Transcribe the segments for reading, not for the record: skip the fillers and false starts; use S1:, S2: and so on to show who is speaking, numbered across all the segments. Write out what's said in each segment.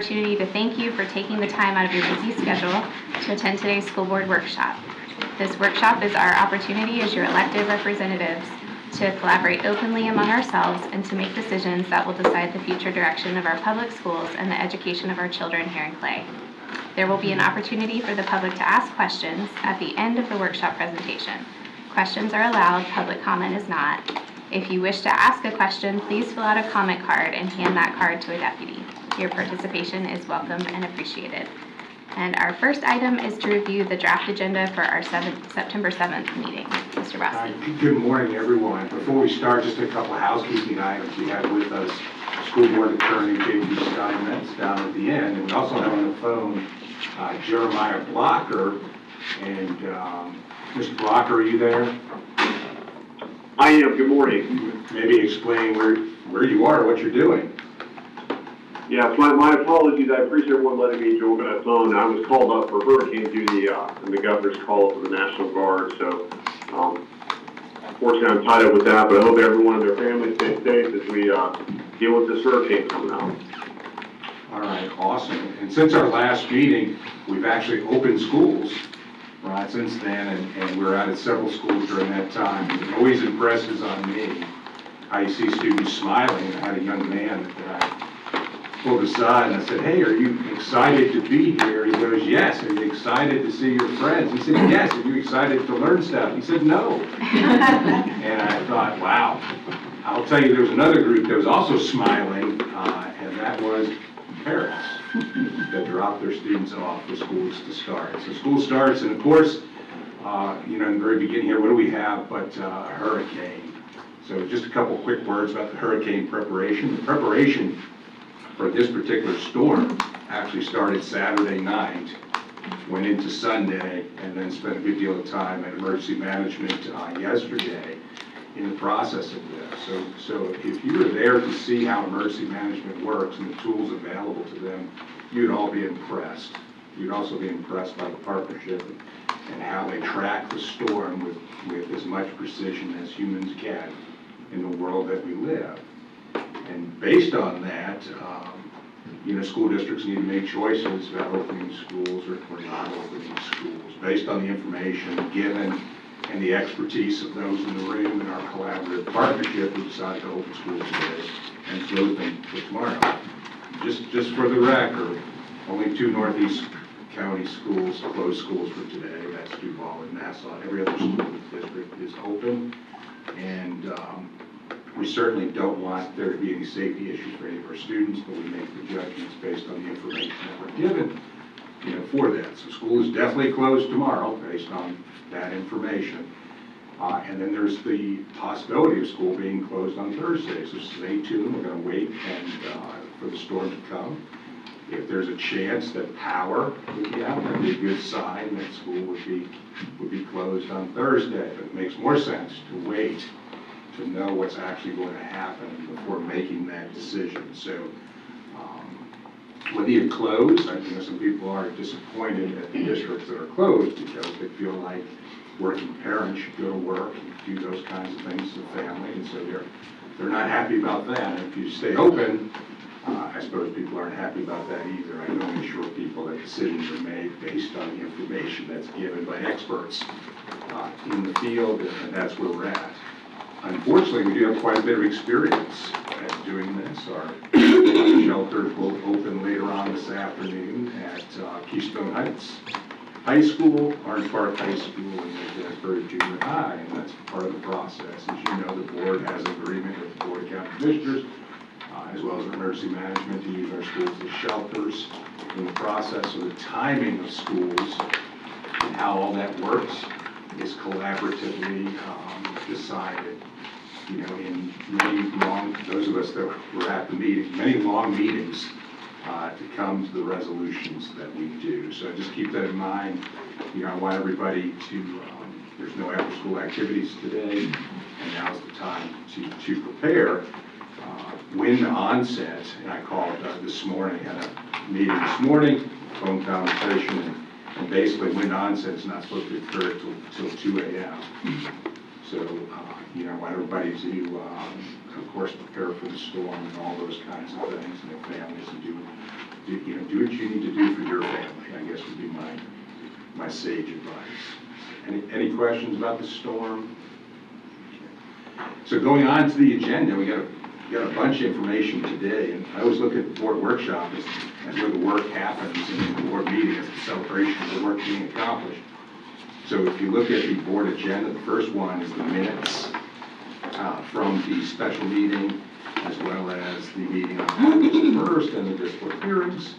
S1: Opportunity to thank you for taking the time out of your busy schedule to attend today's school board workshop. This workshop is our opportunity as your elected representatives to collaborate openly among ourselves and to make decisions that will decide the future direction of our public schools and the education of our children here in Clay. There will be an opportunity for the public to ask questions at the end of the workshop presentation. Questions are allowed, public comment is not. If you wish to ask a question, please fill out a comment card and hand that card to a deputy. Your participation is welcome and appreciated. And our first item is to review the draft agenda for our September 7th meeting. Mr. Rossi.
S2: Good morning, everyone. Before we start, just a couple of housekeeping items. We have with us School Board Attorney J.P. Steinmetz down at the end, and we also have on the phone Jeremiah Blocker. And Mr. Blocker, are you there?
S3: I am. Good morning.
S2: Maybe explain where you are, what you're doing.
S3: Yes, my apologies. I appreciate everyone letting me join that phone. I was called up for hurricane duty, and the governor's call for the National Guard. So, unfortunately, I'm tied up with that. But I hope everyone and their families stay safe as we deal with this hurricane coming out.
S2: All right, awesome. And since our last meeting, we've actually opened schools. Right, since then, and we're out at several schools during that time. It always impresses on me how you see students smiling. I had a young man that I pulled aside and I said, "Hey, are you excited to be here?" He goes, "Yes." "Are you excited to see your friends?" He said, "Yes." "Are you excited to learn stuff?" He said, "No." And I thought, wow. I'll tell you, there was another group that was also smiling, and that was parents that drop their students off for schools to start. So school starts, and of course, in the very beginning here, what do we have but a hurricane? So just a couple quick words about the hurricane preparation. The preparation for this particular storm actually started Saturday night, went into Sunday, and then spent a good deal of time at emergency management yesterday in the process of this. So if you were there to see how emergency management works and the tools available to them, you'd all be impressed. You'd also be impressed by the partnership and how they track the storm with as much precision as humans can in the world that we live. And based on that, school districts need to make choices about opening schools or not opening schools based on the information given and the expertise of those in the room. In our collaborative partnership, we decided to open schools today and close them for tomorrow. Just for the record, only 2 Northeast County schools closed schools for today. That's Duval and Nassau. Every other school district is open, and we certainly don't want there to be any safety issues for any of our students, but we make the judgments based on the information that we're given, for that. So school is definitely closed tomorrow based on that information. And then there's the possibility of school being closed on Thursday. So stay tuned. We're going to wait for the storm to come. If there's a chance that power would be out, that'd be a good sign that school would be closed on Thursday. But it makes more sense to wait to know what's actually going to happen before making that decision. So whether you close, I think some people are disappointed at the districts that are closed because they feel like working parents should go to work and do those kinds of things to the family, and so they're not happy about that. And if you stay open, I suppose people aren't happy about that either. I can only assure people that decisions are made based on the information that's given by experts in the field, and that's where we're at. Unfortunately, we do have quite a bit of experience at doing this. Our shelters will open later on this afternoon at Keystone Heights High School, Orange Park High School, and Jasper Junior High, and that's part of the process. As you know, the board has an agreement with the Board of County Commissioners, as well as emergency management, to use our schools as shelters in the process. So the timing of schools and how all that works is collaboratively decided. In those of us that were at the meeting, many long meetings to come to the resolutions that we do. So just keep that in mind. I want everybody to, there's no after-school activities today, and now's the time to prepare. When onset, and I called this morning, had a meeting this morning, phone conversation, and basically when onset is not supposed to occur till 2 a.m. So, I want everybody to of course, prepare for the storm and all those kinds of things, and their families, and do what you need to do for your family, I guess would be my sage advice. Any questions about the storm? So going on to the agenda, we got a bunch of information today, and I always look at the board workshop as where the work happens, and the board meeting as a celebration of the work being accomplished. So if you look at the board agenda, the first one is the minutes from the special meeting, as well as the meeting on August 1st and the district hearings.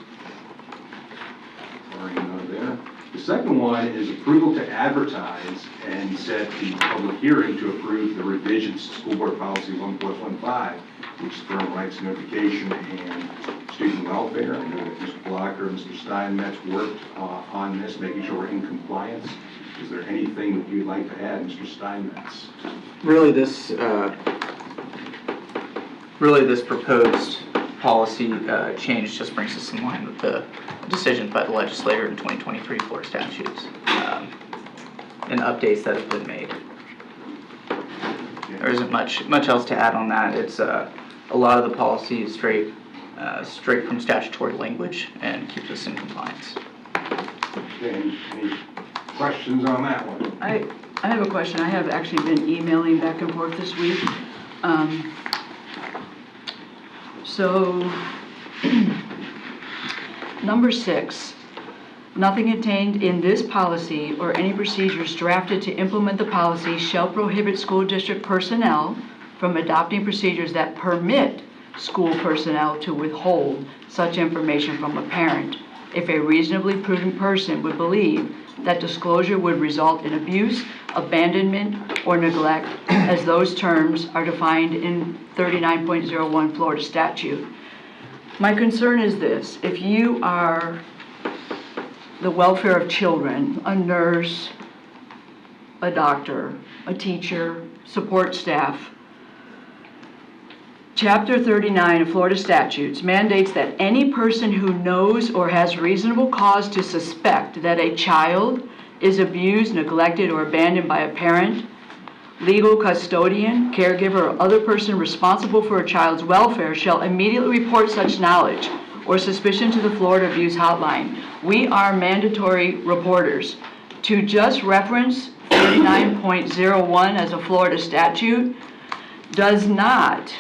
S2: Already know there. The second one is approval to advertise and set the public hearing to approve the revisions to School Board Policy 1.15, which is parental rights notification and student welfare. I know that Mr. Blocker and Mr. Steinmetz worked on this, making sure we're in compliance. Is there anything that you'd like to add, Mr. Steinmetz?
S4: Really, this proposed policy change just brings us in line with the decisions by the legislature in 2023 Florida statutes and updates that have been made. There isn't much else to add on that. It's a lot of the policy is straight from statutory language and keeps us in compliance.
S2: Okay, any questions on that one?
S5: I have a question. I have actually been emailing back and forth this week. So, number 6, nothing contained in this policy or any procedures drafted to implement the policy shall prohibit school district personnel from adopting procedures that permit school personnel to withhold such information from a parent if a reasonably prudent person would believe that disclosure would result in abuse, abandonment, or neglect, as those terms are defined in 39.01 Florida statute. My concern is this: if you are the welfare of children, a nurse, a doctor, a teacher, support staff, Chapter 39 of Florida statutes mandates that any person who knows or has reasonable cause to suspect that a child is abused, neglected, or abandoned by a parent, legal custodian, caregiver, or other person responsible for a child's welfare shall immediately report such knowledge or suspicion to the Florida Abuse Hotline. We are mandatory reporters. To just reference 39.01 as a Florida statute does not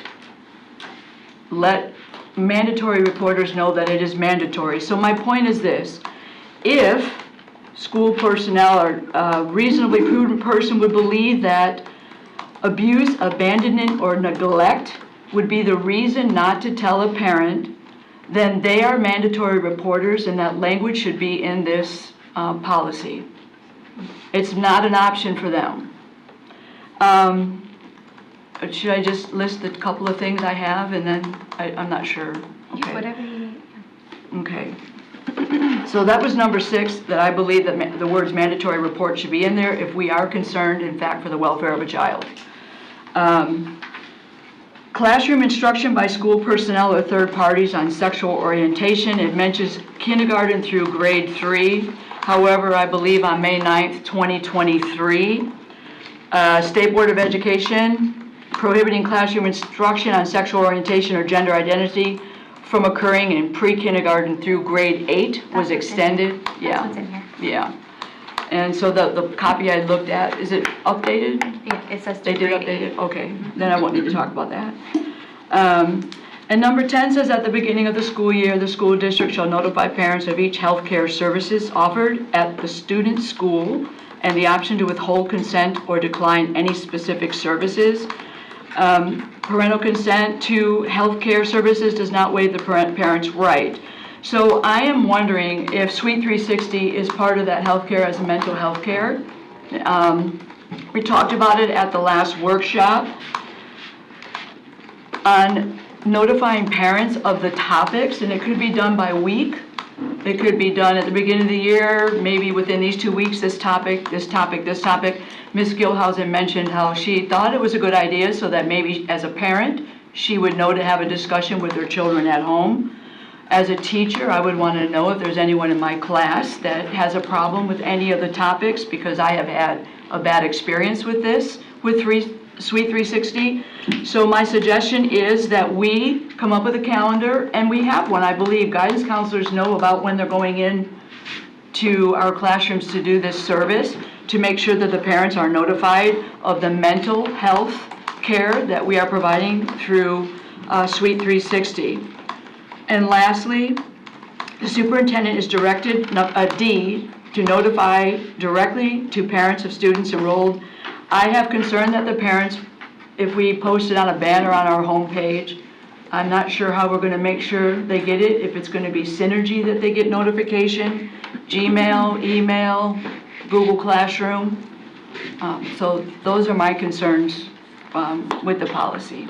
S5: let mandatory reporters know that it is mandatory. So my point is this: if school personnel or a reasonably prudent person would believe that abuse, abandonment, or neglect would be the reason not to tell a parent, then they are mandatory reporters, and that language should be in this policy. It's not an option for them. Should I just list the couple of things I have, and then I'm not sure?
S1: Yeah, whatever you need.
S5: Okay. So that was number 6, that I believe that the words mandatory report should be in there if we are concerned, in fact, for the welfare of a child. Classroom instruction by school personnel or third parties on sexual orientation. It mentions kindergarten through grade 3. However, I believe on May 9th, 2023, State Board of Education prohibiting classroom instruction on sexual orientation or gender identity from occurring in pre-kindergarten through grade 8 was extended.
S1: That's what's in here.
S5: Yeah. And so the copy I looked at, is it updated?
S1: Yeah, it says
S5: They did
S1: grade
S5: update
S1: 8.
S5: it? Okay, then I won't need to talk about that. And number 10 says at the beginning of the school year, the school district shall notify parents of each health care services offered at the student's school and the option to withhold consent or decline any specific services. Parental consent to health care services does not waive the parent's right. So I am wondering if Suite 360 is part of that health care as mental health care. We talked about it at the last workshop on notifying parents of the topics, and it could be done by week. It could be done at the beginning of the year, maybe within these 2 weeks, this topic, this topic, this topic. Ms. Gilhausen mentioned how she thought it was a good idea so that maybe as a parent, she would know to have a discussion with her children at home. As a teacher, I would want to know if there's anyone in my class that has a problem with any of the topics, because I have had a bad experience with this, with Suite 360. So my suggestion is that we come up with a calendar, and we have one, I believe. Guidance counselors know about when they're going in to our classrooms to do this service, to make sure that the parents are notified of the mental health care that we are providing through Suite 360. And lastly, the superintendent is directed, a D, to notify directly to parents of students enrolled. I have concern that the parents, if we post it on a banner on our homepage, I'm not sure how we're going to make sure they get it, if it's going to be Synergy that they get notification, Gmail, email, Google Classroom. So those are my concerns with the policy.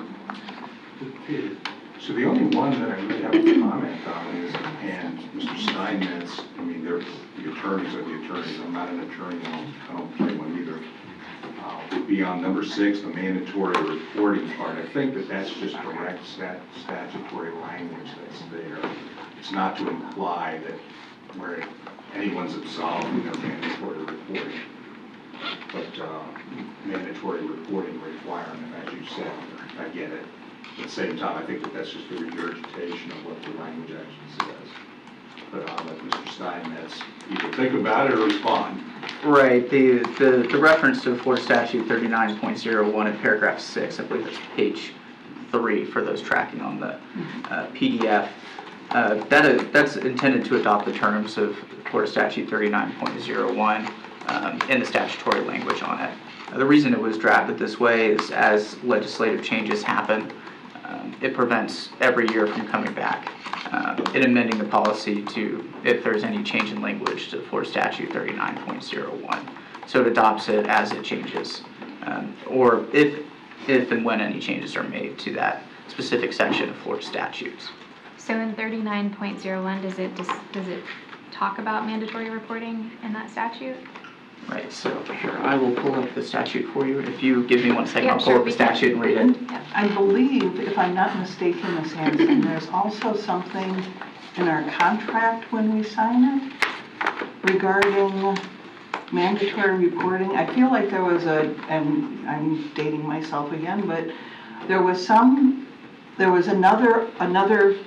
S2: So the only one that I really have a comment on is, and Mr. Steinmetz, I mean, they're the attorneys are the attorneys. I'm not an attorney. I don't play one either. Would be on number 6, the mandatory reporting part. I think that that's just direct statutory language that's there. It's not to imply that where anyone's absolving of mandatory reporting, but mandatory reporting requirement, as you said. I get it. At the same time, I think that that's just a regurgitation of what the language actually says. But I'll let Mr. Steinmetz either think about it or respond.
S4: Right, the reference to Florida Statute 39.01 in paragraph 6, I believe that's page 3 for those tracking on the PDF. That's intended to adopt the terms of Florida Statute 39.01 in the statutory language on it. The reason it was drafted this way is as legislative changes happen, it prevents every year from coming back in amending the policy to, if there's any change in language, to Florida Statute 39.01. So it adopts it as it changes, or if and when any changes are made to that specific section of Florida statutes.
S1: So in 39.01, does it talk about mandatory reporting in that statute?
S4: Right, so here, I will pull up the statute for you. If you give me 1 second,
S1: Yeah,
S4: I'll pull
S1: sure,
S4: up the
S1: we can.
S4: statute and read it.
S1: Yep.
S6: I believe, if I'm not mistaken, Ms. Hanson, there's also something in our contract when we sign it regarding mandatory reporting. I feel like there was and I'm dating myself again, but there was another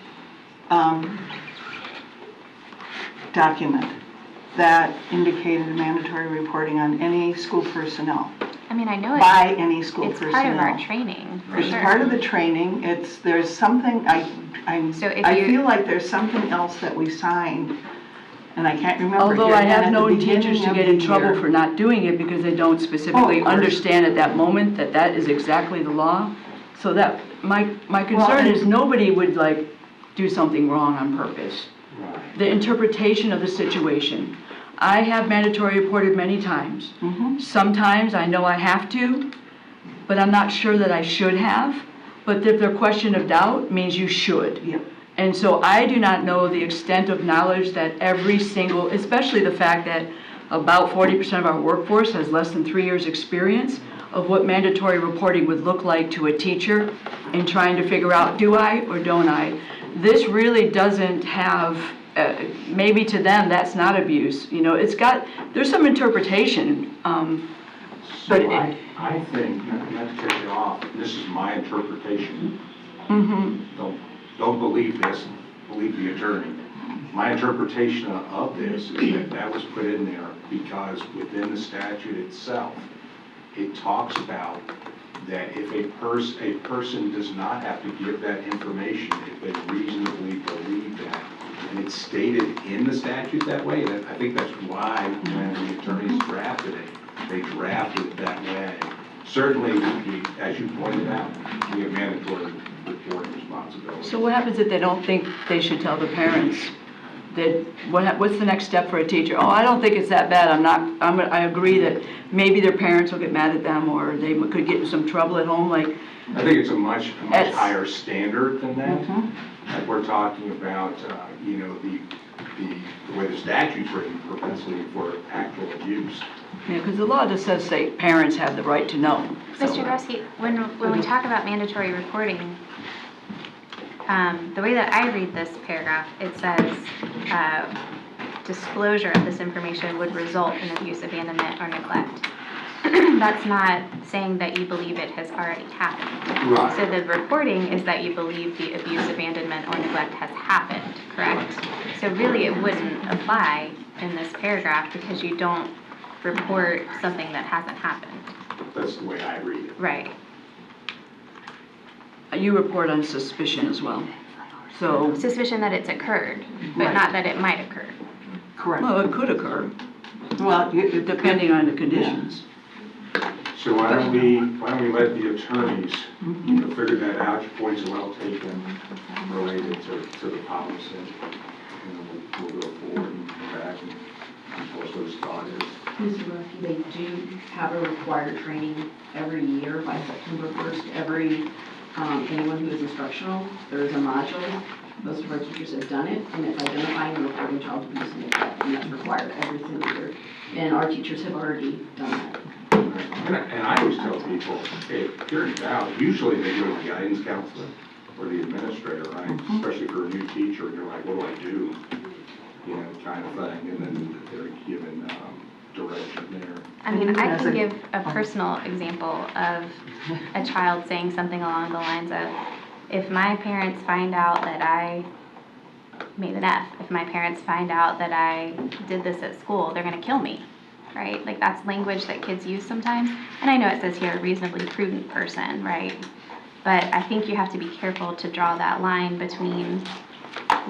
S6: document that indicated mandatory reporting on any school personnel,
S1: I mean, I know
S6: by any school
S1: it's
S6: personnel.
S1: part of our training, for
S6: It's
S1: sure.
S6: part of the training. There's something, I feel like there's something else that we signed, and I can't remember.
S5: Although
S6: here
S5: I
S6: again
S5: have
S6: at the
S5: known
S6: beginning
S5: teachers to
S6: of
S5: get
S6: the
S5: in trouble
S6: year.
S5: for not doing it because they don't specifically
S6: course.
S5: understand at that moment that that is exactly the law. So that, my concern
S6: and-
S5: is nobody would like do something wrong on purpose.
S2: Right.
S5: The interpretation of the situation. I have mandatory reported many times.
S6: Mhm.
S5: Sometimes I know I have to, but I'm not sure that I should have. But if their question of doubt means you should.
S6: Yeah.
S5: And so I do not know the extent of knowledge that every single, especially the fact that about 40% of our workforce has less than 3 years' experience of what mandatory reporting would look like to a teacher in trying to figure out, do I or don't I? This really doesn't have, maybe to them that's not abuse. You know, there's some interpretation.
S2: So
S5: But
S2: I think, not to take you off, this is my interpretation. Don't believe this, believe the attorney. My interpretation of this is that was put in there because within the statute itself, it talks about that if a person does not have to give that information if they reasonably believe that. And it's stated in the statute that way. I think that's why when the attorneys drafted it, they drafted it that way. Certainly, as you pointed out, we have mandatory reporting responsibilities.
S5: So what happens if they don't think they should tell the parents? What's the next step for a teacher? Oh, I don't think it's that bad. I agree that maybe their parents will get mad at them or they could get in some trouble at home, like.
S2: I think it's a much
S5: It's-
S2: higher standard than that.
S6: Mhm.
S2: Like we're talking about, the way the statute's written, propensity for actual abuse.
S5: Yeah, because the law just says, say, parents have the right to know. So-
S1: Mr. Grosky, when we talk about mandatory reporting, the way that I read this paragraph, it says disclosure of this information would result in abuse, abandonment, or neglect. that's not saying that you believe it has already happened.
S2: Right.
S1: So the reporting is that you believe the abuse, abandonment, or neglect has happened, correct? So really, it wouldn't apply in this paragraph because you don't report something that hasn't happened.
S2: That's the way I read it.
S1: Right.
S5: You report on suspicion as well. So,
S1: Suspicion that it's occurred, but
S6: Right.
S1: not that it might occur.
S6: Correct.
S5: well, it could occur,
S6: Well,
S5: depending on the conditions.
S2: So why don't we let the attorneys, figure that out, your points are well taken, related to the policy. And we'll go forward and come back and post those thoughts.
S7: Mr. Murphy, they do have a required training every year by September 1st. Every, anyone who is instructional, there is a module. Most of our teachers have done it, and it's identifying and reporting child abuse and neglect, and that's required every single year. And our teachers have already done that.
S2: And I always tell people, hey, if you're in doubt, usually they go to the guidance counselor or the administrator, right? Especially for a new teacher, and you're like, what do I do? Kind of thing, and then they're given direction there.
S1: I mean, I can give a personal example of a child saying something along the lines of, if my parents find out that I made an F, if my parents find out that I did this at school, they're gonna kill me, right? Like, that's language that kids use sometimes. And I know it says here, a reasonably prudent person, right? But I think you have to be careful to draw that line between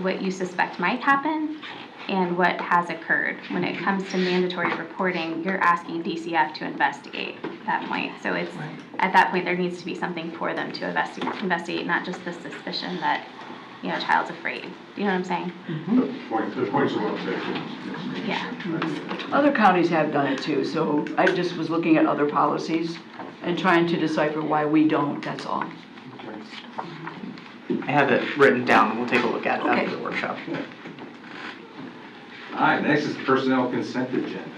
S1: what you suspect might happen and what has occurred. When it comes to mandatory reporting, you're asking DCF to investigate at that point. So it's, at that point, there needs to be something for them to investigate, not just the suspicion that, a child's afraid. Do you know what I'm saying?
S2: The points are well taken.
S1: Yeah.
S5: Other counties have done it too, so I just was looking at other policies and trying to decipher why we don't, that's all.
S4: I have it written down, and we'll take a look at it
S5: Okay.
S4: after the workshop.
S2: All right, next is the personnel consent agenda.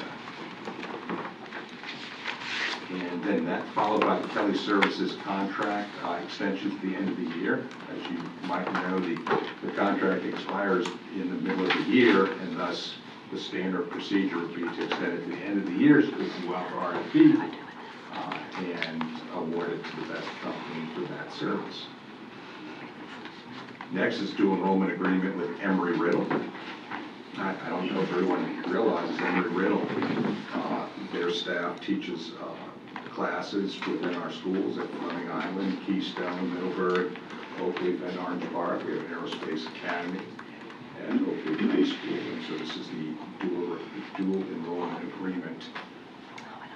S2: And then that followed by the Kelly Services contract extension to the end of the year. As you might know, the contract expires in the middle of the year, and thus the standard procedure would be to extend it to the end of the year, so we can go out for RFP and award it to the best company for that service. Next is dual enrollment agreement with Embry-Riddle. I don't know if everyone realizes Embry-Riddle, their staff teaches classes within our schools at Fleming Island, Keystone, Middleburg, Oakleaf, and Orange Park. We have an aerospace academy at Oakleaf High School, and so this is the dual enrollment agreement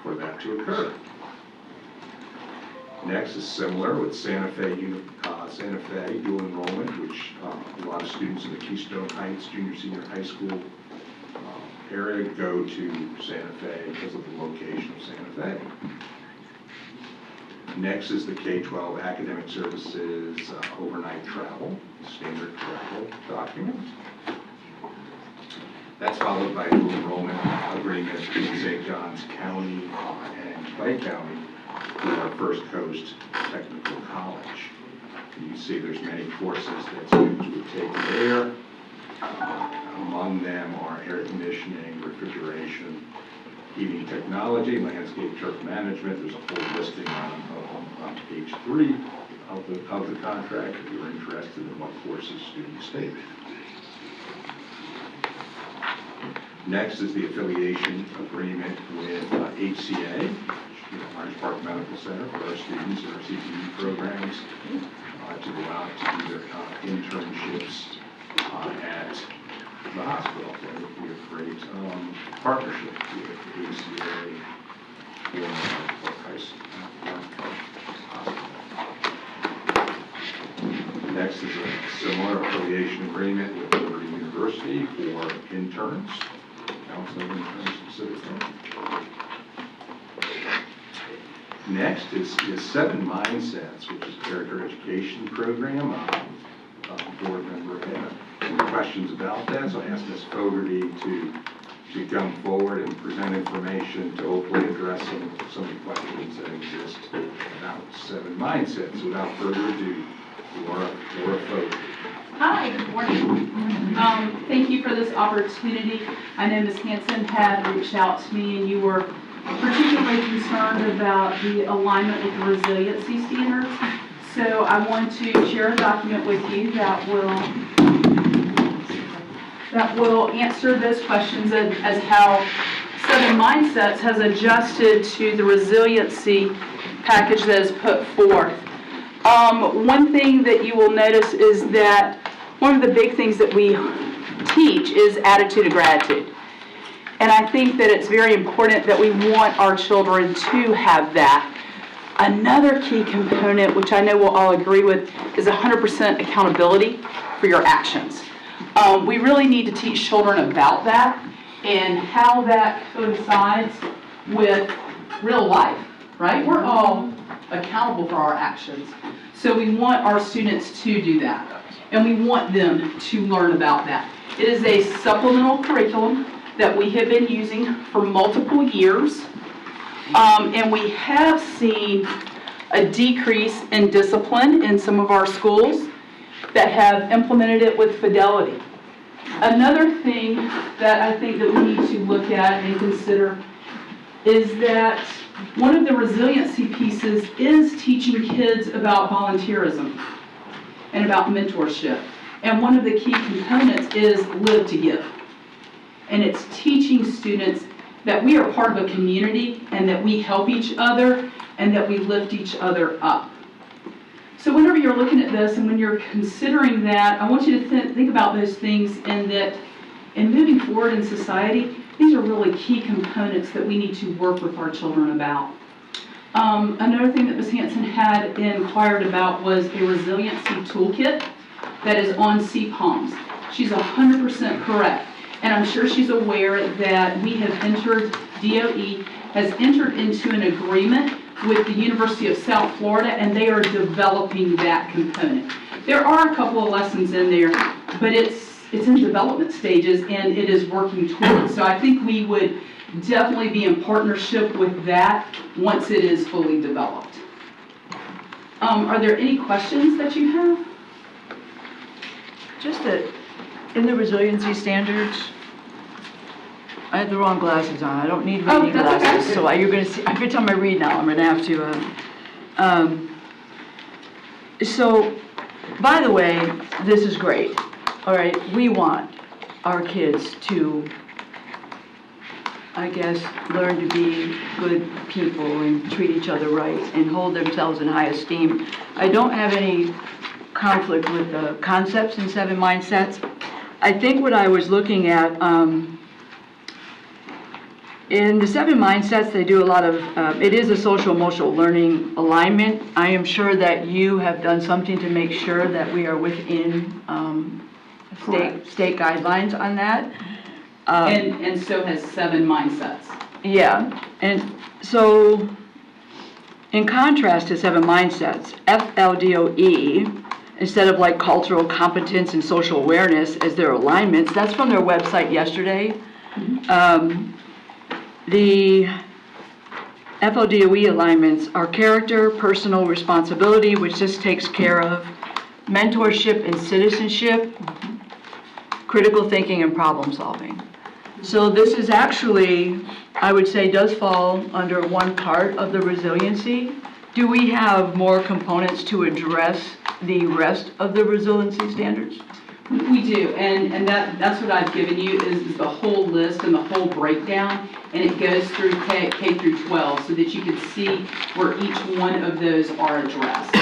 S2: for that to occur. Next is similar with Santa Fe dual enrollment, which a lot of students in the Keystone Heights junior-senior high school area go to Santa Fe because of the location of Santa Fe. Next is the K-12 academic services overnight travel, standard travel document. That's followed by a dual enrollment agreement between St. Johns County and Clay County with our First Coast Technical College. You see there's many courses that students would take there. Among them are air conditioning, refrigeration, heating technology, landscape turf management. There's a full listing on page 3 of the contract if you're interested in what courses students take. Next is the affiliation agreement with HCA, Orange Park Medical Center, for our students in our CTE programs to go out to do their internships at the hospital. So we have great partnership with HCA in our hospital. Next is a similar affiliation agreement with Liberty University for interns, counseling interns specifically. Next is Seven Mindsets, which is a character education program. Board member had some questions about that, so I asked Ms. Fogarty to come forward and present information to hopefully address some of the questions that exist about Seven Mindsets. So without further ado, Laura Fogarty.
S8: Hi, good morning. Thank you for this opportunity. I know Ms. Hanson had reached out to me and you were
S9: particularly concerned about the alignment with the resiliency standards. So I want to share a document with you that will answer those questions as how Seven Mindsets has adjusted to the resiliency package that is put forth. One thing that you will notice is that one of the big things that we teach is attitude of gratitude. And I think that it's very important that we want our children to have that. Another key component, which I know we'll all agree with, is 100% accountability for your actions. We really need to teach children about that and how that coincides with real life, right? We're all accountable for our actions. So we want our students to do that, and we want them to learn about that. It is a supplemental curriculum that we have been using for multiple years, and we have seen a decrease in discipline in some of our schools that have implemented it with fidelity. Another thing that I think that we need to look at and consider is that one of the resiliency pieces is teaching kids about volunteerism and about mentorship. And one of the key components is live to give. And it's teaching students that we are part of a community and that we help each other and that we lift each other up. So whenever you're looking at this and when you're considering that, I want you to think about those things, and that in moving forward in society, these are really key components that we need to work with our children about. Another thing that Ms. Hanson had inquired about was a resiliency toolkit that is on CPOMS. She's 100% correct. And I'm sure she's aware that we have entered, DOE has entered into an agreement with the University of South Florida, and they are developing that component. There are a couple of lessons in there, but it's in development stages and it is working towards. So I think we would definitely be in partnership with that once it is fully developed. Are there any questions that you have?
S5: Just that, in the resiliency standards, I had the wrong glasses on. I don't need reading
S9: that's
S5: glasses.
S9: okay.
S5: So you're going to see, every time I read now, I'm going to have to. So, by the way, this is great. All right, we want our kids to, I guess, learn to be good people and treat each other right and hold themselves in high esteem. I don't have any conflict with the concepts in Seven Mindsets. I think what I was looking at, in the Seven Mindsets, they do a lot of, it is a social-emotional learning alignment. I am sure that you have done something to make sure that we are within state guidelines on that.
S9: And so has Seven Mindsets.
S5: Yeah, and so in contrast to Seven Mindsets, FLDOE, instead of like cultural competence and social awareness as their alignments, that's from their website yesterday. The FLDOE alignments are character, personal responsibility, which this takes care of, mentorship and citizenship, critical thinking and problem solving. So this is actually, I would say, does fall under one part of the resiliency. Do we have more components to address the rest of the resiliency standards?
S9: We do, and that's what I've given you is the whole list and the whole breakdown, and it goes through K through 12 so that you can see where each one of those are addressed.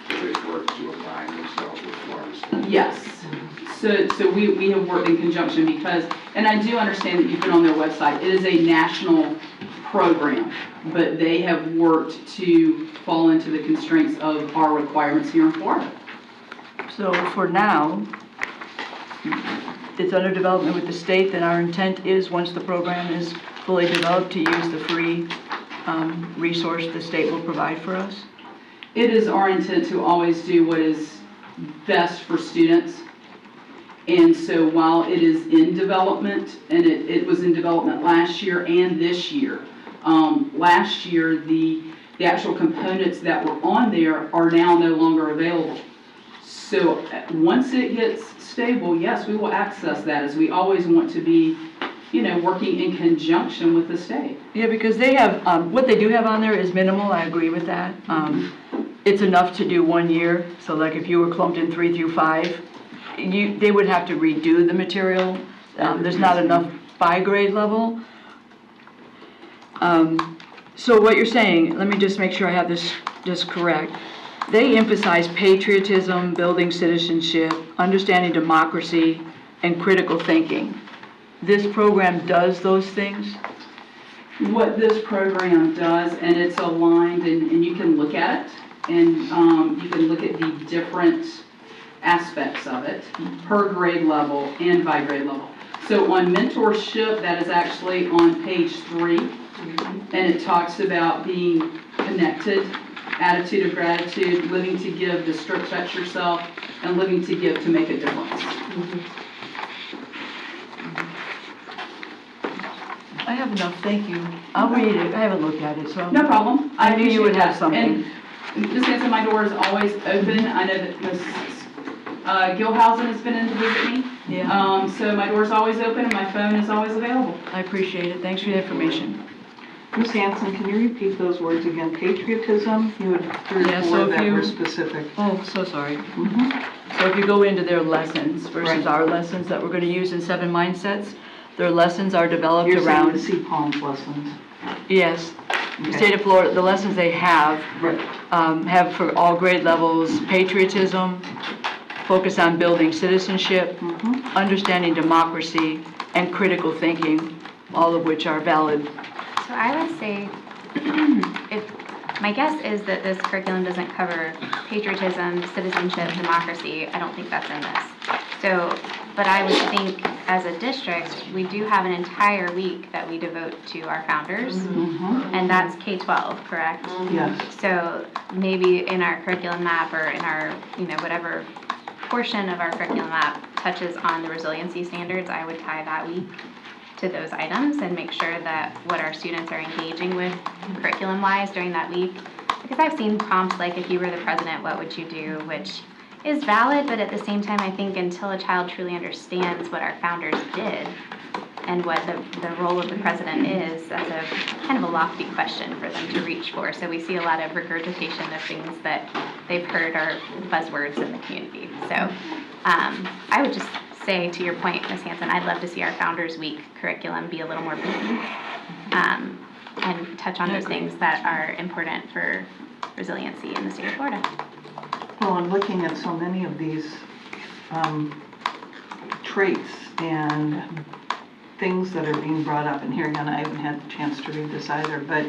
S2: They work to align themselves with Florida's.
S9: Yes. So we have worked in conjunction because, and I do understand that you've been on their website, it is a national program, but they have worked to fall into the constraints of our requirements here in Florida.
S5: So for now, it's under development with the state, then our intent is, once the program is fully developed, to use the free resource the state will provide for us?
S9: It is our intent to always do what is best for students. And so while it is in development, and it was in development last year and this year, last year the actual components that were on there are now no longer available. So once it gets stable, yes, we will access that, as we always want to be working in conjunction with the state.
S5: Yeah, because they have, what they do have on there is minimal, I agree with that. It's enough to do 1 year, so like if you were clumped in 3 through 5, they would have to redo the material. There's not enough by grade level. So what you're saying, let me just make sure I have this just correct. They emphasize patriotism, building citizenship, understanding democracy, and critical thinking. This program does those things?
S9: What this program does, and it's aligned, and you can look at it, and you can look at the different aspects of it per grade level and by grade level. So on mentorship, that is actually on page 3, and it talks about being connected, attitude of gratitude, living to give to stretch yourself, and living to give to make a difference.
S5: I have enough, thank you. I'll read it, I haven't looked at it, so.
S9: No problem.
S5: I knew you would
S9: appreciate
S5: have
S9: that.
S5: something.
S9: And Ms. Hanson, my door is always open. I know that Ms. Gilhousen has been in to visit me.
S5: Yeah,
S9: So my door's always open and my phone is always available.
S5: I appreciate it, thanks for the information.
S6: Ms. Hanson, can you repeat those words again? Patriotism, you had
S5: Yeah, so
S6: 3 or 4
S5: if
S6: that
S5: you-
S6: were specific.
S5: Oh, so sorry.
S6: Mhm.
S5: So if you go into their lessons versus
S6: Right.
S5: our lessons that we're gonna use in 7 Mindsets, their lessons are developed
S6: You're saying
S5: around,
S6: the CPALM's lessons.
S5: yes, the
S6: Okay.
S5: state of Florida, the lessons they have for all grade levels, patriotism, focus on building citizenship, understanding democracy, and critical thinking, all of which are valid.
S1: So I would say, my guess is that this curriculum doesn't cover patriotism, citizenship, democracy. I don't think that's in this. So, but I would think as a district, we do have an entire week that we devote to our founders, and that's K-12, correct?
S6: Yes.
S1: So maybe in our curriculum map or in our, whatever portion of our curriculum map touches on the resiliency standards, I would tie that week to those items and make sure that what our students are engaging with curriculum-wise during that week. Because I've seen prompts like, if you were the president, what would you do? Which is valid, but at the same time, I think until a child truly understands what our founders did and what the role of the president is, that's a kind of a lofty question for them to reach for. So we see a lot of regurgitation of things that they've heard are buzzwords in the community. So I would just say, to your point, Ms. Hanson, I'd love to see our Founders Week curriculum be a little more beefy and touch on those things that are important for resiliency in the state of Florida.
S6: Well, I'm looking at so many of these traits and things that are being brought up, and here again, I haven't had the chance to read this either, but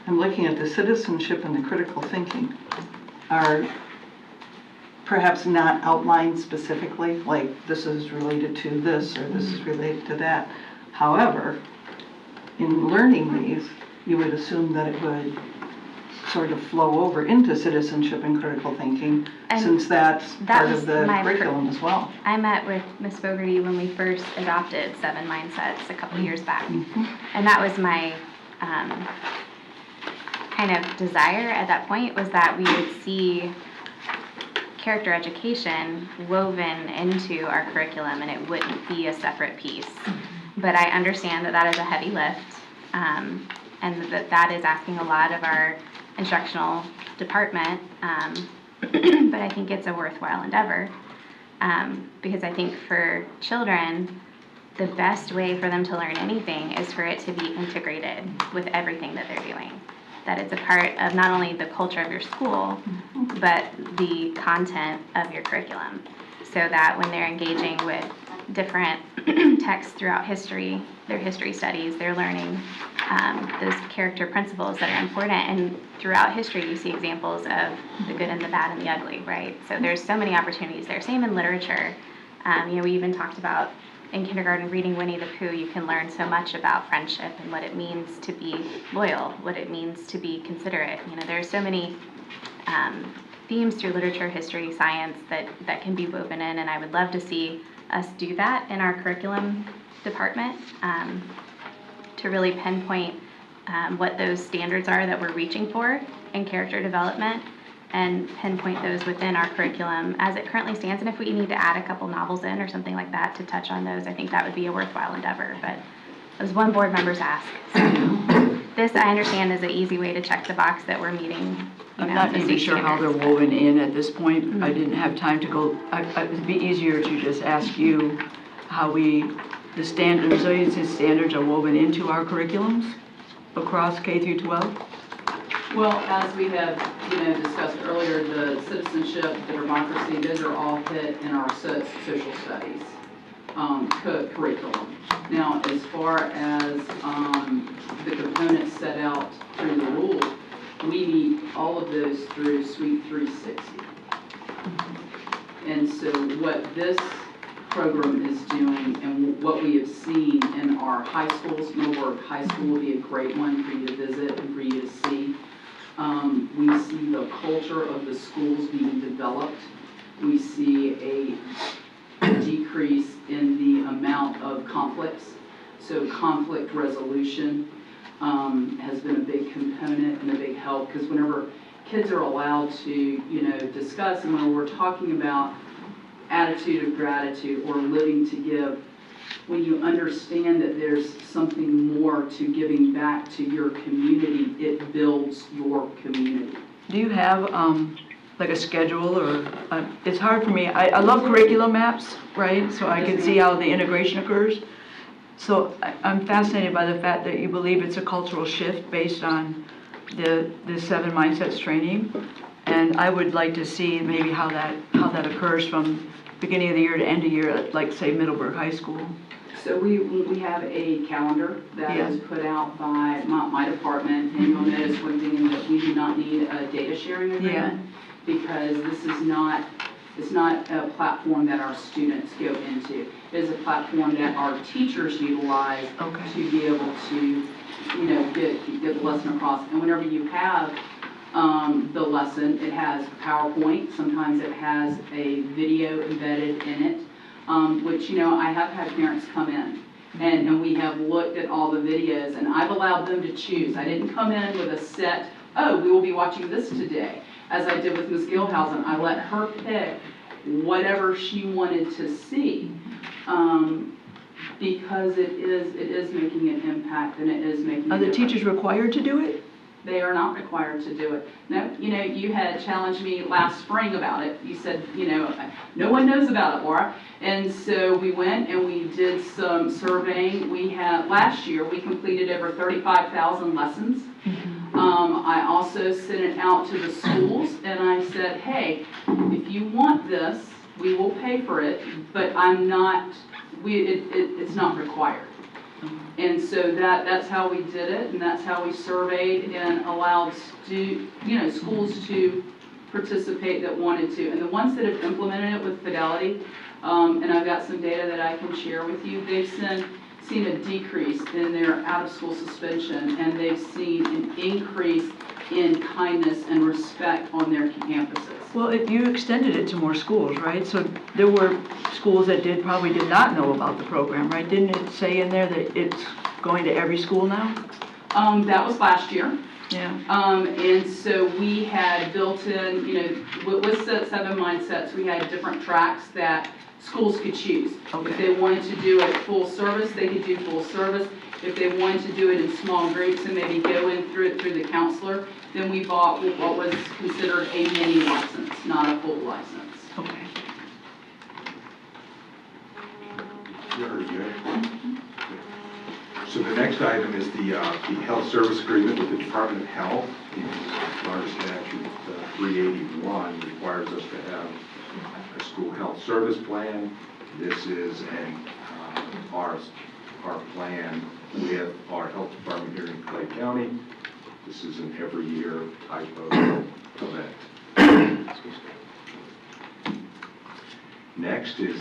S6: I'm looking at the citizenship and the critical thinking are perhaps not outlined specifically, like this is related to this or this is related to that. However, in learning these, you would assume that it would sort of flow over into citizenship and critical thinking,
S1: And
S6: since that's
S1: that
S6: part
S1: was
S6: of the
S1: my
S6: curriculum as well.
S1: I met with Ms. Fogarty when we first adopted 7 Mindsets a couple years back. And that was my kind of desire at that point, was that we would see character education woven into our curriculum and it wouldn't be a separate piece. But I understand that that is a heavy lift and that is asking a lot of our instructional department, but I think it's a worthwhile endeavor because I think for children, the best way for them to learn anything is for it to be integrated with everything that they're doing. That it's a part of not only the culture of your school, but the content of your curriculum. So that when they're engaging with different texts throughout history, their history studies, they're learning those character principles that are important. And throughout history, you see examples of the good and the bad and the ugly, right? So there's so many opportunities there. Same in literature. We even talked about in kindergarten reading Winnie the Pooh, you can learn so much about friendship and what it means to be loyal, what it means to be considerate. There are so many themes through literature, history, science that can be woven in, and I would love to see us do that in our curriculum department to really pinpoint what those standards are that we're reaching for in character development and pinpoint those within our curriculum as it currently stands. And if we need to add a couple novels in or something like that to touch on those, I think that would be a worthwhile endeavor. But as one board member's ask. So this, I understand, is an easy way to check the box that we're meeting.
S5: I'm not even sure how they're woven in at this point. I didn't have time to go, it'd be easier to just ask you how the resiliency standards are woven into our curriculums across K through 12.
S9: Well, as we have, discussed earlier, the citizenship, the democracy, those are all hit in our social studies curriculum. Now, as far as the components set out through the rules, we need all of those through Suite 360. And so what this program is doing and what we have seen in our high schools, Middleburg High School will be a great one for you to visit and for you to see. We see the culture of the schools being developed. We see a decrease in the amount of conflicts. So conflict resolution has been a big component and a big help, because whenever kids are allowed to, discuss, and when we're talking about attitude of gratitude or living to give, when you understand that there's something more to giving back to your community, it builds your community.
S5: Do you have like a schedule or, it's hard for me, I love curriculum maps, right? So I can see how the integration occurs. So I'm fascinated by the fact that you believe it's a cultural shift based on the 7 Mindsets training. And I would like to see maybe how that occurs from beginning of the year to end of year at, like, say, Middleburg High School.
S9: So we have a calendar that is put out by my department, and you'll notice one thing that we do not need a data sharing agreement, because this is not, it's not a platform that our students go into. It is a platform that our teachers utilize to be able to, get the lesson across. And whenever you have the lesson, it has PowerPoint, sometimes it has a video embedded in it. Which, I have had parents come in and we have looked at all the videos, and I've allowed them to choose. I didn't come in with a set, we will be watching this today. As I did with Ms. Gilhausen, I let her pick whatever she wanted to see, because it is making an impact, and it is making a
S5: Are the
S9: difference.
S5: teachers required to do it?
S9: They are not required to do it. No, you had challenged me last spring about it. You said, no one knows about it, Laura. And so we went and we did some surveying. Last year, we completed over 35,000 lessons. I also sent it out to the schools, and I said, hey, if you want this, we will pay for it, but it's not required. And so that's how we did it, and that's how we surveyed and allowed schools to participate that wanted to. And the ones that have implemented it with fidelity, and I've got some data that I can share with you, they've seen a decrease in their out-of-school suspension, and they've seen an increase in kindness and respect on their campuses.
S5: Well, you extended it to more schools, right? So there were schools that probably did not know about the program, right? Didn't it say in there that it's going to every school now?
S9: That was last year.
S5: Yeah.
S9: And so we had built in, with 7 Mindsets, we had different tracks that schools could choose. If they wanted to do it full service, they could do full service. If they wanted to do it in small groups and maybe go in through the counselor, then we bought what was considered a mini license, not a full license.
S5: Okay.
S2: Very good. So the next item is the health service agreement with the Department of Health. Florida Statute 381 requires us to have a school health service plan. This is our plan with our health department here in Clay County. This is an every year type of event. Next is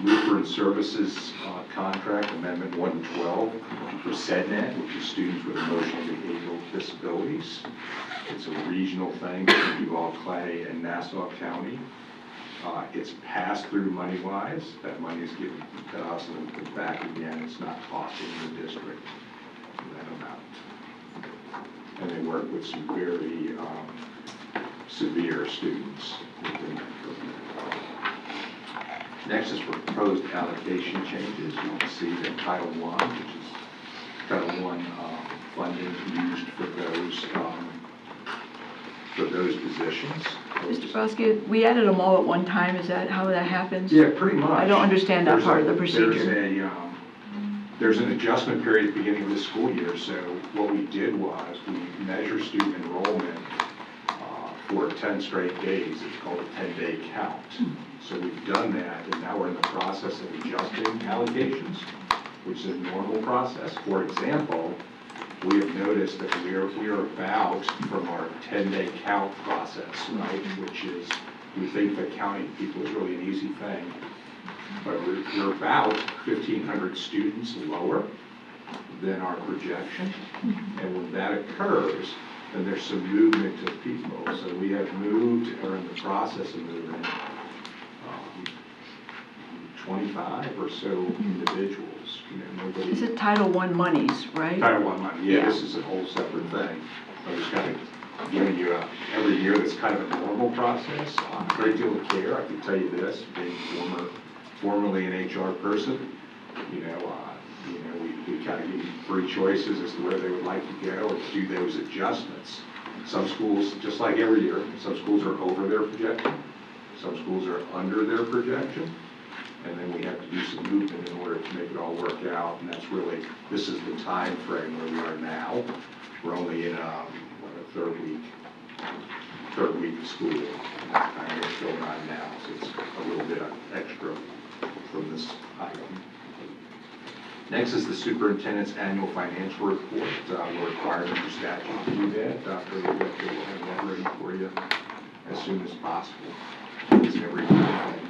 S2: Lutheran Services Contract Amendment 112 for SEDNet, which is students with emotional and behavioral disabilities. It's a regional thing for Duval, Clay, and Nassau County. It's pass-through money-wise. That money is given to us and put back again. It's not costing the district that amount. And they work with some very severe students within that program. Next is proposed allocation changes. You can see that Title I, which is Title I funding used for those positions.
S5: Mr. Brodsky, we added them all at one time, is that how that happens?
S2: Yeah, pretty much.
S5: I don't understand that part of the procedure.
S2: There's an adjustment period at the beginning of the school year, so what we did was we measure student enrollment for 10 straight days. It's called a 10-day count. So we've done that, and now we're in the process of adjusting allocations, which is a normal process. For example, we have noticed that we are about from our 10-day count process, right, which is, we think that counting people is really an easy thing. But we're about 1,500 students lower than our projection. And when that occurs, then there's some movement of people. So we have moved, or in the process of moving, 25 or so individuals. Nobody.
S5: Is it Title I monies, right?
S2: Title I money, yeah,
S5: Yeah.
S2: this is a whole separate thing. I was kind of giving you every year that's kind of a normal process. A great deal of care, I can tell you this, being formerly an HR person, we kind of give you three choices as to where they would like to go and do those adjustments. Some schools, just like every year, some schools are over their projection, some schools are under their projection, and then we have to do some movement in order to make it all work out, and that's really, this is the time frame where we are now. We're only in a third week of school, and that's kind of what's going on now, so it's a little bit extra from this item. Next is the superintendent's annual financial report. We're required under statute to do that. Dr. Lewitt will have that ready for you as soon as possible. It's an every year thing.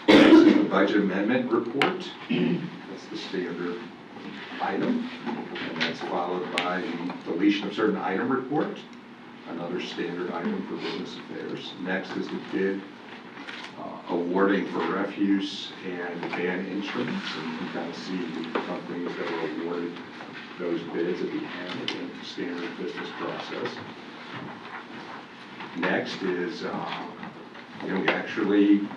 S2: Next is the budget amendment report. That's the standard item. And that's followed by the deletion of certain item report, another standard item for business affairs. Next is the bid awarding for refuse and ban instruments, and you can kind of see the companies that were awarded those bids at the end of the standard business process. Next is, we actually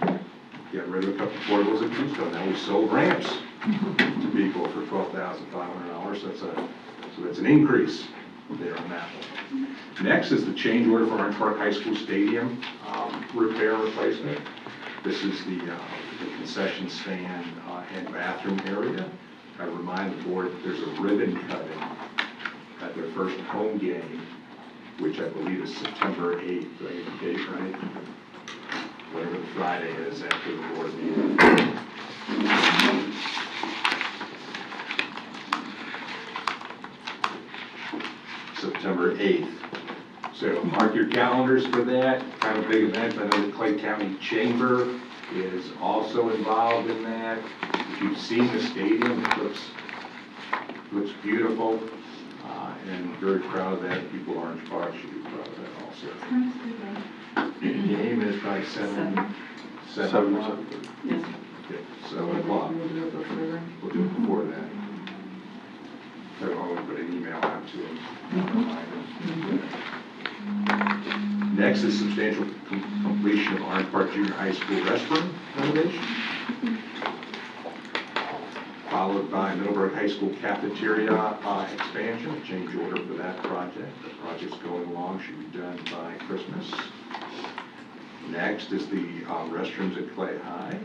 S2: got rid of a couple portables at Keystone. Now we sold ramps to people for $12,500. So that's an increase there on that one. Next is the change order for Orange Park High School Stadium repair replacement. This is the concession stand and bathroom area. I remind the board that there's a ribbon cutting at their first home game, which I believe is September 8th. Do I get the date right? Whatever the Friday is after the board meeting. September 8th. So mark your calendars for that, kind of big event. I know the Clay County Chamber is also involved in that. If you've seen the stadium, it looks beautiful, and very proud of that. People in Orange Park should be proud of that also. The game is by 7 o'clock.
S7: Yes.
S2: Okay, 7 o'clock.
S7: We'll do it before.
S2: We'll do it before that. So I'll put an email out to them. Next is substantial completion of Orange Park Junior High School restroom renovation. Followed by Middleburg High School cafeteria expansion, a change order for that project. The project's going along, should be done by Christmas. Next is the restrooms at Clay High.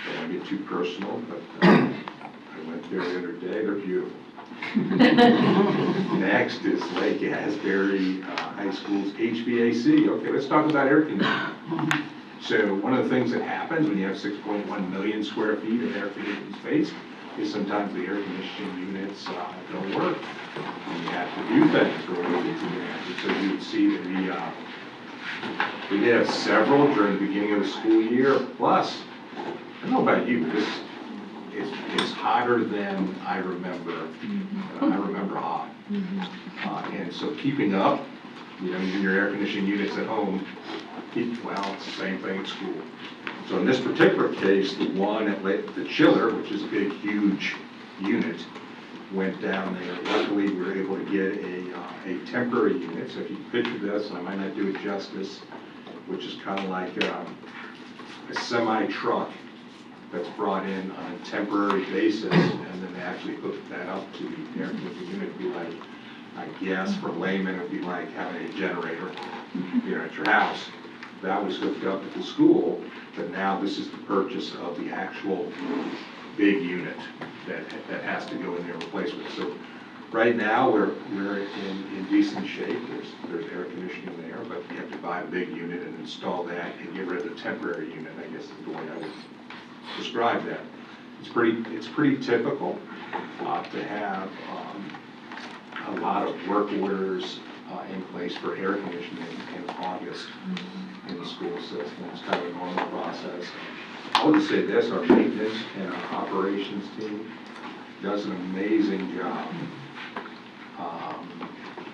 S2: I don't want to get too personal, but I went there the other day, they're beautiful. Next is Lake Asbury High School's HVAC. Okay, let's talk about air conditioning. So one of the things that happens when you have 6.1 million square feet of air conditioning space is sometimes the air conditioning units don't work. And you have to do things related to that. So you would see that we did have several during the beginning of the school year. Plus, I don't know about you, but this is hotter than I remember. I remember hot. And so keeping up, in your air conditioning units at home, well, it's the same thing at school. So in this particular case, the one at the chiller, which is a big, huge unit, went down there. Luckily, we were able to get a temporary unit. So if you picture this, and I might not do it justice, which is kind of like a semi-truck that's brought in on a temporary basis, and then they actually hook that up to the air conditioning unit. It'd be like, I guess for laymen, it'd be like having a generator, at your house. That was hooked up at the school, but now this is the purchase of the actual big unit that has to go in there replacement. So right now, we're in decent shape. There's air conditioning there, but you have to buy a big unit and install that and get rid of the temporary unit, I guess is the way I would describe that. It's pretty typical to have a lot of work orders in place for air conditioning in August in the school system. It's kind of a normal process. I'll just say this, our maintenance and our operations team does an amazing job.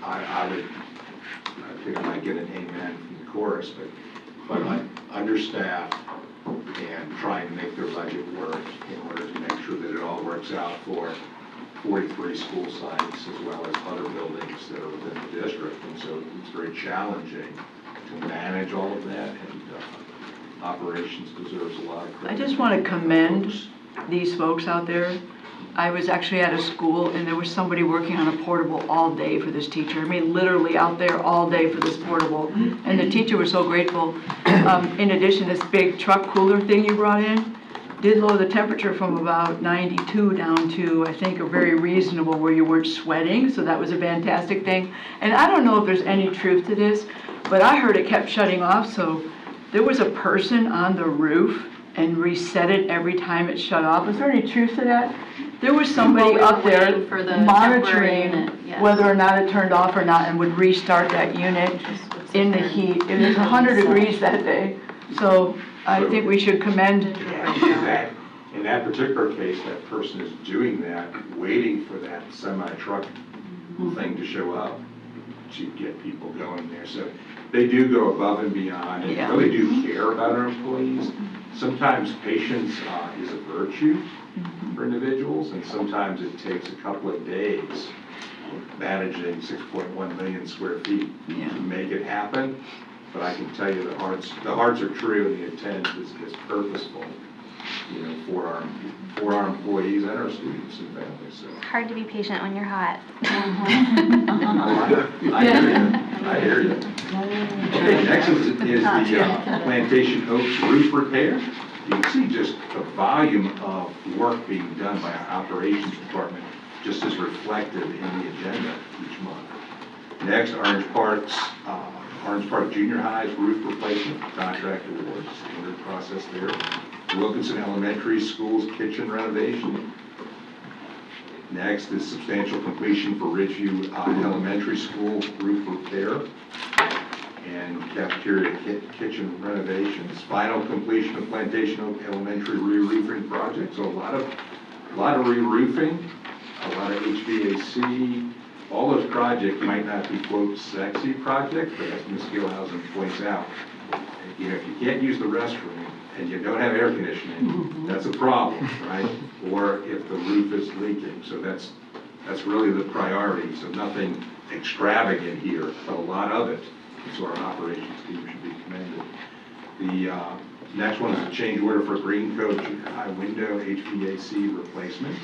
S2: I think I might get an amen from the chorus, but understaffed and trying to make their budget work in order to make sure that it all works out for 43 school sites as well as other buildings that are within the district. And so it's very challenging to manage all of that, and operations deserves a lot of credit.
S5: I just want to commend these folks out there. I was actually at a school and there was somebody working on a portable all day for this teacher. I mean, literally out there all day for this portable. And the teacher was so grateful. In addition, this big truck cooler thing you brought in did lower the temperature from about 92 down to, I think, a very reasonable where you weren't sweating. So that was a fantastic thing. And I don't know if there's any truth to this, but I heard it kept shutting off. So there was a person on the roof and reset it every time it shut off. Is there any truth to that? There was somebody
S7: Well, we were
S5: up there
S7: waiting for the temporary
S5: monitoring
S7: unit, yes.
S5: whether or not it turned off or not and would restart that unit in the heat. It was 100 degrees that day. So I think we should commend.
S2: In that particular case, that person is doing that, waiting for that semi-truck thing to show up to get people going there. So they do go above and beyond, and
S5: Yeah.
S2: really do care about our employees. Sometimes patience is a virtue for individuals, and sometimes it takes a couple of days managing 6.1 million square feet
S5: Yeah.
S2: to make it happen. But I can tell you the hearts are true, and the intent is purposeful, for our employees and our students and families. So.
S1: Hard to be patient when you're hot.
S2: I hear you. Okay, next is the Plantation Oaks roof repair. You can see just the volume of work being done by our operations department just as reflected in the agenda each month. Next, Orange Park Junior High's roof replacement contract awards, standard process there. Wilkinson Elementary School's kitchen renovation. Next is substantial completion for Ridgeview Elementary School roof repair and cafeteria kitchen renovations. Final completion of Plantation Oak Elementary re-roofing project. So a lot of re-roofing, a lot of HVAC. All those projects might not be, quote, sexy projects, but as Ms. Gilhausen points out, if you can't use the restroom and you don't have air conditioning, that's a problem, right? Or if the roof is leaking. So that's really the priority. So nothing extravagant here, but a lot of it. So our operations team should be commended. The next one is a change order for Green Coat High Window HVAC replacement.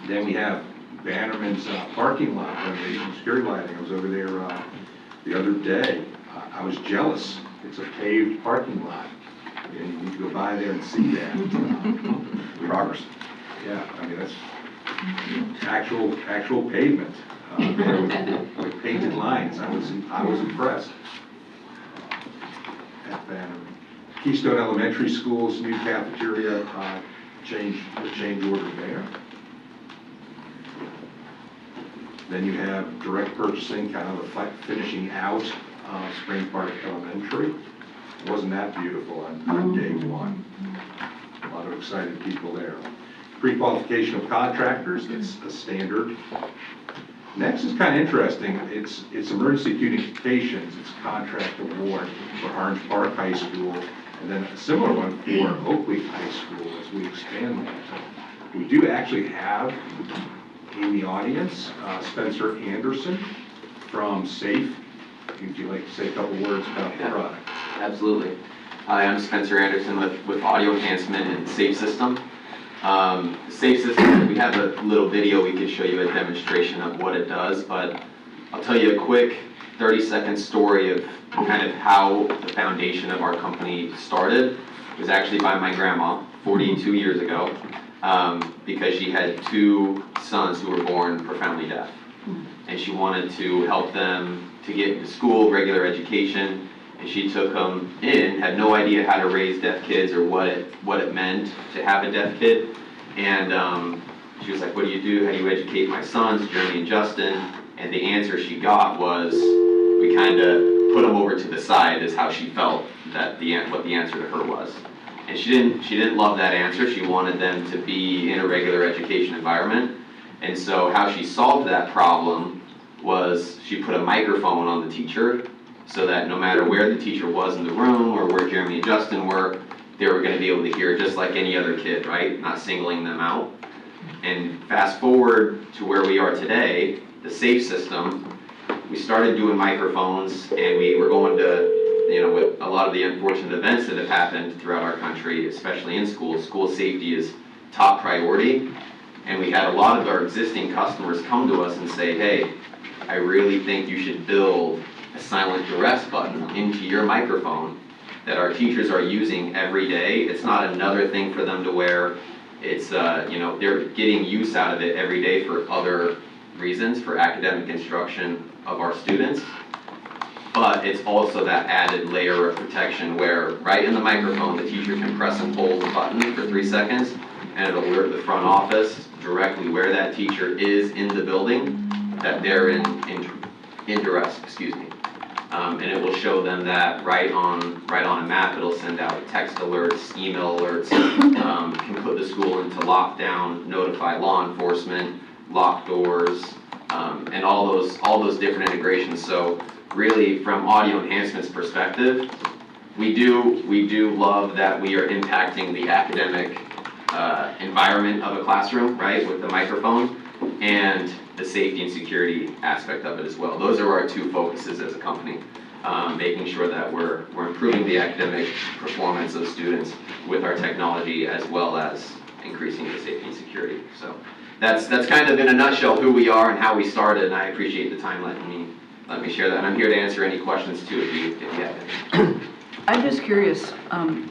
S2: Then we have Bannerman's parking lot renovation, security lighting. I was over there the other day. I was jealous. It's a paved parking lot. And you need to go by there and see that. Progress. Yeah, I mean, that's actual pavement there with painted lines. I was impressed at Bannerman. Keystone Elementary School's new cafeteria change order there. Then you have direct purchasing, kind of the finishing out Spring Park Elementary. Wasn't that beautiful on day one? A lot of excited people there. Pre-qualification of contractors, that's a standard. Next is kind of interesting. It's emergency communications. It's a contract award for Orange Park High School, and then a similar one for Oakley High School as we expand that. We do actually have in the audience Spencer Anderson from SAFE. Would you like to say a couple words about the product?
S10: Absolutely. Hi, I'm Spencer Anderson with Audio Enhancement and Safe System. Safe System, we have a little video we could show you a demonstration of what it does, but I'll tell you a quick 30-second story of kind of how the foundation of our company started. It was actually by my grandma 42 years ago, because she had 2 sons who were born profoundly deaf. And she wanted to help them to get into school, regular education, and she took them in, had no idea how to raise deaf kids or what it meant to have a deaf kid. And she was like, what do you do? How do you educate my sons, Jeremy and Justin? And the answer she got was, we kind of put them over to the side, is how she felt that what the answer to her was. And she didn't love that answer. She wanted them to be in a regular education environment. And so how she solved that problem was she put a microphone on the teacher, so that no matter where the teacher was in the room or where Jeremy and Justin were, they were going to be able to hear just like any other kid, right? Not singling them out. And fast forward to where we are today, the Safe System, we started doing microphones, and we were going to, with a lot of the unfortunate events that have happened throughout our country, especially in schools, school safety is top priority. And we had a lot of our existing customers come to us and say, hey, I really think you should build a silent duress button into your microphone that our teachers are using every day. It's not another thing for them to wear. It's, they're getting use out of it every day for other reasons, for academic instruction of our students. But it's also that added layer of protection where right in the microphone, the teacher can press and hold the button for 3 seconds, and it'll alert the front office directly where that teacher is in the building that they're in duress, and it will show them that right on a map. It'll send out text alerts, email alerts, can put the school into lockdown, notify law enforcement, lock doors, and all those different integrations. So really, from Audio Enhancement's perspective, we do love that we are impacting the academic environment of a classroom, right, with the microphone, and the safety and security aspect of it as well. Those are our 2 focuses as a company, making sure that we're improving the academic performance of students with our technology, as well as increasing the safety and security. So that's kind of in a nutshell who we are and how we started, and I appreciate the time let me share that. And I'm here to answer any questions too if you have any.
S5: I'm just curious, I'm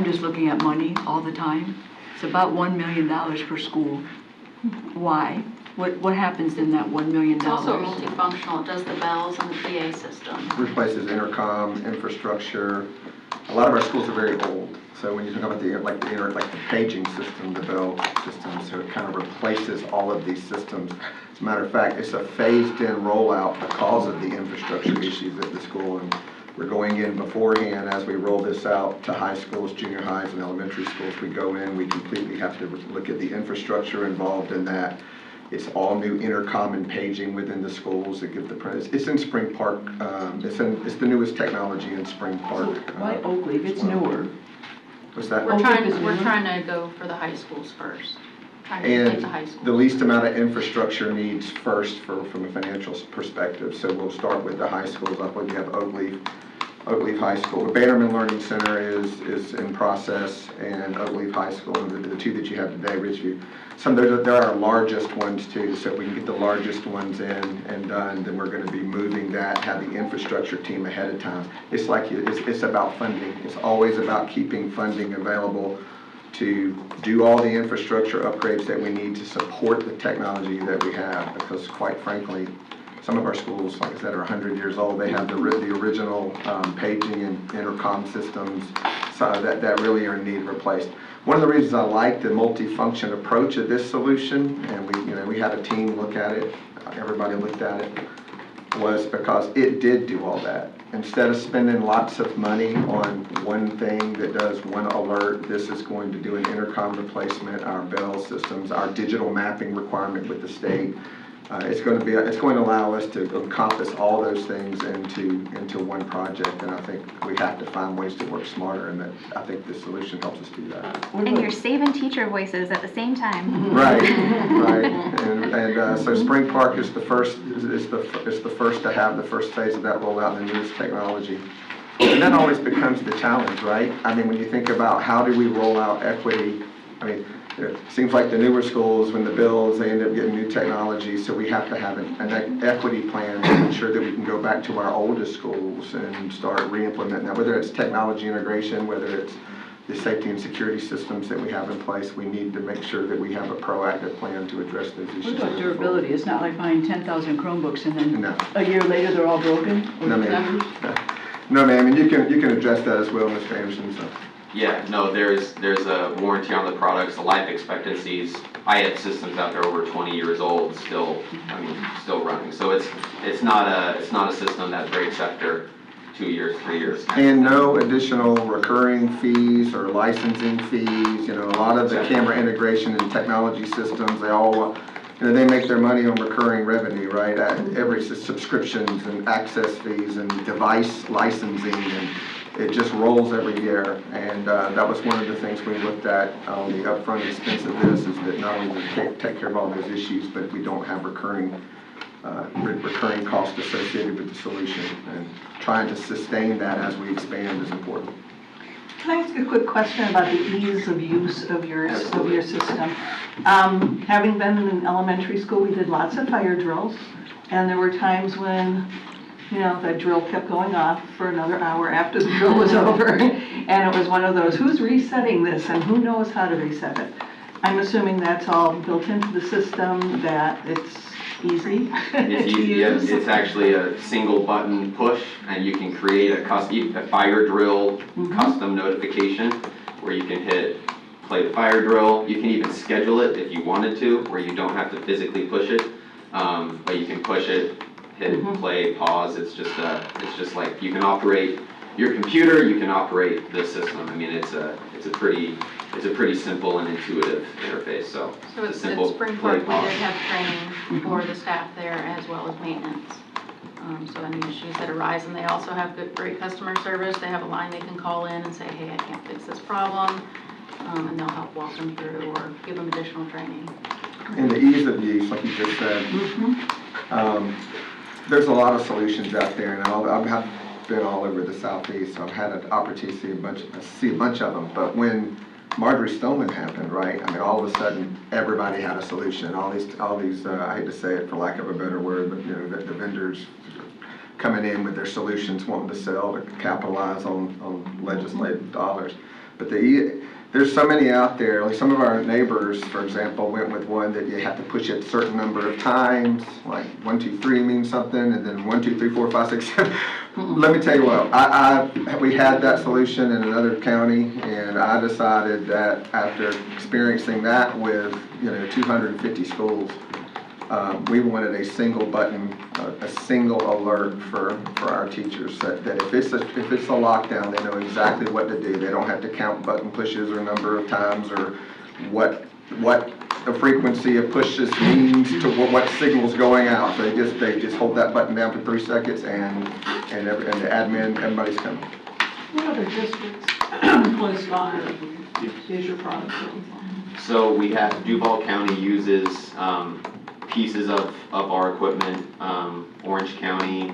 S5: just looking at money all the time. It's about $1 million per school. Why? What happens in that $1 million?
S8: It's also multifunctional. It does the bells and the PA system.
S11: Replaces intercom, infrastructure. A lot of our schools are very old. So when you talk about the paging system, the bell system, so it kind of replaces all of these systems. As a matter of fact, it's a phased-in rollout because of the infrastructure issues at the school, and we're going in beforehand as we roll this out to high schools, junior highs, and elementary schools. We go in, we completely have to look at the infrastructure involved in that. It's all new intercom and paging within the schools that give it's in Spring Park. It's the newest technology in Spring Park.
S5: Why Oakley? If it's newer.
S11: What's that?
S8: We're trying to go for the high schools first. Trying to take the high schools.
S11: The least amount of infrastructure needs first from a financial perspective. So we'll start with the high schools. I believe you have Oakleaf High School. The Bannerman Learning Center is in process, and Oakleaf High School, and the 2 that you have today, Ridgeview. There are our largest ones too, so if we can get the largest ones in and done, then we're going to be moving that, have the infrastructure team ahead of time. It's about funding. It's always about keeping funding available to do all the infrastructure upgrades that we need to support the technology that we have, because quite frankly, some of our schools, like I said, are 100 years old. They have the original paging and intercom systems that really are in need of replaced. One of the reasons I like the multi-function approach of this solution, and we had a team look at it, everybody looked at it, was because it did do all that. Instead of spending lots of money on one thing that does one alert, this is going to do an intercom replacement, our bell systems, our digital mapping requirement with the state. It's going to allow us to encompass all those things into one project, and I think we have to find ways to work smarter, and that I think this solution helps us do that.
S1: And you're saving teacher voices at the same time.
S11: Right, and so Spring Park is the first to have the first phase of that rollout in the newest technology. And that always becomes the challenge, right? I mean, when you think about how do we roll out equity, I mean, it seems like the newer schools, when the builds, they end up getting new technology, so we have to have an equity plan to ensure that we can go back to our oldest schools and start re-implementing that, whether it's technology integration, whether it's the safety and security systems that we have in place. We need to make sure that we have a proactive plan to address those issues.
S5: What about durability? It's not like buying 10,000 Chromebooks and then
S11: No.
S5: a year later they're all broken? Or
S11: No, ma'am. No, ma'am, and you can address that as well, Mr. Anderson, so.
S10: Yeah, no, there's a warranty on the products, the life expectancies. I have systems out there over 20 years old, still running. So it's not a system that breaks after 2 years, 3 years.
S11: And no additional recurring fees or licensing fees, you know, a lot of the camera integration and technology systems, they all, you know, they make their money on recurring revenue, right? Every subscriptions and access fees and device licensing, and it just rolls every year. And that was one of the things we looked at on the upfront expense of this, is that not only do we take care of all those issues, but we don't have recurring cost associated with the solution. And trying to sustain that as we expand is important.
S6: Can I ask a quick question about the ease of use of your system? Having been in an elementary school, we did lots of fire drills, and there were times when, you know, that drill kept going off for another hour after the drill was over, and it was one of those, who's resetting this and who knows how to reset it? I'm assuming that's all built into the system, that it's easy
S10: It's
S6: to
S10: easy, yeah,
S6: use?
S10: it's actually a single button push, and you can create a fire drill custom notification where you can hit play the fire drill. You can even schedule it if you wanted to, where you don't have to physically push it, but you can push it, hit play, pause. It's just like you can operate your computer, you can operate the system. I mean, it's a pretty simple and intuitive interface. So
S8: So
S10: it's
S8: it's
S10: a simple
S8: at Spring
S10: play,
S8: Park, we
S10: pause.
S8: did have training for the staff there as well as maintenance. So any issues that arise, and they also have great customer service. They have a line they can call in and say, hey, I can't fix this problem, and they'll help walk them through or give them additional training.
S11: And the ease of use, like you just said, there's a lot of solutions out there, and I've been all over the southeast, so I've had an opportunity to see a bunch of them. But when Marjorie Stoneman happened, right? I mean, all of a sudden, everybody had a solution. All these, I hate to say it for lack of a better word, but you know, the vendors coming in with their solutions, wanting to sell, to capitalize on legislative dollars. But there's so many out there. Like some of our neighbors, for example, went with one that you have to push it a certain number of times, like 1, 2, 3 means something, and then 1, 2, 3, 4, 5, 6, 7. Let me tell you what, we had that solution in another county, and I decided that after experiencing that with 250 schools, we wanted a single button, a single alert for our teachers, that if it's a lockdown, they know exactly what to do. They don't have to count button pushes or number of times or what the frequency of pushes means to what signal's going out. They just hold that button down for 3 seconds, and the admin, everybody's coming.
S9: What other districts close by use your product?
S10: So we have Duval County uses pieces of our equipment. Orange County,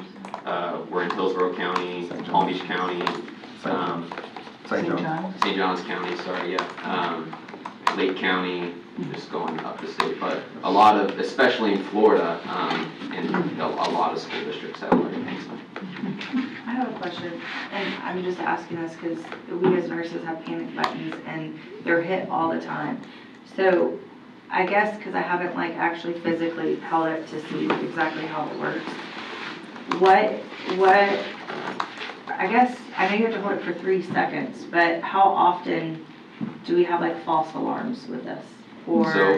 S10: we're in Hillsborough County, Palm Beach County,
S11: St. John.
S10: St. John's County, sorry, yeah. Lake County, just going up the state, but a lot of, especially in Florida, and a lot of school districts have learning things.
S12: I have a question, and I'm just asking this because we as nurses have panic buttons and they're hit all the time. So I guess because I haven't like actually physically held it to see exactly how it works. What, I guess, I know you have to hold it for 3 seconds, but how often do we have like false alarms with this? Or
S10: So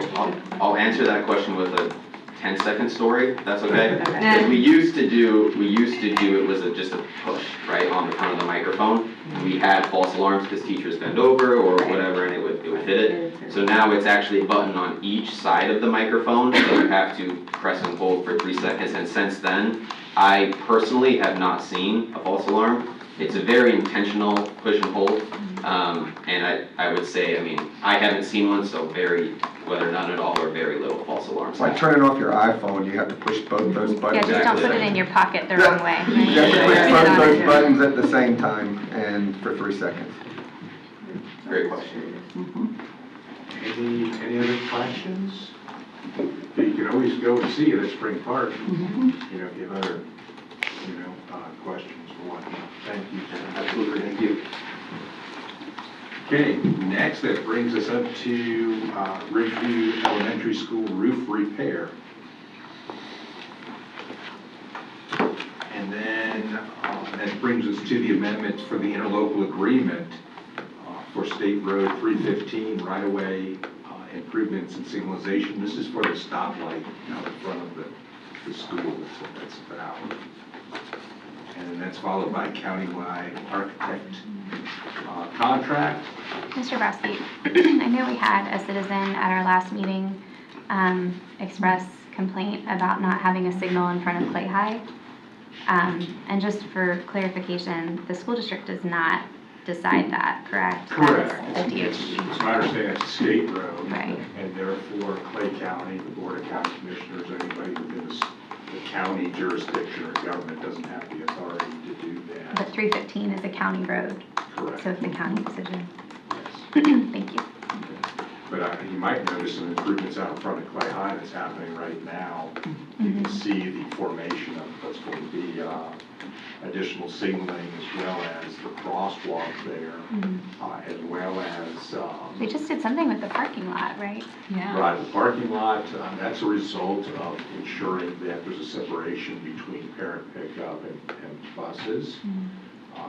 S10: I'll answer that question with a 10-second story, if that's okay?
S12: Okay.
S10: Because we used to do it was just a push, right, on the front of the microphone. We had false alarms because teachers bend over or whatever, and it would hit it. So now it's actually a button on each side of the microphone, so you have to press and hold for 3 seconds. And since then, I personally have not seen a false alarm. It's a very intentional push and hold. And I would say, I mean, I haven't seen one, so very whether none at all or very little false alarms.
S11: It's like turning off your iPhone, you have to push both those
S1: Yeah,
S11: buttons.
S1: just don't put it in your pocket the wrong way.
S11: You have to push both those buttons at the same time and for 3 seconds.
S10: Great question.
S2: Any other questions? You can always go and see it at Spring Park, if you have other, questions or whatnot. Thank you, Jen.
S10: Absolutely, thank you.
S2: Okay, next that brings us up to Ridgeview Elementary School roof repair. And then that brings us to the amendments for the interlocal agreement for State Road 315 right-of-way improvements and signalization. This is for the stoplight out in front of the school. That's what that's about. And that's followed by countywide architect contract.
S1: Mr. Brodsky, I know we had a citizen at our last meeting express complaint about not having a signal in front of Clay High. And just for clarification, the school district does not decide that, correct?
S2: Correct.
S1: That's the
S2: It's
S1: DOT.
S2: my understanding it's a state road.
S1: Right.
S2: And therefore Clay County, the Board of County Commissioners, anybody within the county jurisdiction or government doesn't have the authority to do that.
S1: But 315 is a county road,
S2: Correct.
S1: so it's the county decision.
S2: Yes.
S1: Thank you.
S2: But you might notice some improvements out in front of Clay High that's happening right now. You can see the formation of what's going to be additional signaling as well as the crosswalk there, as well as
S1: They just did something with the parking lot, right?
S2: right, the parking lot. That's a result of ensuring that there's a separation between parent pickup and buses.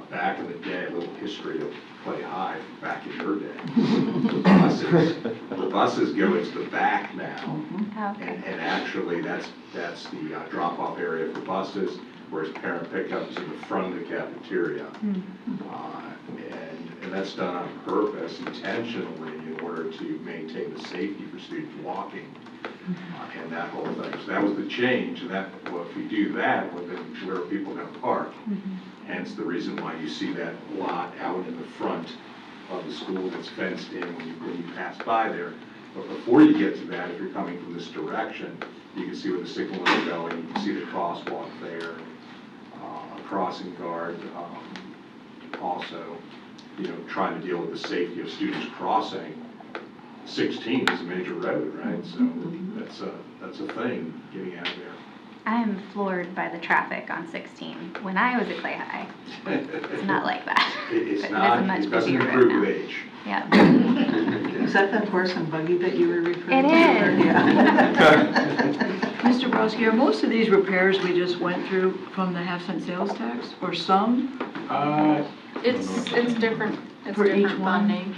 S2: Back in the day, a little history of Clay High, back in your day. The buses go into the back now,
S1: Okay.
S2: and actually that's the drop-off area for buses, whereas parent pickup is in the front of the cafeteria. And that's done on purpose, intentionally, in order to maintain the safety for students walking. And that whole thing. So that was the change, and well, if we do that, well, then where are people going to park? Hence the reason why you see that lot out in the front of the school that's fenced in when you pass by there. But before you get to that, if you're coming from this direction, you can see where the signal is going, you can see the crosswalk there, a crossing guard, also, trying to deal with the safety of students crossing. 16 is a major road, right? So that's a thing, getting out of there.
S1: I am floored by the traffic on 16. When I was at Clay High, it's not like that.
S2: It's
S1: But
S2: not,
S1: a much
S2: it doesn't
S1: busier road
S2: improve
S1: now.
S2: with age.
S1: Yeah.
S6: Is that the horse and buggy that you were referring
S1: It
S6: to?
S1: is.
S6: Yeah.
S5: Mr. Brodsky, are most of these repairs we just went through from the half-cent sales tax, or some?
S8: It's different, it's
S5: For each
S8: different
S5: one?
S8: funding.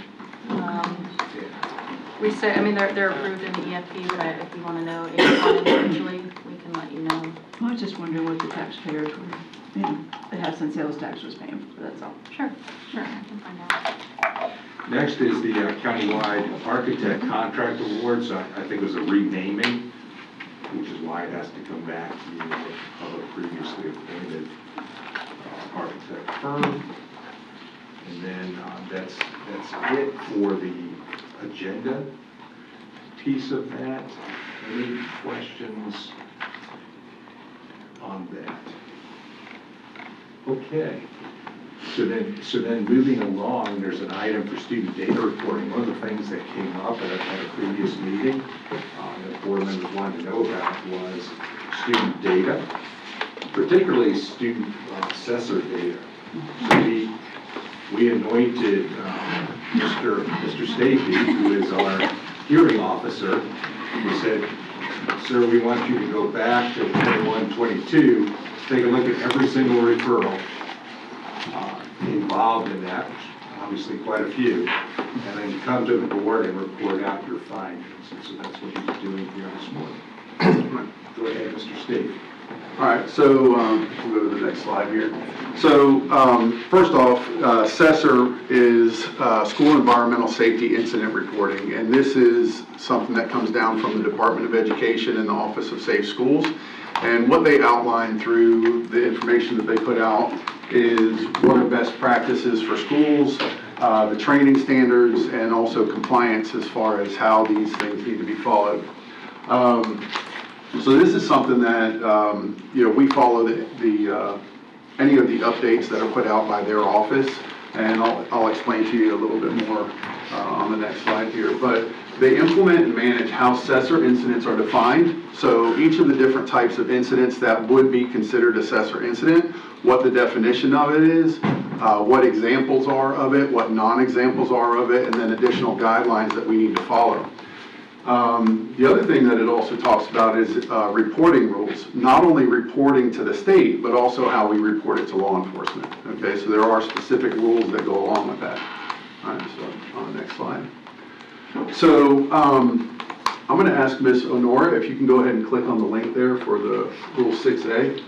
S8: We say, they're approved in the EFP, but if you want to know each one individually, we can let you know.
S5: I was just wondering what the taxpayers were, the half-cent sales tax was paying, that's all.
S8: Sure, I can find out.
S2: Next is the countywide architect contract awards. I think it was a renaming, which is why it has to come back to you of a previously appointed architect firm. And then that's it for the agenda piece of that. Any questions on that? Okay. So then moving along, there's an item for student data reporting. One of the things that came up at a previous meeting that board members wanted to know about was student data, particularly student assessor data. So we anointed Mr. Stafey, who is our hearing officer. We said, sir, we want you to go back to 21-22, take a look at every single referral involved in that, obviously quite a few, and then come to the board and report out your findings. And so that's what he's doing here this morning. Go ahead, Mr. Stafey.
S13: All right, so we'll go to the next slide here. So first off, SESR is School Environmental Safety Incident Reporting, and this is something that comes down from the Department of Education and the Office of Safe Schools. And what they outline through the information that they put out is what are best practices for schools, the training standards, and also compliance as far as how these things need to be followed. So this is something that, we follow any of the updates that are put out by their office, and I'll explain to you a little bit more on the next slide here. But they implement and manage how assessor incidents are defined. So each of the different types of incidents that would be considered assessor incident, what the definition of it is, what examples are of it, what non-examples are of it, and then additional guidelines that we need to follow. The other thing that it also talks about is reporting rules, not only reporting to the state, but also how we report it to law enforcement. Okay, so there are specific rules that go along with that. All right, so on the next slide. So I'm going to ask Ms. Honora if you can go ahead and click on the link there for the Rule 6A.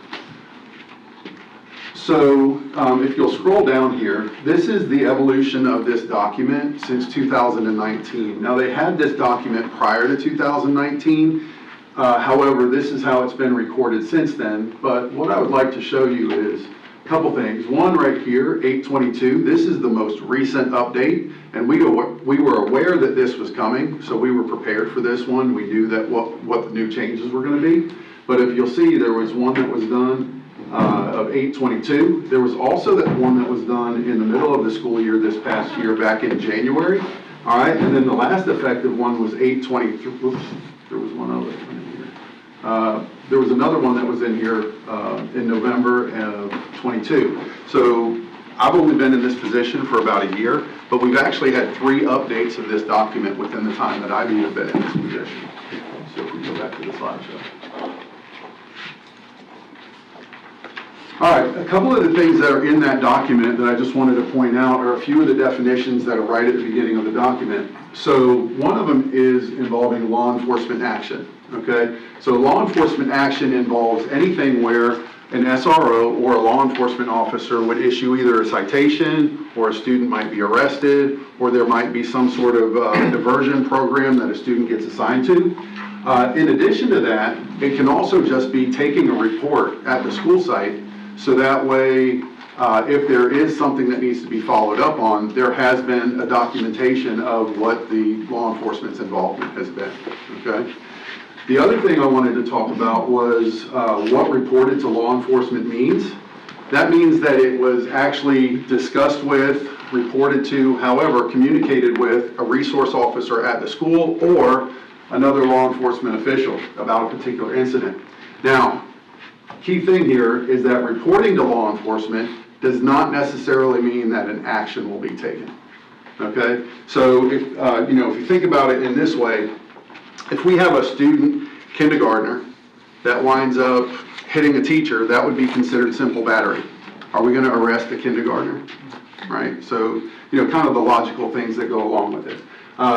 S13: So if you'll scroll down here, this is the evolution of this document since 2019. Now, they had this document prior to 2019. However, this is how it's been recorded since then. But what I would like to show you is a couple things. One right here, 822, this is the most recent update. And we were aware that this was coming, so we were prepared for this one. We knew that what the new changes were going to be. But if you'll see, there was one that was done of 822. There was also that one that was done in the middle of the school year this past year back in January. All right, and then the last effective one was 823. Oops, there was one other one in here. There was another one that was in here in November of 22. So I've only been in this position for about a year, but we've actually had 3 updates of this document within the time that I've even been in this position. So if we go back to the slideshow. All right, a couple of the things that are in that document that I just wanted to point out are a few of the definitions that are right at the beginning of the document. So one of them is involving law enforcement action, okay? So law enforcement action involves anything where an SRO or a law enforcement officer would issue either a citation, or a student might be arrested, or there might be some sort of diversion program that a student gets assigned to. In addition to that, it can also just be taking a report at the school site. So that way, if there is something that needs to be followed up on, there has been a documentation of what the law enforcement's involvement has been, okay? The other thing I wanted to talk about was what reported to law enforcement means. That means that it was actually discussed with, reported to, however, communicated with a resource officer at the school or another law enforcement official about a particular incident. Now, key thing here is that reporting to law enforcement does not necessarily mean that an action will be taken, okay? So if you think about it in this way, if we have a student, kindergartner, that winds up hitting a teacher, that would be considered simple battery. Are we going to arrest the kindergartner? Right? So, kind of the logical things that go along with it.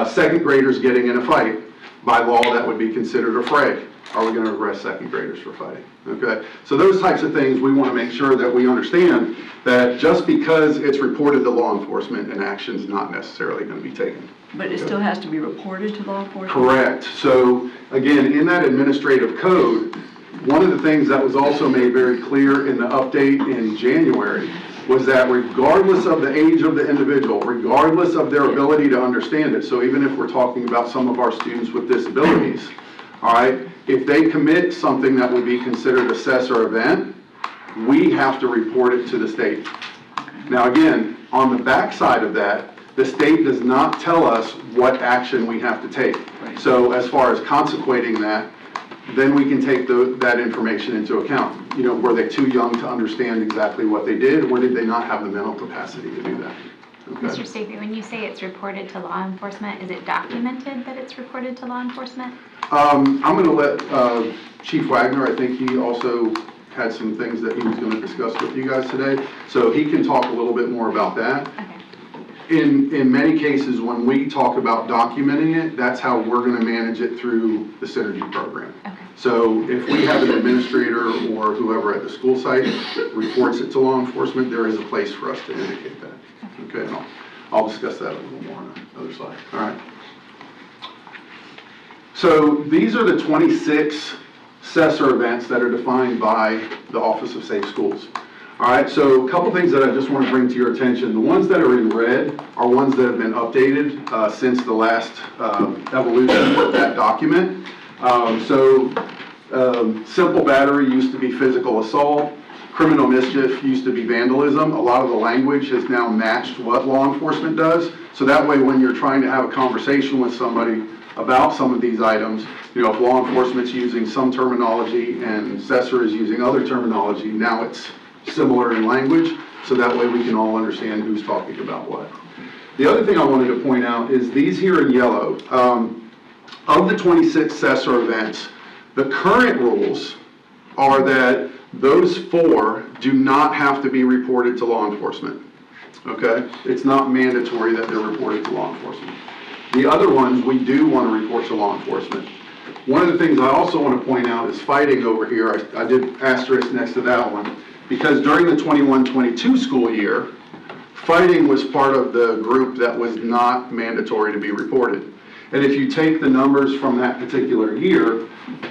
S13: Second graders getting in a fight, by law that would be considered a fray. Are we going to arrest second graders for fighting? Okay, so those types of things we want to make sure that we understand that just because it's reported to law enforcement, an action is not necessarily going to be taken.
S5: But it still has to be reported to law enforcement?
S13: Correct. So again, in that administrative code, one of the things that was also made very clear in the update in January was that regardless of the age of the individual, regardless of their ability to understand it, so even if we're talking about some of our students with disabilities, all right, if they commit something that would be considered assessor event, we have to report it to the state. Now again, on the backside of that, the state does not tell us what action we have to take. So as far as consequating that, then we can take that information into account. Were they too young to understand exactly what they did, or did they not have the mental capacity to do that? Okay.
S1: Mr. Stafford, when you say it's reported to law enforcement, is it documented that it's reported to law enforcement?
S13: I'm going to let Chief Wagner, I think he also had some things that he was going to discuss with you guys today, so he can talk a little bit more about that.
S1: Okay.
S13: In many cases, when we talk about documenting it, that's how we're going to manage it through the Synergy program.
S1: Okay.
S13: So if we have an administrator or whoever at the school site reports it to law enforcement, there is a place for us to indicate that. Okay, and I'll discuss that a little more on the other slide. All right. So these are the 26 assessor events that are defined by the Office of Safe Schools. All right, so a couple things that I just want to bring to your attention. The ones that are in red are ones that have been updated since the last evolution of that document. Simple battery used to be physical assault. Criminal mischief used to be vandalism. A lot of the language has now matched what law enforcement does. So that way, when you're trying to have a conversation with somebody about some of these items, you know, if law enforcement's using some terminology and Cesar is using other terminology, now it's similar in language, so that way we can all understand who's talking about what. The other thing I wanted to point out is these here in yellow. Of the 26 Cesar events, the current rules are that those 4 do not have to be reported to law enforcement, okay? It's not mandatory that they're reported to law enforcement. The other ones, we do want to report to law enforcement. One of the things I also want to point out is fighting over here. I did asterisk next to that one, because during the 21-22 school year, fighting was part of the group that was not mandatory to be reported. And if you take the numbers from that particular year,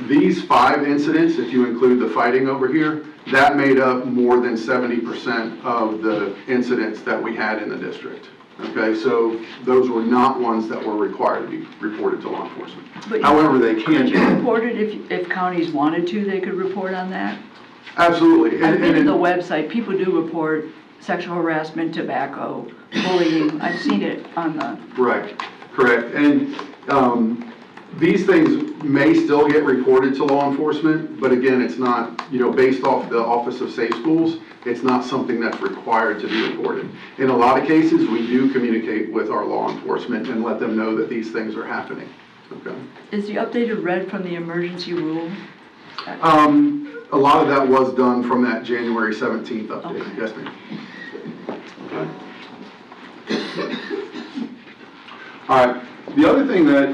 S13: these 5 incidents, if you include the fighting over here, that made up more than 70% of the incidents that we had in the district. Okay, so those were not ones that were required to be reported to law enforcement.
S5: But
S13: however, they can
S5: Could
S13: be.
S5: you report it if counties wanted to, they could report on that?
S13: Absolutely.
S5: I've been to the website, people do report sexual harassment, tobacco, bullying, I've seen it on the...
S13: Right, correct. And these things may still get reported to law enforcement, but again, it's not, you know, based off the Office of Safe Schools, it's not something that's required to be reported. In a lot of cases, we do communicate with our law enforcement and let them know that these things are happening. Okay.
S5: Is the updated red from the emergency rule?
S13: A lot of that was done from that January 17th update.
S5: Okay.
S13: Yes, ma'am. Okay. All right. The other thing that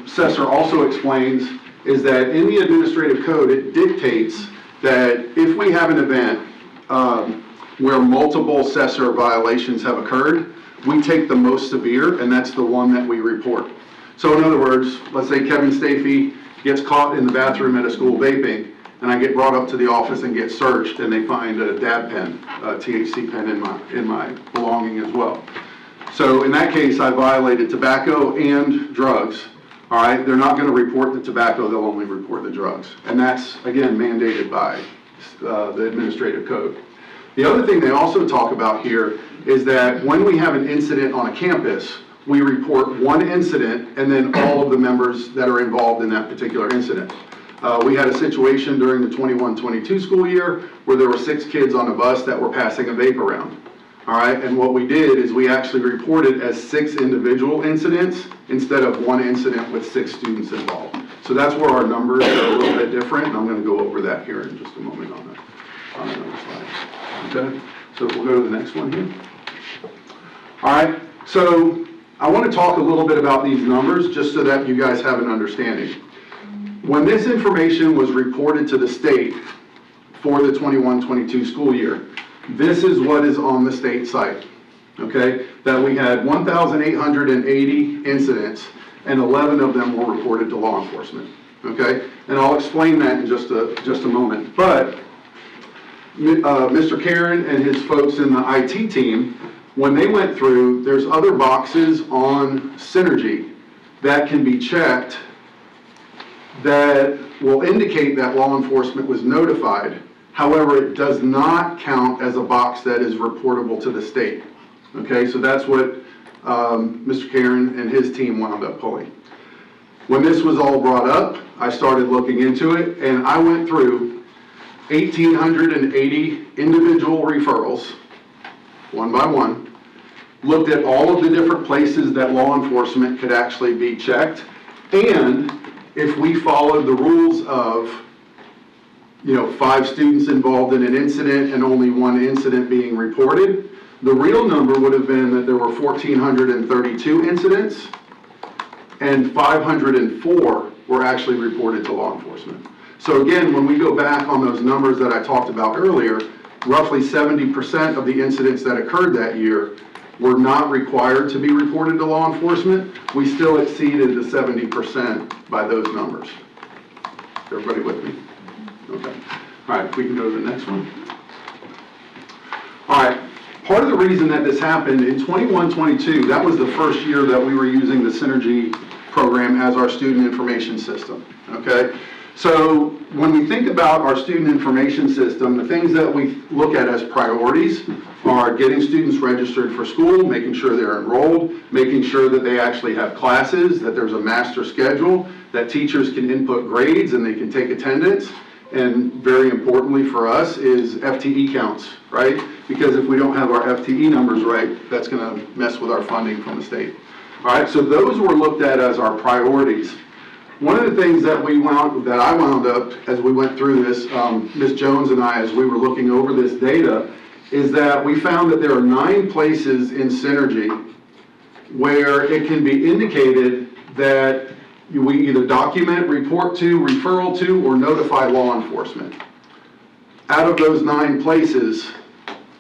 S13: Cesar also explains is that in the administrative code, it dictates that if we have an event where multiple Cesar violations have occurred, we take the most severe, and that's the one that we report. So in other words, let's say Kevin Stafey gets caught in the bathroom at a school vaping, and I get brought up to the office and get searched, and they find a dab pen, a THC pen in my belonging as well. So in that case, I violated tobacco and drugs. All right, they're not going to report the tobacco, they'll only report the drugs. And that's, again, mandated by the administrative code. The other thing they also talk about here is that when we have an incident on a campus, we report one incident and then all of the members that are involved in that particular incident. We had a situation during the 21-22 school year where there were 6 kids on a bus that were passing a vape around. All right, and what we did is we actually reported as 6 individual incidents instead of one incident with 6 students involved. So that's where our numbers are a little bit different, and I'm going to go over that here in just a moment on another slide. Okay, so we'll go to the next one here. All right, so I want to talk a little bit about these numbers just so that you guys have an understanding. When this information was reported to the state for the 21-22 school year, this is what is on the state site, okay? That we had 1,880 incidents and 11 of them were reported to law enforcement, okay? And I'll explain that in just a moment. But Mr. Karen and his folks in the IT team, when they went through, there's other boxes on Synergy that can be checked that will indicate that law enforcement was notified. However, it does not count as a box that is reportable to the state. Okay, so that's what Mr. Karen and his team wound up pulling. When this was all brought up, I started looking into it, and I went through 1,880 individual referrals, one by one, looked at all of the different places that law enforcement could actually be checked, and if we followed the rules of 5 students involved in an incident and only 1 incident being reported, the real number would have been that there were 1,432 incidents and 504 were actually reported to law enforcement. So again, when we go back on those numbers that I talked about earlier, roughly 70% of the incidents that occurred that year were not required to be reported to law enforcement. We still exceeded the 70% by those numbers. Everybody with me? Okay. All right, we can go to the next one. All right, part of the reason that this happened in 21-22, that was the first year that we were using the Synergy program as our student information system, okay? So when we think about our student information system, the things that we look at as priorities are getting students registered for school, making sure they're enrolled, making sure that they actually have classes, that there's a master schedule, that teachers can input grades and they can take attendance. And very importantly for us is FTE counts, right? Because if we don't have our FTE numbers right, that's gonna mess with our funding from the state. All right, so those were looked at as our priorities. One of the things that I wound up as we went through this, Ms. Jones and I, as we were looking over this data, is that we found that there are 9 places in Synergy where it can be indicated that we either document, report to, referral to, or notify law enforcement. Out of those 9 places,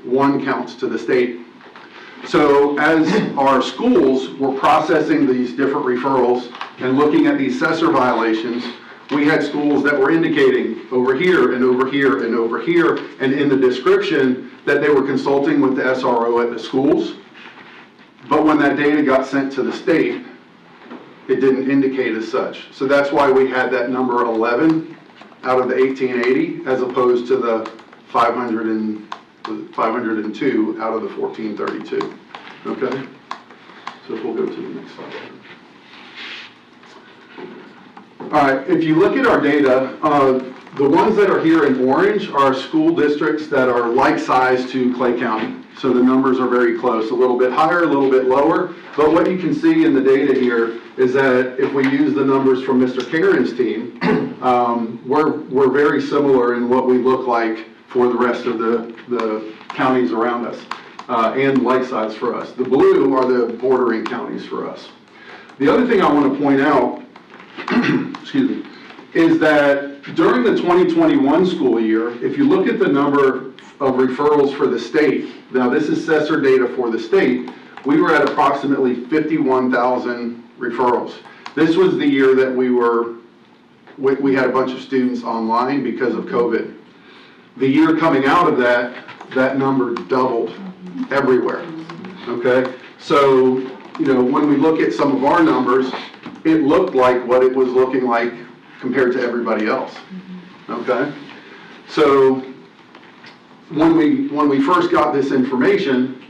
S13: 1 counts to the state. So as our schools were processing these different referrals and looking at these assessor violations, we had schools that were indicating over here and over here and over here, and in the description that they were consulting with the SRO at the schools. But when that data got sent to the state, it didn't indicate as such. So that's why we had that number 11 out of the 1880 as opposed to the 502 out of the 1432. Okay? So if we'll go to the next slide. All right, if you look at our data, the ones that are here in orange are school districts that are like size to Clay County. So the numbers are very close, a little bit higher, a little bit lower. But what you can see in the data here is that if we use the numbers from Mr. Karen's team, we're very similar in what we look like for the rest of the counties around us, and like size for us. The blue are the bordering counties for us. The other thing I want to point out, excuse me, is that during the 2021 school year, if you look at the number of referrals for the state, now this is assessor data for the state, we were at approximately 51,000 referrals. This was the year that we had a bunch of students online because of COVID. The year coming out of that, that number doubled everywhere, okay? So, you know, when we look at some of our numbers, it looked like what it was looking like compared to everybody else, okay? So when we first got this information,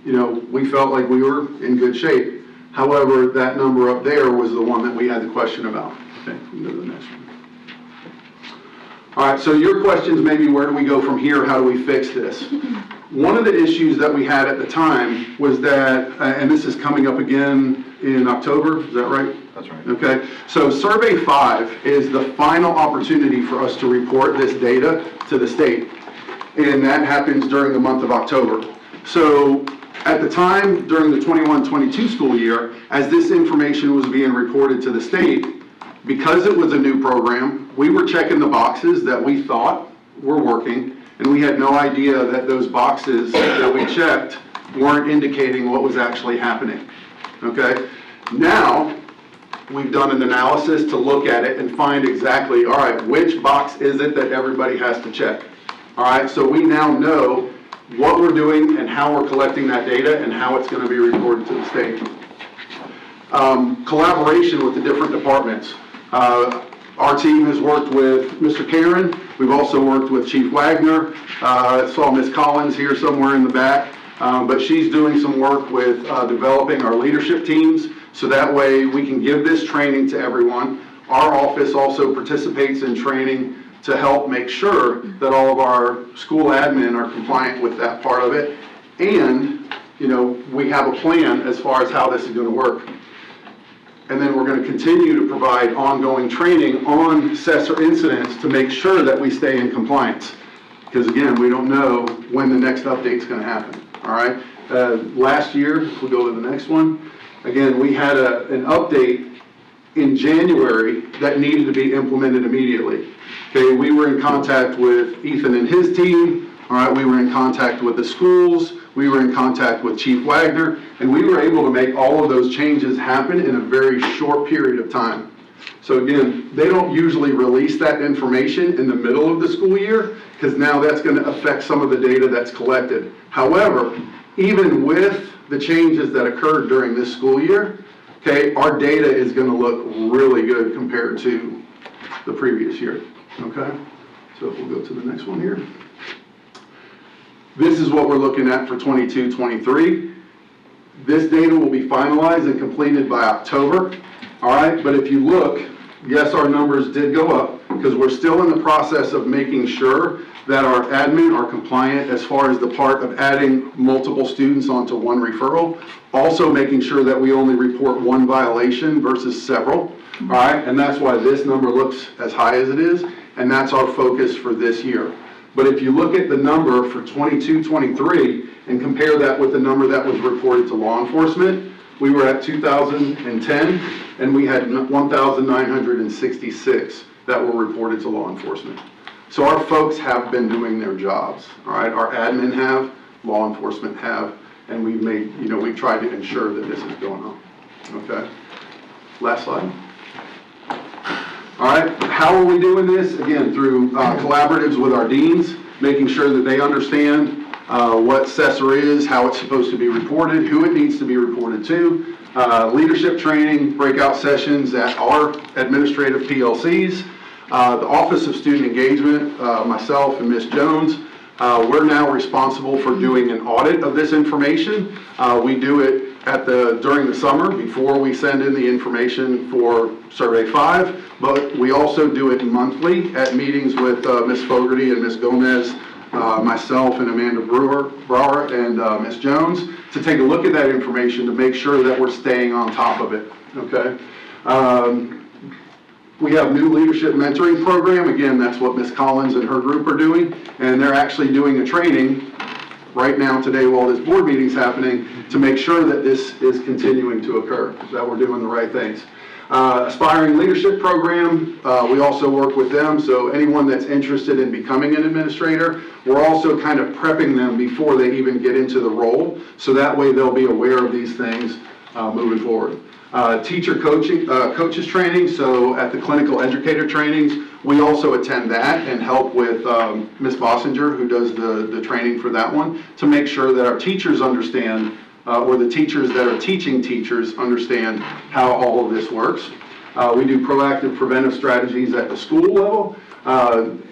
S13: you know, we felt like we were in good shape. However, that number up there was the one that we had the question about. Okay, we can go to the next one. All right, so your questions may be, where do we go from here? How do we fix this? One of the issues that we had at the time was that, and this is coming up again in October, is that right?
S11: That's right.
S13: Okay, so Survey 5 is the final opportunity for us to report this data to the state, and that happens during the month of October. So at the time, during the 21-22 school year, as this information was being reported to the state, because it was a new program, we were checking the boxes that we thought were working, and we had no idea that those boxes that we checked weren't indicating what was actually happening, okay? Now, we've done an analysis to look at it and find exactly, all right, which box is it that everybody has to check? All right, so we now know what we're doing and how we're collecting that data and how it's going to be reported to the state. Collaboration with the different departments. Our team has worked with Mr. Karen. We've also worked with Chief Wagner. I saw Ms. Collins here somewhere in the back, but she's doing some work with developing our leadership teams, so that way we can give this training to everyone. Our office also participates in training to help make sure that all of our school admin are compliant with that part of it. And, you know, we have a plan as far as how this is going to work. And then we're going to continue to provide ongoing training on assessor incidents to make sure that we stay in compliance. Because again, we don't know when the next update's going to happen, all right? Last year, if we go to the next one, again, we had an update in January that needed to be implemented immediately. Okay, we were in contact with Ethan and his team, all right, we were in contact with the schools, we were in contact with Chief Wagner, and we were able to make all of those changes happen in a very short period of time. So again, they don't usually release that information in the middle of the school year, because now that's going to affect some of the data that's collected. However, even with the changes that occurred during this school year, okay, our data is going to look really good compared to the previous year, okay? So if we'll go to the next one here. This is what we're looking at for 22-23. This data will be finalized and completed by October, all right? But if you look, yes, our numbers did go up because we're still in the process of making sure that our admin are compliant as far as the part of adding multiple students onto one referral. Also making sure that we only report one violation versus several, all right? And that's why this number looks as high as it is, and that's our focus for this year. But if you look at the number for 22-23 and compare that with the number that was reported to law enforcement, we were at 2010 and we had 1,966 that were reported to law enforcement. So our folks have been doing their jobs, all right? Our admin have, law enforcement have, and we've made, we've tried to ensure that this is going on, okay? Last slide. All right, how are we doing this? Again, through collaboratives with our deans, making sure that they understand what Cessor is, how it's supposed to be reported, who it needs to be reported to, leadership training, breakout sessions at our administrative PLCs, the Office of Student Engagement, myself and Ms. Jones, we're now responsible for doing an audit of this information. We do it during the summer before we send in the information for Survey 5, but we also do it monthly at meetings with Ms. Fogarty and Ms. Gomez, myself and Amanda Brower and Ms. Jones to take a look at that information to make sure that we're staying on top of it, okay? We have new leadership mentoring program. Again, that's what Ms. Collins and her group are doing, and they're actually doing a training right now today while this board meeting's happening to make sure that this is continuing to occur, that we're doing the right things. Aspiring leadership program, we also work with them, so anyone that's interested in becoming an administrator, we're also kind of prepping them before they even get into the role, so that way they'll be aware of these things moving forward. Teacher coaches training, so at the clinical educator trainings, we also attend that and help with Ms. Bossinger, who does the training for that one, to make sure that our teachers understand, or the teachers that are teaching teachers understand how all of this works. We do proactive preventive strategies at the school level,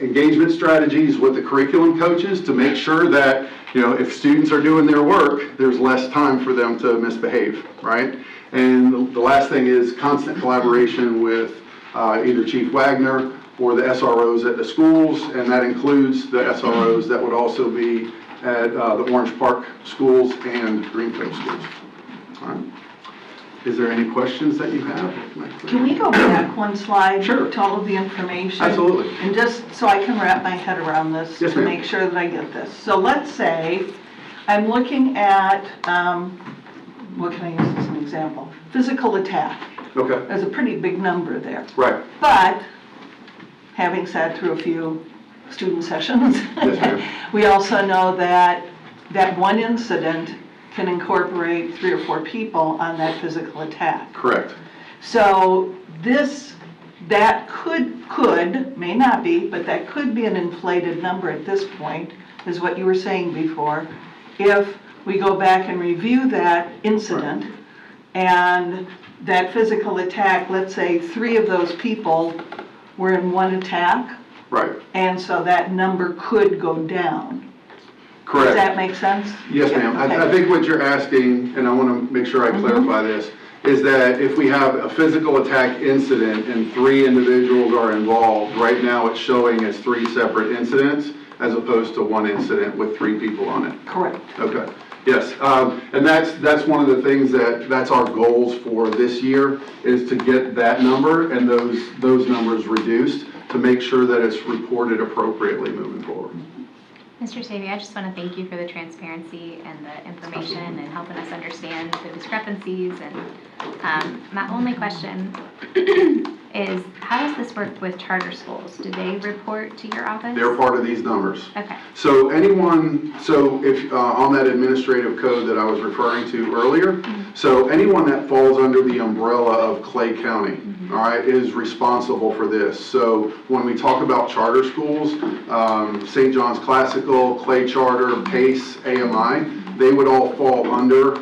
S13: engagement strategies with the curriculum coaches to make sure that, if students are doing their work, there's less time for them to misbehave, right? And the last thing is constant collaboration with either Chief Wagner or the SROs at the schools, and that includes the SROs that would also be at the Orange Park schools and Green Cove schools. All right. Is there any questions that you have?
S6: Can we go back one slide?
S13: Sure.
S6: To all of the information?
S13: Absolutely.
S6: And just so I can wrap my head around this
S13: Yes,
S6: to
S13: ma'am.
S6: make sure that I get this. So let's say I'm looking at, what can I use as an example? Physical attack.
S13: Okay.
S6: There's a pretty big number there.
S13: Right.
S6: But having sat through a few student sessions,
S13: Yes, ma'am.
S6: we also know that that one incident can incorporate 3 or 4 people on that physical attack.
S13: Correct.
S6: So that could, may not be, but that could be an inflated number at this point, is what you were saying before. If we go back and review that incident and that physical attack, let's say 3 of those people were in one attack.
S13: Right.
S6: And so that number could go down.
S13: Correct.
S6: Does that make sense?
S13: Yes, ma'am.
S6: Okay.
S13: I think what you're asking, and I want to make sure I clarify this, is that if we have a physical attack incident and 3 individuals are involved, right now it's showing as 3 separate incidents as opposed to 1 incident with 3 people on it.
S6: Correct.
S13: Okay. Yes, and that's one of the things that's our goals for this year, is to get that number and those numbers reduced to make sure that it's reported appropriately moving forward.
S1: Mr. Savy, I just want to thank you for the transparency and the information
S13: Absolutely.
S1: and helping us understand the discrepancies. And my only question is how does this work with charter schools? Do they report to your office?
S13: They're part of these numbers.
S1: Okay.
S13: So if, on that administrative code that I was referring to earlier, so anyone that falls under the umbrella of Clay County, all right, is responsible for this. So when we talk about charter schools, St. John's Classical, Clay Charter, Pace, AMI, they would all fall under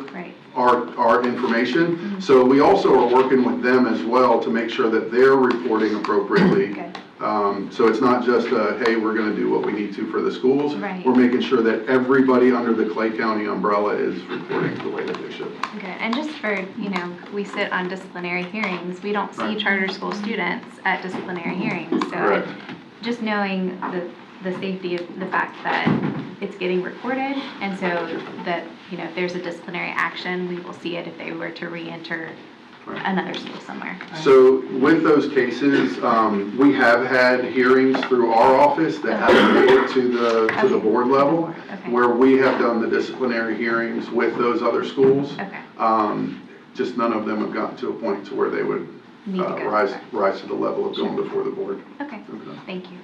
S13: our information. So we also are working with them as well to make sure that they're reporting appropriately. So it's not just hey, we're going to do what we need to for the schools. We're making sure that everybody under the Clay County umbrella is reporting the way that they should.
S1: Okay, and just for, we sit on disciplinary hearings, we don't see charter school students at disciplinary hearings. So just knowing the safety of the fact that it's getting recorded, and so that, if there's a disciplinary action, we will see it if they were to re-enter another school somewhere.
S13: So with those cases, we have had hearings through our office that haven't made it to the board level, where we have done the disciplinary hearings with those other schools. Just none of them have gotten to a point to where they would rise to the level of going before the board.
S1: Okay, thank you.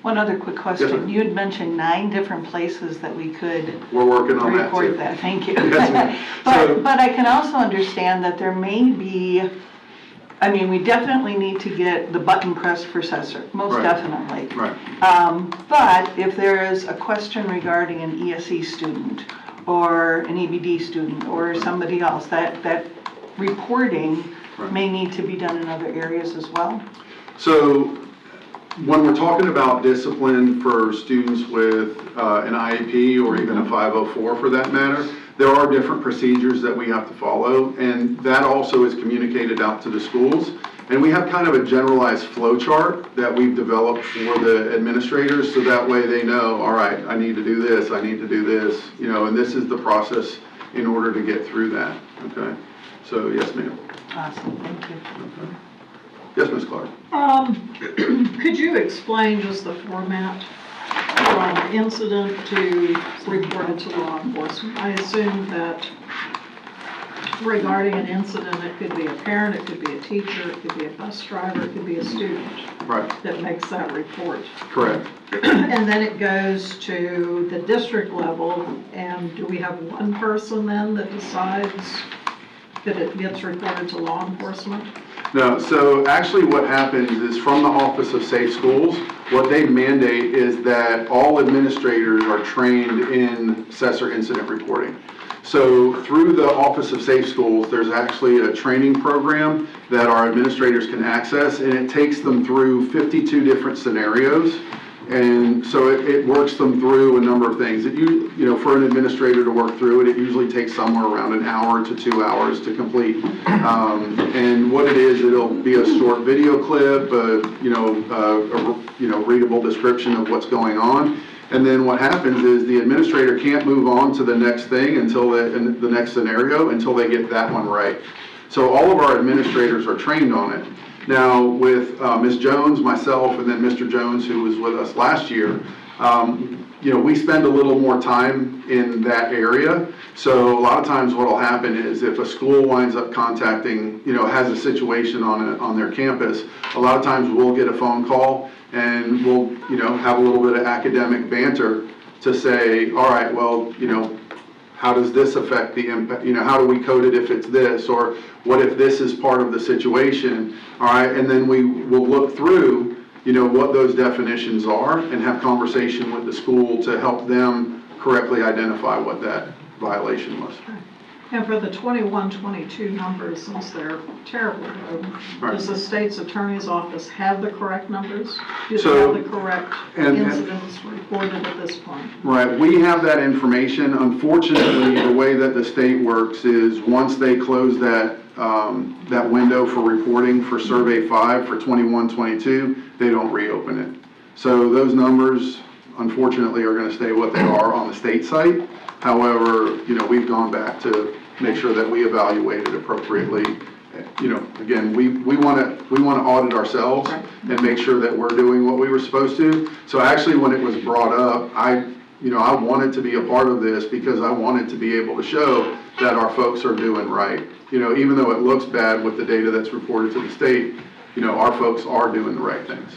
S6: One other quick question.
S13: Yes, ma'am.
S6: You had mentioned 9 different places that we could
S13: We're working on that
S6: report
S13: too.
S6: that. Thank you.
S13: Yes, ma'am.
S6: But I can also understand that there may be, we definitely need to get the button pressed for Cesar, most definitely. But if there is a question regarding an ESE student or an EBD student or somebody else, that reporting may need to be done in other areas as well.
S13: So when we're talking about discipline for students with an IEP or even a 504 for that matter, there are different procedures that we have to follow, and that also is communicated out to the schools. And we have kind of a generalized flow chart that we've developed for the administrators, so that way they know, all right, I need to do this, I need to do this, and this is the process in order to get through that, okay? So, yes, ma'am.
S6: Awesome, thank you.
S13: Okay. Yes, Ms. Clark.
S14: Could you explain just the format from incident to reported to law enforcement? I assume that regarding an incident, it could be a parent, it could be a teacher, it could be a bus driver, it could be a student that makes that report.
S13: Correct.
S14: And then it goes to the district level, and do we have one person then that decides that it gets reported to law enforcement?
S13: No, so actually what happens is from the Office of Safe Schools, what they mandate is that all administrators are trained in Cesar incident reporting. So through the Office of Safe Schools, there's actually a training program that our administrators can access, and it takes them through 52 different scenarios. And so it works them through a number of things. For an administrator to work through it, it usually takes somewhere around an hour to 2 hours to complete. And what it is, it'll be a short video clip, a readable description of what's going on. And then what happens is the administrator can't move on to the next thing until the next scenario until they get that one right. So all of our administrators are trained on it. Now, with Ms. Jones, myself, and then Mr. Jones, who was with us last year, we spend a little more time in that area. So a lot of times what will happen is if a school winds up contacting, has a situation on their campus, a lot of times we'll get a phone call and we'll, have a little bit of academic banter to say, all right, well, how does this affect the impact? How do we code it if it's this? Or what if this is part of the situation? All right, and then we will look through, what those definitions are and have conversation with the school to help them correctly identify what that violation was.
S14: And for the 21-22 numbers, since they're terribly low, does the state's attorney's office have the correct numbers? Do they have the correct incidents reported at this point?
S13: Right, we have that information. Unfortunately, the way that the state works is once they close that window for reporting for Survey 5 for 21-22, they don't reopen it. So those numbers, unfortunately, are going to stay what they are on the state site. However, we've gone back to make sure that we evaluate it appropriately. Again, we want to audit ourselves and make sure that we're doing what we were supposed to. So actually, when it was brought up, I wanted to be a part of this because I wanted to be able to show that our folks are doing right. Even though it looks bad with the data that's reported to the state, our folks are doing the right things.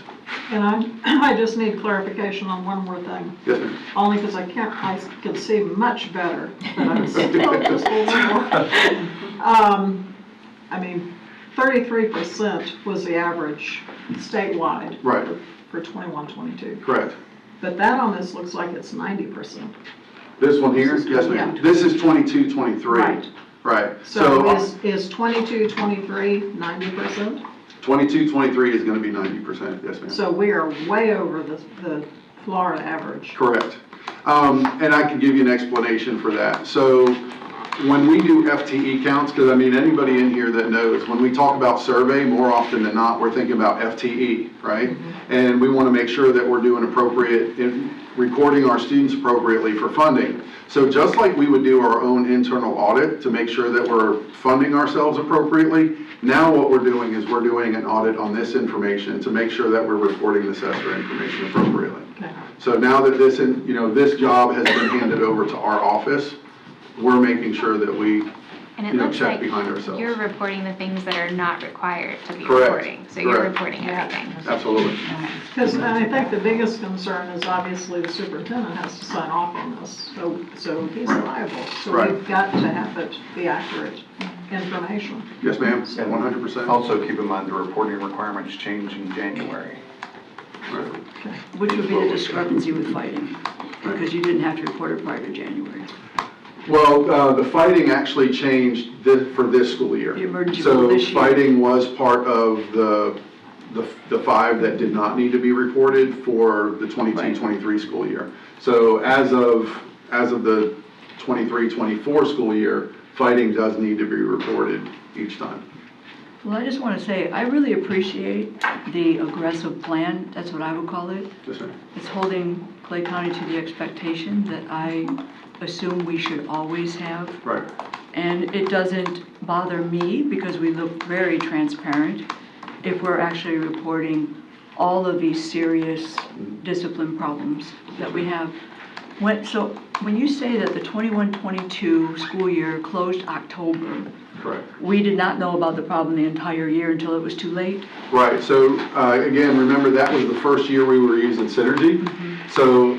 S14: And I just need clarification on one more thing,
S13: Yes, ma'am.
S14: only because I can see much better, but I'm still just a little more. I mean, 33% was the average statewide.
S13: Right.
S14: For 21-22.
S13: Correct.
S14: But that on this looks like it's 90%.
S13: This one here? Yes, ma'am.
S14: Yeah.
S13: This is 22-23.
S14: Right.
S13: Right.
S14: So is 22-23 90%?
S13: 22-23 is going to be 90%. Yes, ma'am.
S14: So we are way over the Florida average.
S13: Correct. And I can give you an explanation for that. So when we do FTE counts, because I mean, anybody in here that knows, when we talk about survey, more often than not, we're thinking about FTE, right?
S14: Mm-hmm.
S13: And we want to make sure that we're doing appropriate, recording our students appropriately for funding. So just like we would do our own internal audit to make sure that we're funding ourselves appropriately, now what we're doing is we're doing an audit on this information to make sure that we're reporting the assessor information appropriately.
S14: Okay.
S13: So now that this job has been handed over to our office, we're making sure that we,
S1: And it looks
S13: check
S1: like
S13: behind ourselves.
S1: you're reporting the things that are not required to be
S13: Correct.
S1: reporting. So you're
S13: Correct.
S1: reporting everything.
S13: Absolutely.
S14: Because I think the biggest concern is obviously the superintendent has to sign off on this. So he's liable. So
S13: Right.
S14: we've got to have it be accurate information.
S13: Yes, ma'am, 100%.
S11: Also, keep in mind the reporting requirements change in January.
S5: Which would be the discrepancy with fighting, because you didn't have to report it prior to January.
S13: Well, the fighting actually changed for this school year.
S5: The emergency rule this year.
S13: So fighting was part of the 5 that did not need to be reported for the 22-23 school year. So as of the 23-24 school year, fighting does need to be reported each time.
S5: Well, I just want to say, I really appreciate the aggressive plan, that's what I would call it.
S13: Yes, ma'am.
S5: It's holding Clay County to the expectation that I assume we should always have.
S13: Right.
S5: And it doesn't bother me because we look very transparent if we're actually reporting all of these serious discipline problems that we have. So when you say that the 21-22 school year closed October,
S13: Correct.
S5: we did not know about the problem the entire year until it was too late?
S13: Right, so again, remember that was the first year we were using Synergy. So,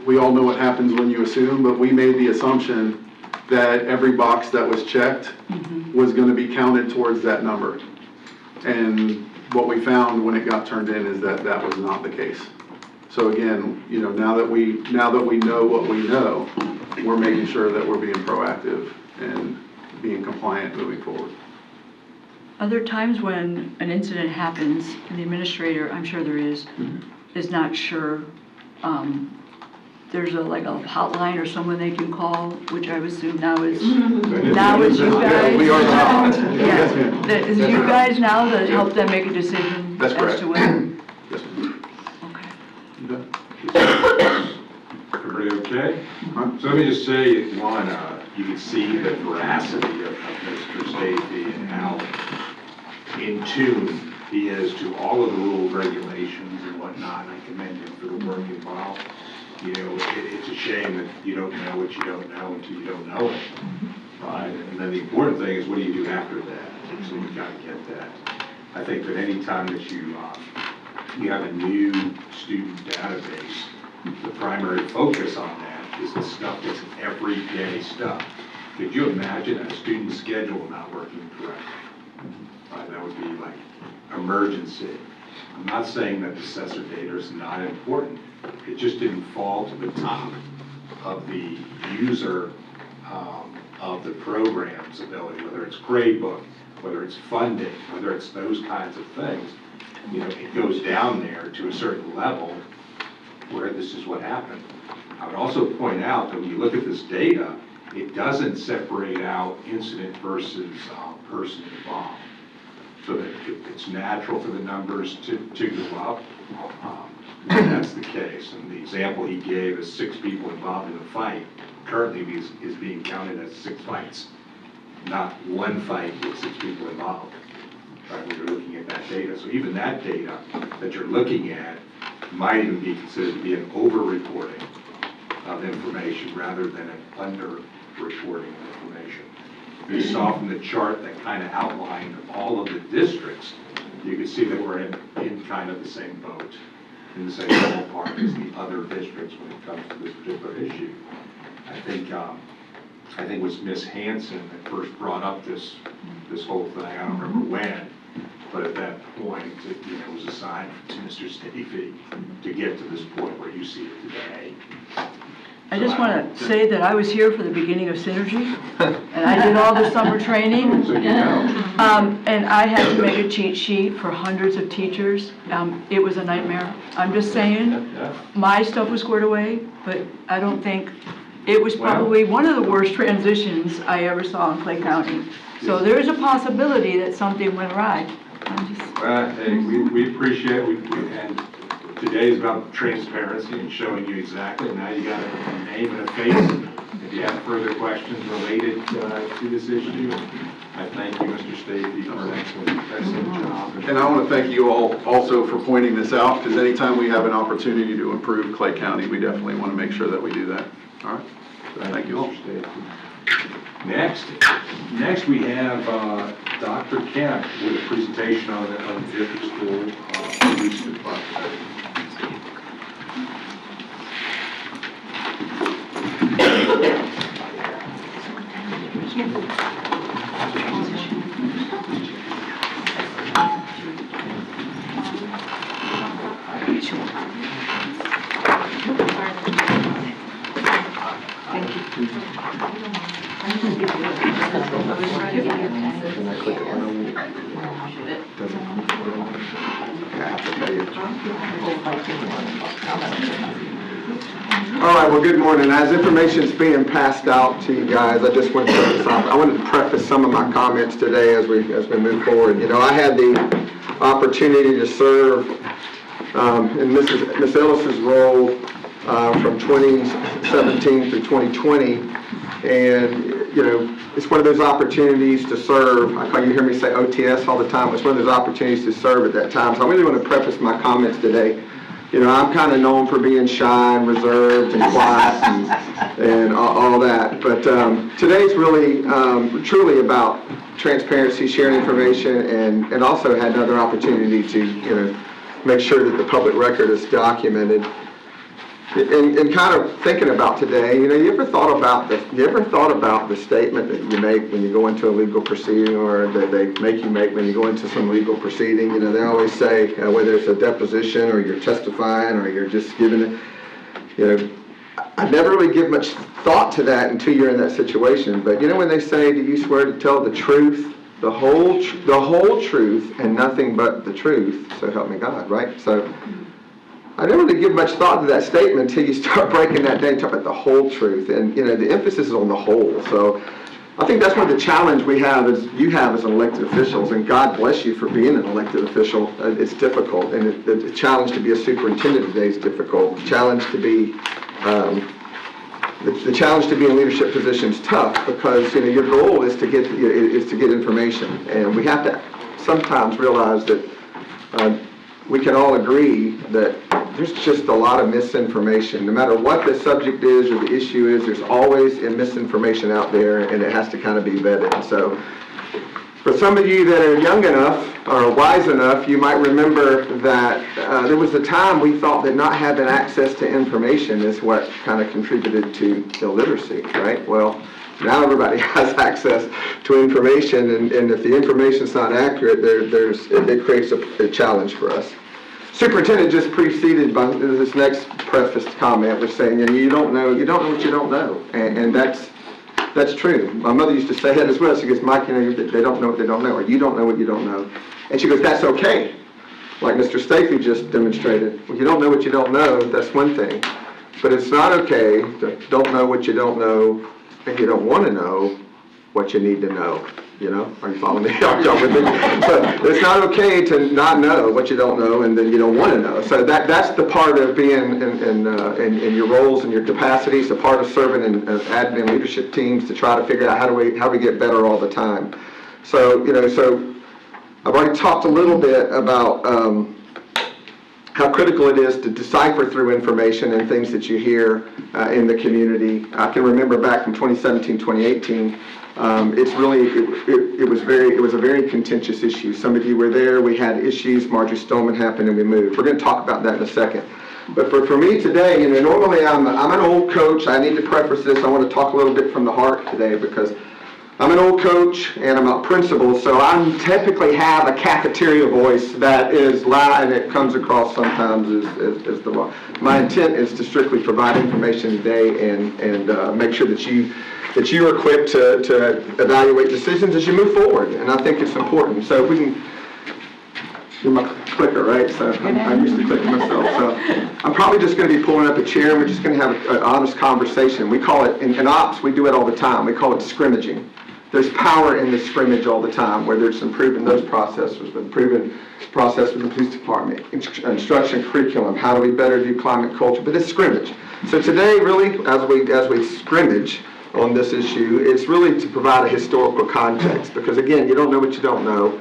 S13: we all know what happens when you assume, but we made the assumption that every box that was checked was going to be counted towards that number. And what we found when it got turned in is that that was not the case. So again, now that we know what we know, we're making sure that we're being proactive and being compliant moving forward.
S5: Are there times when an incident happens and the administrator, I'm sure there is not sure, there's a hotline or someone they can call, which I would assume now is you guys?
S13: Yeah, we are the hotline.
S5: Yeah.
S13: Yes, ma'am.
S5: Is it you guys now that help them make a decision?
S13: That's correct.
S5: As to whether?
S13: Yes, ma'am.
S5: Okay.
S13: You done?
S2: Everybody okay? So let me just say, one, you can see the veracity of Mr. Stacey and how in tune he is to all of the rules, regulations, and whatnot. And I commend him for the work involved. It's a shame that you don't know what you don't know until you don't know it, right? And then the important thing is, what do you do after that? So you've got to get that. I think that any time that you have a new student database, the primary focus on that is the stuff that's everyday stuff. Could you imagine a student's schedule not working correctly? Right, that would be like emergency. I'm not saying that the assessor data is not important. It just didn't fall to the top of the user of the program's ability, whether it's gradebook, whether it's funding, whether it's those kinds of things. It goes down there to a certain level where this is what happened. I would also point out that when you look at this data, it doesn't separate out incident versus person involved. So that it's natural for the numbers to go up. That's the case. And the example he gave is 6 people involved in a fight. Currently is being counted as 6 fights, not 1 fight with 6 people involved. Right, when you're looking at that data. So even that data that you're looking at might even be considered to be an over-reporting of information rather than an under-reporting of information. you saw from the chart that kind of outlined all of the districts, you could see that we're in kind of the same boat, in the same ballpark as the other districts when it comes to this particular issue. I think it was Miss Hanson that first brought up this whole thing. I don't remember when, but at that point, it was assigned to Mr. Stevie to get to this point where you see it today.
S5: I just want to say that I was here for the beginning of Synergy, and I did all the summer training.
S2: So you know.
S5: And I had to make a cheat sheet for hundreds of teachers. It was a nightmare. I'm just saying, my stuff was squared away, but I don't think, it was probably one of the worst transitions I ever saw in Clay County. So there is a possibility that something went awry.
S2: Hey, we appreciate it, and today is about transparency and showing you exactly. Now you got a name and a face. If you have further questions related to this issue, I thank you, Mr. Stacey, for an excellent job.
S13: And I want to thank you all also for pointing this out, because anytime we have an opportunity to improve Clay County, we definitely want to make sure that we do that. All right? Thank you all.
S2: Mr. Stacey. Next we have Dr. Kemp with a presentation on the district school police department.
S11: All right, well, good morning. As information's being passed out to you guys, I just wanted to preface some of my comments today as we move forward. You know, I had the opportunity to serve in Miss Ellis's role from 2017 through 2020, and you know, it's one of those opportunities to serve. You hear me say OTS all the time. It's one of those opportunities to serve at that time. So I really want to preface my comments today. You know, I'm kind of known for being shy and reserved and quiet and all that. But today's really, truly about transparency, sharing information, and also had another opportunity to, you know, make sure that the public record is documented. And kind of thinking about today, you know, you ever thought about the statement that you make when you go into a legal proceeding, or that they make you make when you go into some legal proceeding? You know, they always say, whether it's a deposition or you're testifying or you're just giving it, you know, I never really give much thought to that until you're in that situation. But you know, when they say, do you swear to tell the truth, the whole truth, and nothing but the truth, so help me God, right? So I don't really give much thought to that statement until you start breaking that down, talk about the whole truth. And, you know, the emphasis is on the whole. So I think that's one of the challenge we have, you have as an elected officials, and God bless you for being an elected official. It's difficult, and the challenge to be a superintendent today is difficult. The challenge to be the challenge to be in leadership position is tough, because, you know, your goal is to get information, and we have to sometimes realize that we can all agree that there's just a lot of misinformation. No matter what the subject is or the issue is, there's always a misinformation out there, and it has to kind of be vetted. So for some of you that are young enough or wise enough, you might remember that there was a time we thought that not having access to information is what kind of contributed to illiteracy, right? Well, now everybody has access to information, and if the information's not accurate, it creates a challenge for us. Superintendent just preceded by this next preface comment was saying, you know, you don't know what you don't know, and that's true. My mother used to say that as well. She goes, Mike, you know, they don't know what they don't know, or you don't know what you don't know, and she goes, that's okay. Like Mr. Stacey just demonstrated, well, you don't know what you don't know, that's one thing, but it's not okay to don't know what you don't know, and you don't want to know what you need to know. You know, are you following me? Are y'all with me? So it's not okay to not know what you don't know, and then you don't want to know. So that's the part of being in your roles and your capacities, the part of serving in admin leadership teams to try to figure out how we get better all the time. So, you know, so I've already talked a little bit about how critical it is to decipher through information and things that you hear in the community. I can remember back from 2017, 2018, it was a very contentious issue. Some of you were there, we had issues, Marjorie Stoneman happened and we moved. We're going to talk about that in a second. But for me today, normally I'm an old coach. I need to preface this. I want to talk a little bit from the heart today because I'm an old coach and I'm a principal, so I typically have a cafeteria voice that is loud and it comes across sometimes as the wrong. My intent is to strictly provide information today and make sure that you are equipped to evaluate decisions as you move forward, and I think it's important. So if we can, you're my clicker, right? So I'm used to clicking myself. So I'm probably just going to be pulling up a chair and we're just going to have an honest conversation. We call it, in ops, we do it all the time. We call it scrimmaging. There's power in the scrimmage all the time, whether it's improving those processes, improving process with the police department, instruction curriculum, how do we better do climate culture, but it's scrimmage. So today, really, as we scrimmage on this issue, it's really to provide a historical context, because again, you don't know what you don't know.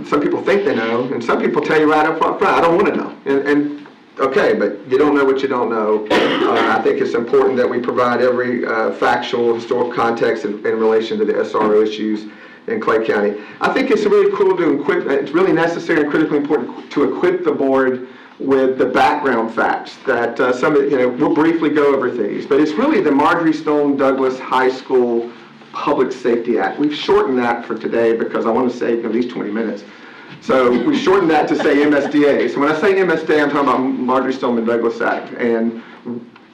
S11: Some people think they know, and some people tell you right up front, I don't want to know. And okay, but you don't know what you don't know. I think it's important that we provide every factual, historical context in relation to the SRO issues in Clay County. I think it's really cool to equip, it's really necessary and critically important to equip the board with the background facts that we'll briefly go over these, but it's really the Marjorie Stoneman Douglas High School Public Safety Act. We've shortened that for today because I want to save at least 20 minutes. So we shortened that to say MSDA. So when I say MSDA, I'm talking about Marjorie Stoneman Douglas Act. And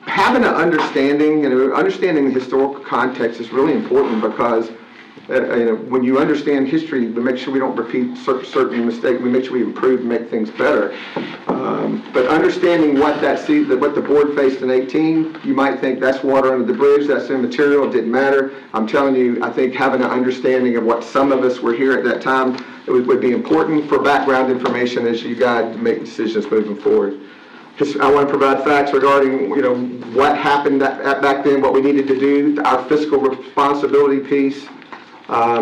S11: having an understanding, understanding the historical context is really important because when you understand history, to make sure we don't repeat certain mistakes, we make sure we improve and make things better. But understanding what the board faced in 18, you might think that's water under the bridge, that's immaterial, it didn't matter. I'm telling you, I think having an understanding of what some of us were here at that time, it would be important for background information as you guide to make decisions moving forward. I want to provide facts regarding, what happened back then, what we needed to do, our fiscal responsibility piece.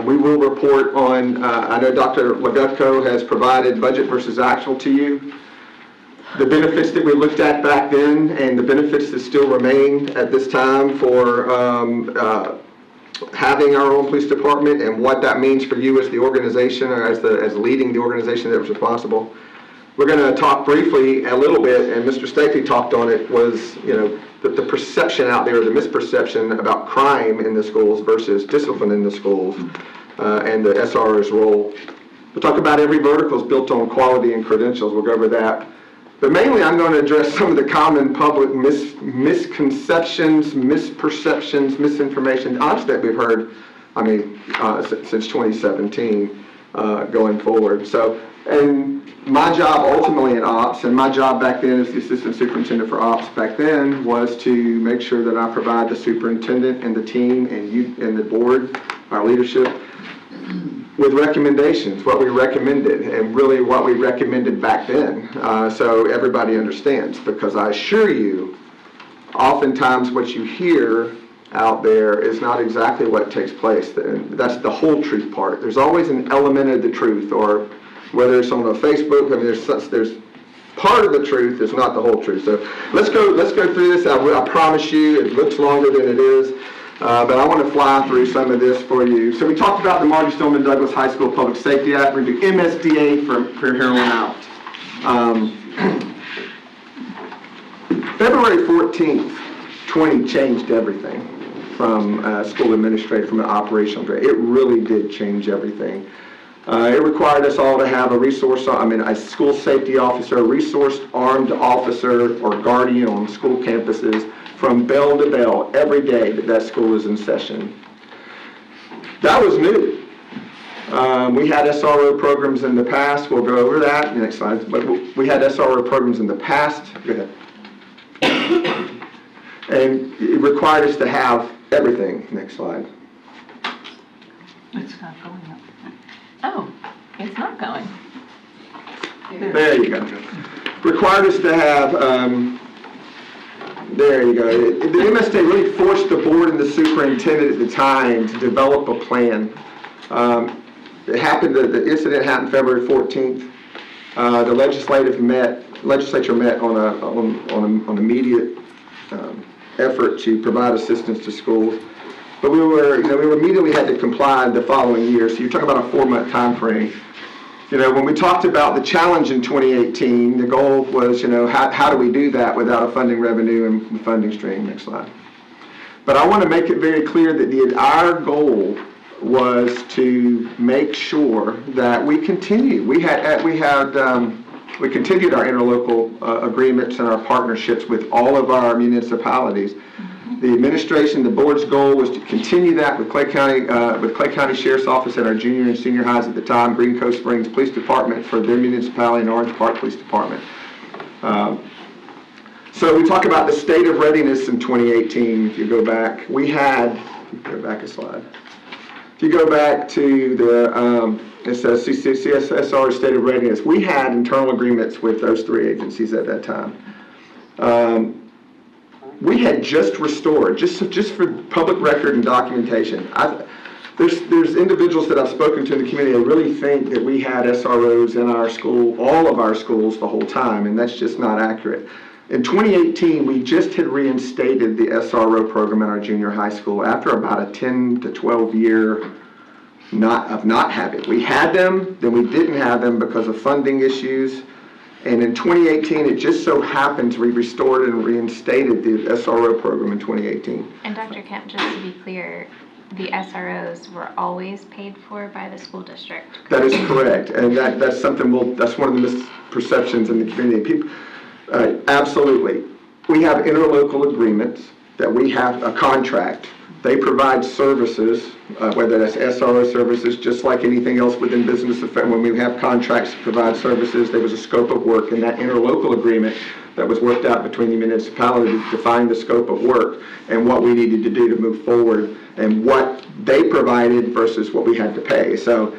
S11: We will report on, I know Dr. Legutko has provided budget versus actual to you. The benefits that we looked at back then and the benefits that still remain at this time for having our own police department and what that means for you as the organization or as leading the organization that was responsible. We're going to talk briefly a little bit, and Mr. Stapey talked on it, was the perception out there, the misperception about crime in the schools versus discipline in the schools, and the SRO's role. We'll talk about every vertical is built on quality and credentials. We'll go over that. But mainly I'm going to address some of the common public misconceptions, misperceptions, misinformation, odds that we've heard, since 2017 going forward. So, and my job ultimately in ops, and my job back then as the assistant superintendent for ops back then, was to make sure that I provide the superintendent and the team and you and the board, our leadership, with recommendations, what we recommended, and really what we recommended back then, so everybody understands. Because I assure you, oftentimes what you hear out there is not exactly what takes place. That's the whole truth part. There's always an element of the truth, or whether it's on a Facebook, there's part of the truth, it's not the whole truth. So let's go through this. I promise you, it looks longer than it is. But I want to fly through some of this for you. So we talked about the Marjorie Stoneman Douglas High School Public Safety Act. We're going to do MSDA for here on out. February 14th, 20 changed everything from school administrator, from an operational director. It really did change everything. It required us all to have a school safety officer, a resourced armed officer or guardian on school campuses from bell to bell every day that school is in session. That was new. We had SRO programs in the past. We'll go over that next slide. But we had SRO programs in the past. Go ahead. And it required us to have everything. Next slide.
S6: It's not going up.
S15: Oh, it's not going.
S11: There you go. Required us to have, there you go. The MSDA really forced the board and the superintendent at the time to develop a plan. The incident happened February 14th. The legislative met legislature met on an immediate effort to provide assistance to schools. But we immediately had to comply the following year. So you're talking about a 4-month time frame. When we talked about the challenge in 2018, the goal was, how do we do that without a funding revenue and funding stream? Next slide. But I want to make it very clear that our goal was to make sure that we continue. We continued our interlocal agreements and our partnerships with all of our municipalities. The administration, the board's goal was to continue that with Clay County Sheriff's Office and our junior and senior highs at the time, Green Coast Springs Police Department for their municipality and Orange Park Police Department. So we talk about the state of readiness in 2018. If you go back, go back a slide. If you go back to it says CSR state of readiness. We had internal agreements with those 3 agencies at that time. We had just restored, just for public record and documentation. There's individuals that I've spoken to in the community that really think that we had SROs in our school, all of our schools the whole time, and that's just not accurate. In 2018, we just had reinstated the SRO program in our junior high school after about a 10 to 12 year of not having. We had them, then we didn't have them because of funding issues. And in 2018, it just so happens we restored and reinstated the SRO program in 2018.
S1: And Dr. Kemp, just to be clear, the SROs were always paid for by the school district.
S11: That is correct, and that's something that's one of the misperceptions in the community. Absolutely. We have interlocal agreements that we have a contract. They provide services, whether that's SRO services, just like anything else within business. When we have contracts to provide services, there was a scope of work in that interlocal agreement that was worked out between the municipality to define the scope of work and what we needed to do to move forward and what they provided versus what we had to pay. So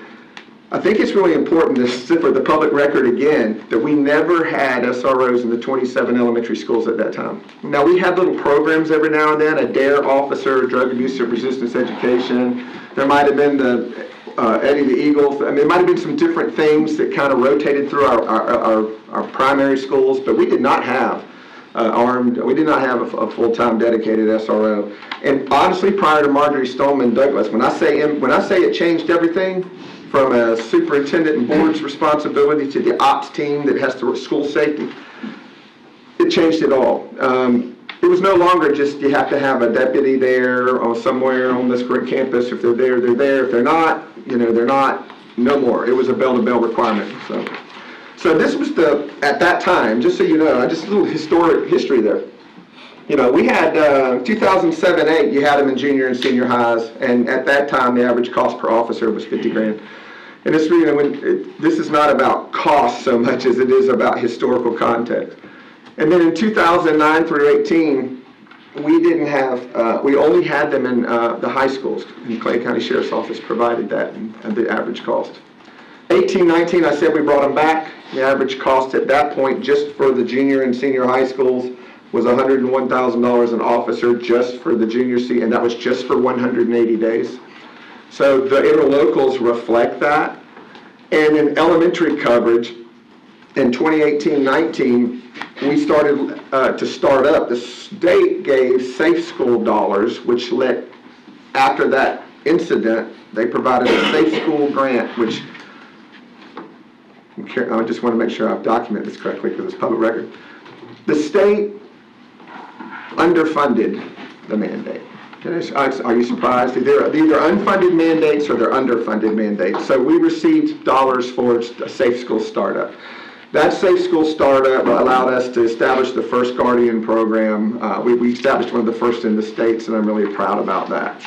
S11: I think it's really important for the public record again that we never had SROs in the 27 elementary schools at that time. Now we had little programs every now and then, a DARE officer, drug abuse resistance education. There might have been the Eddie the Eagle. I mean, there might have been some different things that kind of rotated through our primary schools, but we did not have we did not have a full-time dedicated SRO. And honestly, prior to Marjorie Stoneman Douglas, when I say it changed everything, from a superintendent and board's responsibility to the ops team that has to school safety, it changed it all. It was no longer just you have to have a deputy there or somewhere on this great campus. If they're there, they're there. If they're not, they're not. No more. It was a bell-to-bell requirement. So this was at that time, just so you know, just a little history there. We had 2007-8, you had them in junior and senior highs, and at that time the average cost per officer was $50,000. And it's really, this is not about cost so much as it is about historical context. And then in 2009 through 18, we only had them in the high schools, and Clay County Sheriff's Office provided that and the average cost. 18-19, I said we brought them back. The average cost at that point just for the junior and senior high schools was $101,000 an officer just for the junior C, and that was just for 180 days. So the interlocals reflect that. And in elementary coverage, in 2018-19, we started to start up. The state gave Safe School dollars, which after that incident, they provided a Safe School grant, which I just want to make sure I've documented this correctly because it's public record. The state underfunded the mandate. Are you surprised? They're either unfunded mandates or they're underfunded mandates. So we received dollars for a Safe School startup. That Safe School startup allowed us to establish the first Guardian program. We established one of the first in the states, and I'm really proud about that.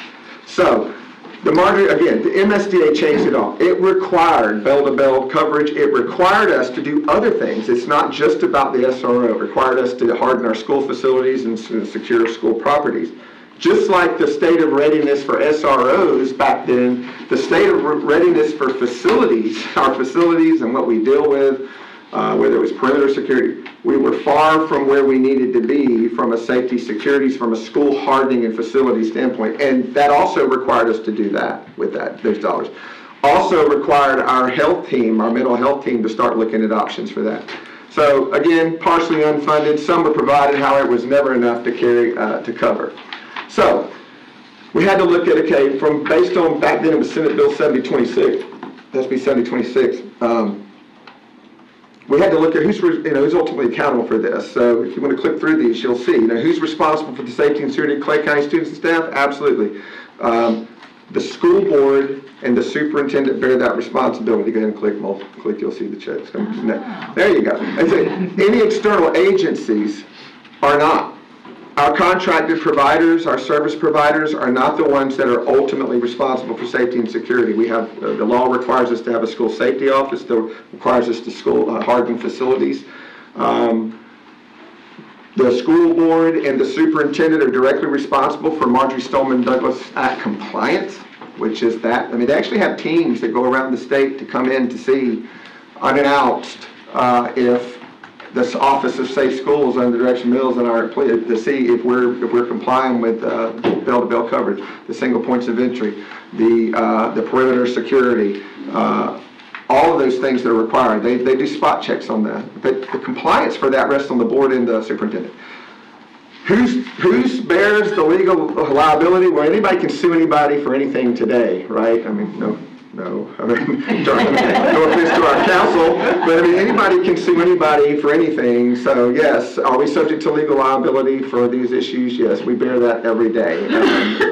S11: So the MSDA changed it all. It required bell-to-bell coverage. It required us to do other things. It's not just about the SRO. It required us to harden our school facilities and secure school properties. Just like the state of readiness for SROs back then, the state of readiness for facilities, our facilities and what we deal with, whether it was perimeter security, we were far from where we needed to be from a safety, securities, from a school hardening and facility standpoint. And that also required us to do that with those dollars. Also required our health team, our mental health team, to start looking at options for that. So again, partially unfunded, some were provided, however, it was never enough to carry, to cover. So, we had to look at, okay, based on, back then it was Senate Bill 7026, SB 7026, we had to look at who's ultimately accountable for this. So if you want to click through these, you'll see, who's responsible for the safety and security of Clay County students and staff? Absolutely. The school board and the superintendent bear that responsibility. Go ahead and click, you'll see the checks. There you go. Any external agencies are not. Our contracted providers, our service providers are not the ones that are ultimately responsible for safety and security. We have, the law requires us to have a school safety office, that requires us to harden facilities. The school board and the superintendent are directly responsible for Marjorie Stoneman Douglas Act compliance, which is that. They actually have teams that go around the state to come in to see unannounced if this Office of Safe Schools under Direction Mills and to see if we're complying with bell-to-bell coverage, the single points of entry, the perimeter security, all of those things that are required. They do spot checks on that. But the compliance for that rests on the board and the superintendent. Who bears the legal liability? Well, anybody can sue anybody for anything today, right? No. No offense to our council, but anybody can sue anybody for anything. So yes, are we subject to legal liability for these issues? Yes, we bear that every day.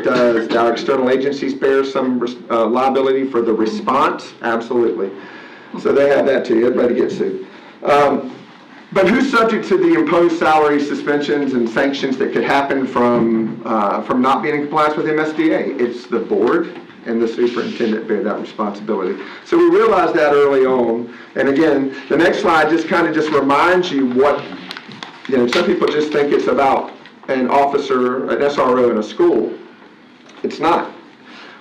S11: Does our external agencies bear some liability for the response? Absolutely. So they have that too. Everybody gets sued. But who's subject to the imposed salary suspensions and sanctions that could happen from not being in compliance with MSDA? It's the board and the superintendent bear that responsibility. So we realized that early on. And again, the next slide just reminds you what, some people just think it's about an officer, an SRO in a school. It's not.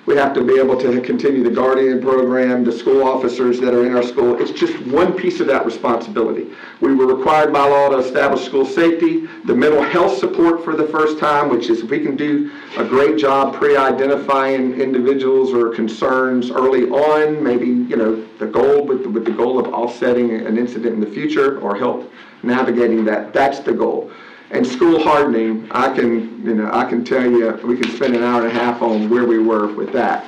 S11: We have to be able to continue the Guardian program, the school officers that are in our school. It's just one piece of that responsibility. We were required by law to establish school safety, the mental health support for the first time, which is if we can do a great job pre-identifying individuals or concerns early on, maybe, the goal with the goal of offsetting an incident in the future or help navigating that. That's the goal. And school hardening, I can tell you, we can spend an hour and a half on where we were with that.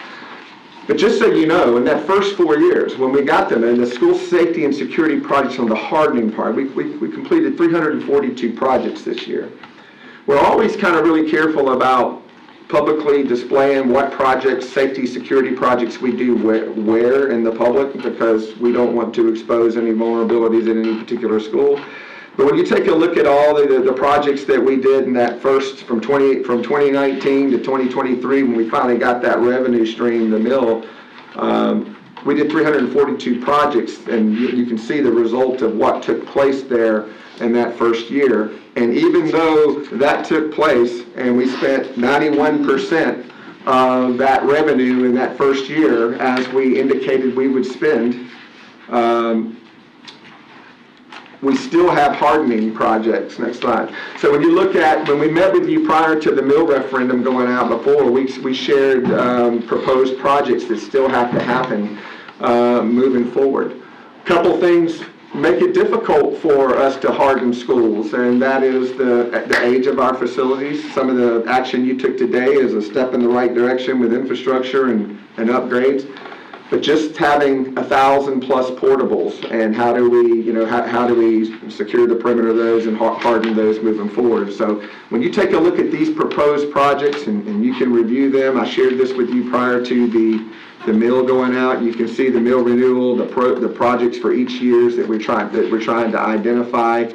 S11: But just so you know, in that first 4 years, when we got them in the school safety and security projects on the hardening part, we completed 342 projects this year. We're always kind of really careful about publicly displaying what projects, safety, security projects we do where in the public, because we don't want to expose any vulnerabilities in any particular school. But when you take a look at all the projects that we did in that first, from 2019 to 2023, when we finally got that revenue stream, the mill, we did 342 projects, and you can see the result of what took place there in that first year. And even though that took place, and we spent 91% of that revenue in that first year, as we indicated we would spend, we still have hardening projects. Next slide. So when you look at, when we met with you prior to the mill referendum going out before, we shared proposed projects that still have to happen moving forward. A couple things make it difficult for us to harden schools, and that is the age of our facilities. Some of the action you took today is a step in the right direction with infrastructure and upgrades. But just having 1,000 plus portables, and how do we secure the perimeter of those and harden those moving forward? So when you take a look at these proposed projects, and you can review them, I shared this with you prior to the mill going out. You can see the mill renewal, the projects for each year that we're trying to identify.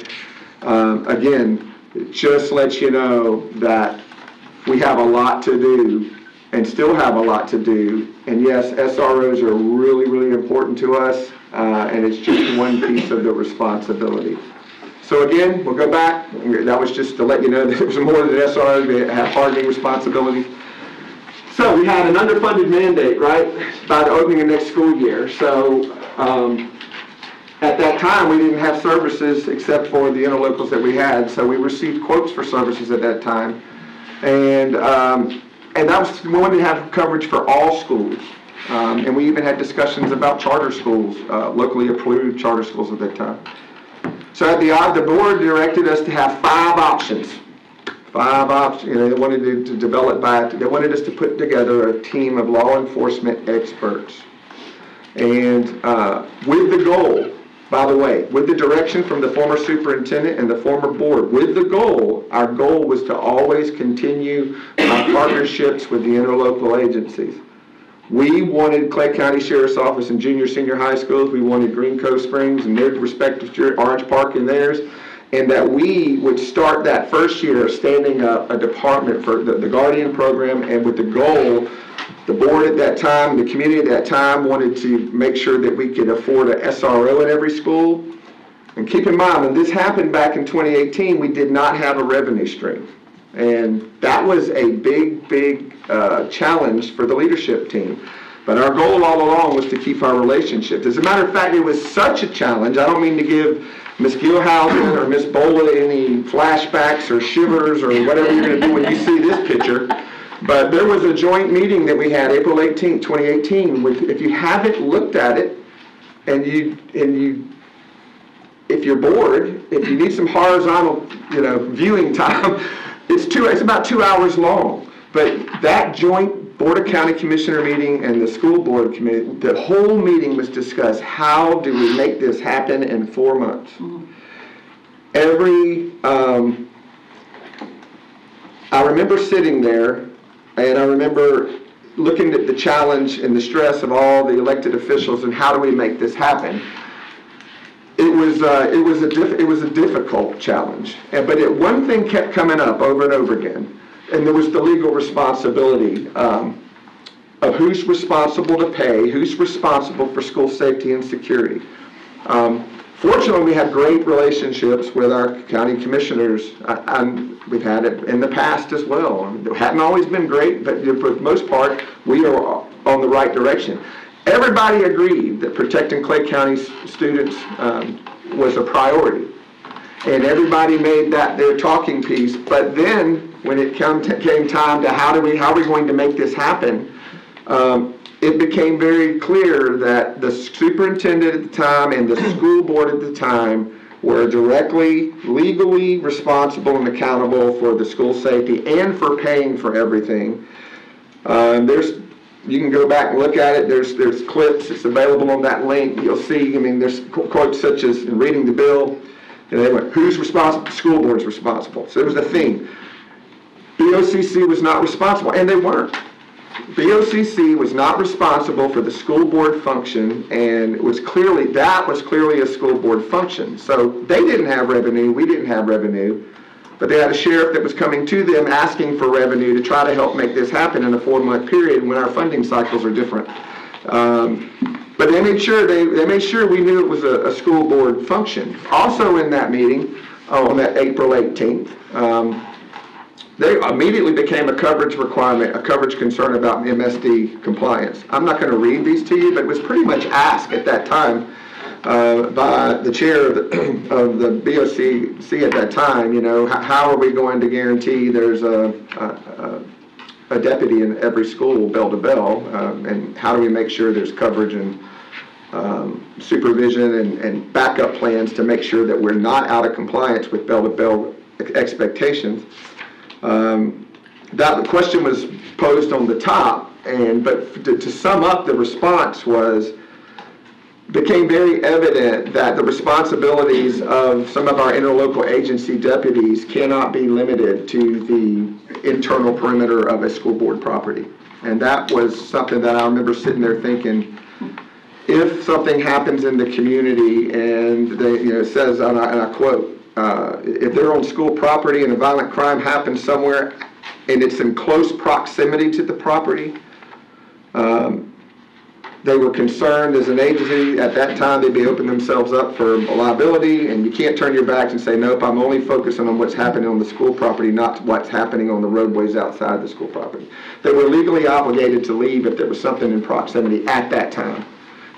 S11: Again, it just lets you know that we have a lot to do, and still have a lot to do. And yes, SROs are really, really important to us, and it's just one piece of the responsibility. So again, we'll go back. That was just to let you know that it was more than SROs. We have hardening responsibilities. So we had an underfunded mandate, right, by the opening of next school year. So at that time, we didn't have services except for the interlocals that we had. So we received quotes for services at that time. And that was, we wanted to have coverage for all schools. And we even had discussions about charter schools, locally approved charter schools at that time. So the board directed us to have 5 options. 5 options, they wanted to develop they wanted us to put together a team of law enforcement experts. And with the goal, by the way, with the direction from the former superintendent and the former board, with the goal, our goal was to always continue our partnerships with the interlocal agencies. We wanted Clay County Sheriff's Office and junior, senior high schools. We wanted Green Cove Springs and their respective Orange Park and theirs. And that we would start that first year standing up a department for the Guardian program, and with the goal, the board at that time, the community at that time wanted to make sure that we could afford an SRO in every school. And keep in mind, when this happened back in 2018, we did not have a revenue stream. And that was a big challenge for the leadership team. But our goal all along was to keep our relationships. As a matter of fact, it was such a challenge. I don't mean to give Ms. Gilhousen or Ms. Bola any flashbacks or shivers or whatever you're going to do when you see this picture. But there was a joint meeting that we had April 18, 2018. If you haven't looked at it, and if you're bored, if you need some horizontal, viewing time, it's about 2 hours long. But that joint Board of County Commissioner meeting and the school board committee, the whole meeting was discussed. How do we make this happen in 4 months? I remember sitting there, and I remember looking at the challenge and the stress of all the elected officials and how do we make this happen. It was a difficult challenge, but one thing kept coming up over and over again. And there was the legal responsibility of who's responsible to pay, who's responsible for school safety and security. Fortunately, we have great relationships with our county commissioners, and we've had it in the past as well. It hadn't always been great, but for the most part, we are on the right direction. Everybody agreed that protecting Clay County students was a priority. And everybody made that their talking piece, but then when it came time to how are we going to make this happen, it became very clear that the superintendent at the time and the school board at the time were directly, legally responsible and accountable for the school safety and for paying for everything. You can go back and look at it. There's clips. It's available on that link. You'll see. There's quotes such as in reading the bill. And they went, who's responsible? The school board's responsible. So there was a theme. BOCC was not responsible, and they weren't. BOCC was not responsible for the school board function, and that was clearly a school board function. So they didn't have revenue, we didn't have revenue, but they had a sheriff that was coming to them asking for revenue to try to help make this happen in a 4-month period when our funding cycles are different. But they made sure we knew it was a school board function. Also in that meeting, on that April 18th, they immediately became a coverage requirement, a coverage concern about MSD compliance. I'm not going to read these to you, but it was pretty much asked at that time by the chair of the BOCC at that time, how are we going to guarantee there's a deputy in every school, bell to bell, and how do we make sure there's coverage and supervision and backup plans to make sure that we're not out of compliance with bell to bell expectations. That question was posed on the top, but to sum up, the response became very evident that the responsibilities of some of our interlocal agency deputies cannot be limited to the internal perimeter of a school board property. And that was something that I remember sitting there thinking, if something happens in the community and it says, and I quote, if they're on school property and a violent crime happens somewhere and it's in close proximity to the property, they were concerned as an agency at that time they'd be opening themselves up for liability, and you can't turn your backs and say, nope, I'm only focusing on what's happening on the school property, not what's happening on the roadways outside the school property. They were legally obligated to leave if there was something in proximity at that time.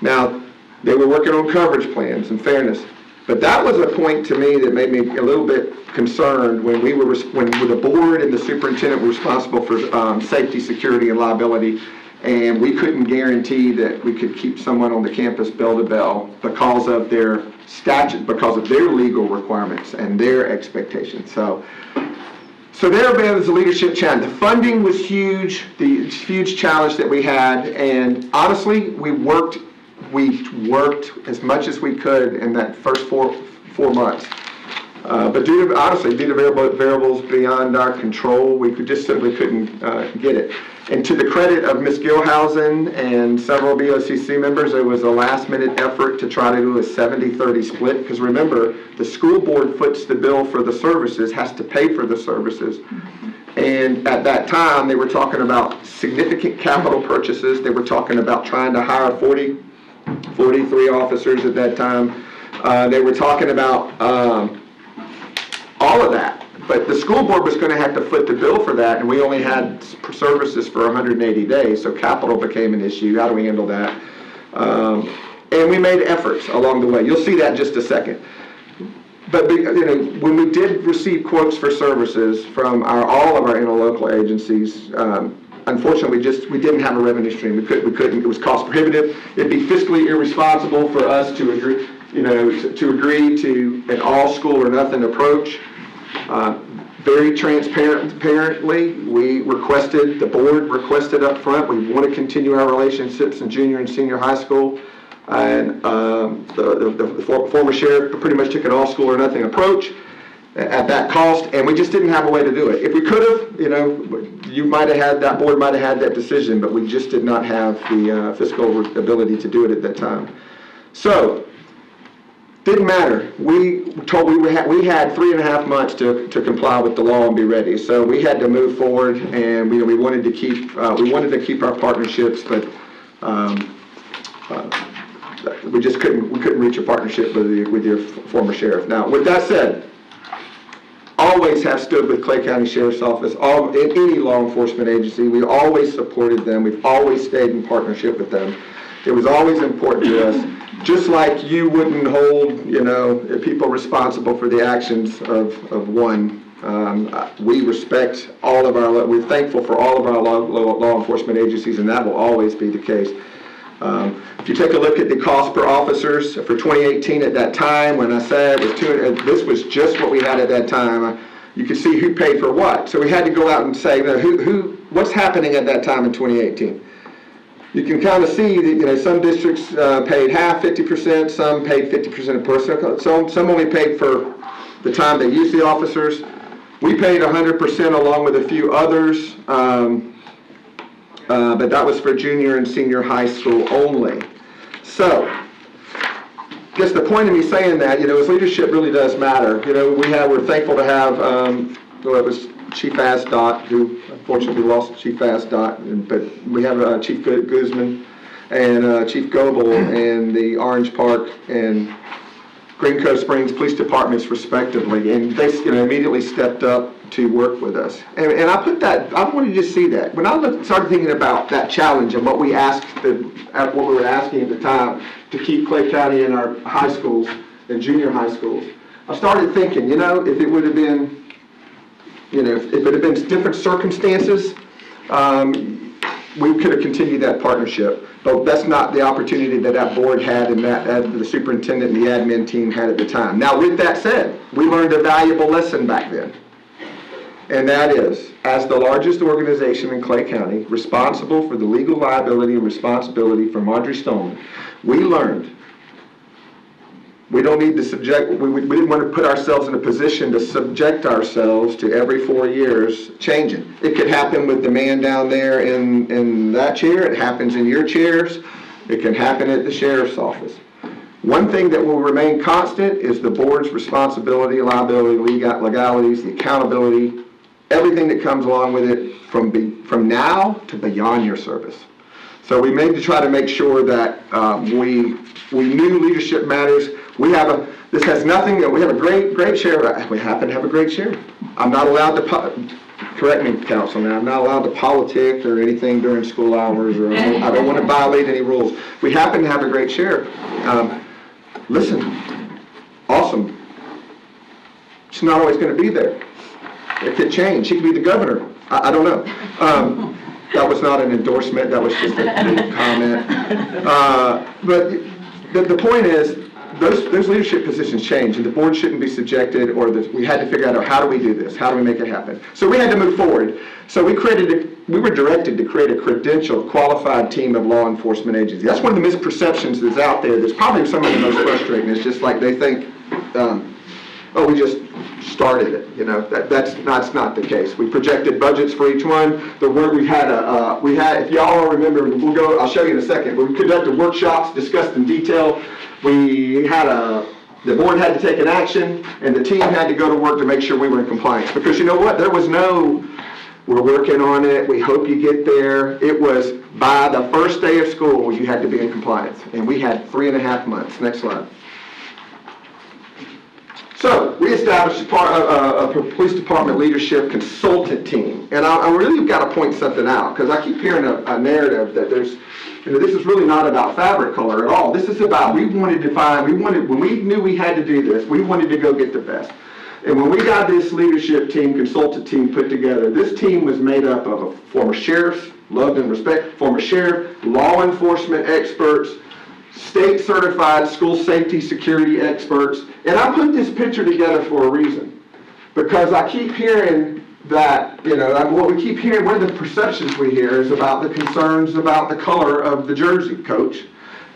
S11: Now, they were working on coverage plans and fairness, but that was a point to me that made me a little bit concerned when the board and the superintendent were responsible for safety, security, and liability, And we couldn't guarantee that we could keep someone on the campus bell to bell because of their statute, because of their legal requirements and their expectations. So there was a leadership challenge. The funding was huge, the huge challenge that we had, and honestly, we worked as much as we could in that first four months. But due to variables beyond our control, we simply couldn't get it. And to the credit of Ms. Gilhousen and several BOCC members, it was a last-minute effort to try to do a 70-30 split, because remember, the school board foots the bill for the services, has to pay for the services. And at that time, they were talking about significant capital purchases. They were talking about trying to hire 43 officers at that time. They were talking about all of that. But the school board was going to have to foot the bill for that, and we only had services for 180 days, so capital became an issue. How do we handle that? And we made efforts along the way. You'll see that in just a second. But when we did receive quotes for services from all of our interlocal agencies, unfortunately, we didn't have a revenue stream. We couldn't. It was cost prohibitive. It'd be fiscally irresponsible for us to agree, to agree to an all school or nothing approach. Very transparently, the board requested up front, we want to continue our relationships in junior and senior high school. And the former sheriff pretty much took an all school or nothing approach at that cost, and we just didn't have a way to do it. If we could have, that board might have had that decision, but we just did not have the fiscal ability to do it at that time. So, didn't matter. We had 3.5 months to comply with the law and be ready. So we had to move forward, and we wanted to keep our partnerships, but we couldn't reach a partnership with your former sheriff. Now, with that said, always have stood with Clay County Sheriff's Office, in any law enforcement agency. We always supported them. We've always stayed in partnership with them. It was always important to us. Just like you wouldn't hold, people responsible for the actions of one. We respect we're thankful for all of our law enforcement agencies, and that will always be the case. If you take a look at the cost per officers for 2018 at that time, when I said this was just what we had at that time, you could see who paid for what. So we had to go out and say, what's happening at that time in 2018? You can kind of see that, some districts paid half, 50%, some paid 50% of personnel, some only paid for the time they used the officers. We paid 100% along with a few others, but that was for junior and senior high school only. So, I guess the point of me saying that, is leadership really does matter. We're thankful to have, it was Chief Asdot, who unfortunately lost Chief Asdot, but we have Chief Guzman and Chief Goebel and the Orange Park and Green Cove Springs Police Departments respectively, and they immediately stepped up to work with us. And I wanted you to see that. When I started thinking about that challenge and what we were asking at the time to keep Clay County in our high schools and junior high schools, I started thinking, if it would have been if it had been different circumstances, we could have continued that partnership. But that's not the opportunity that board had and that the superintendent and the admin team had at the time. Now, with that said, we learned a valuable lesson back then. And that is, as the largest organization in Clay County, responsible for the legal liability and responsibility for Marjorie Stoneman, we learned we don't need to we didn't want to put ourselves in a position to subject ourselves to every 4 years changing. It could happen with the man down there in that chair. It happens in your chairs. It can happen at the sheriff's office. One thing that will remain constant is the board's responsibility, liability, legalities, the accountability, everything that comes along with it from now to beyond your service. So we made to try to make sure that we knew leadership matters. We have a great sheriff. We happen to have a great sheriff. I'm not allowed to, correct me, Councilman, I'm not allowed to politic or anything during school hours, or I don't want to violate any rules. We happen to have a great sheriff. Listen, awesome. She's not always going to be there. It could change. She could be the governor. I don't know. That was not an endorsement, that was just a comment. But the point is, those leadership positions change, and the board shouldn't be subjected, or we had to figure out, how do we do this? How do we make it happen? So we had to move forward. So we were directed to create a credentialed, qualified team of law enforcement agencies. That's one of the misperceptions that's out there. That's probably some of the most frustrating. It's just like they think, we just started it. That's not the case. We projected budgets for each one. We had, if y'all remember, I'll show you in a second. We conducted workshops, discussed in detail. The board had to take an action, and the team had to go to work to make sure we were in compliance. Because you know what? There was no, we're working on it, we hope you get there. It was by the first day of school, you had to be in compliance. And we had 3.5 months. Next slide. So we established a police department leadership consultant team. And I really got to point something out, because I keep hearing a narrative that this is really not about fabric color at all. This is about, when we knew we had to do this, we wanted to go get the best. And when we got this leadership team, consultant team put together, this team was made up of a former sheriff, loved and respect, former sheriff, law enforcement experts, state certified school safety security experts. And I put this picture together for a reason, because I keep hearing that, what we keep hearing, one of the perceptions we hear is about the concerns about the color of the jersey, coach.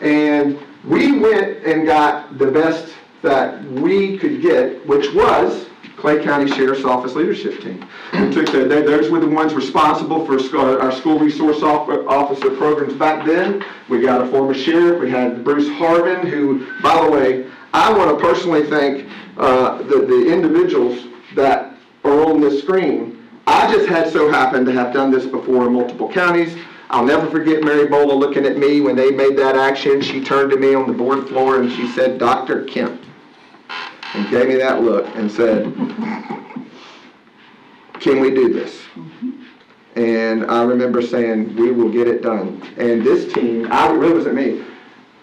S11: And we went and got the best that we could get, which was Clay County Sheriff's Office leadership team. We took those were the ones responsible for our school resource officer programs back then. We got a former sheriff. We had Bruce Harvin, who, by the way, I want to personally thank the individuals that are on this screen. I just had so happened to have done this before in multiple counties. I'll never forget Mary Bola looking at me when they made that action. She turned to me on the board floor and she said, "Dr. Kemp," and gave me that look and said, "Can we do this?" And I remember saying, "We will get it done." And this team, it wasn't me,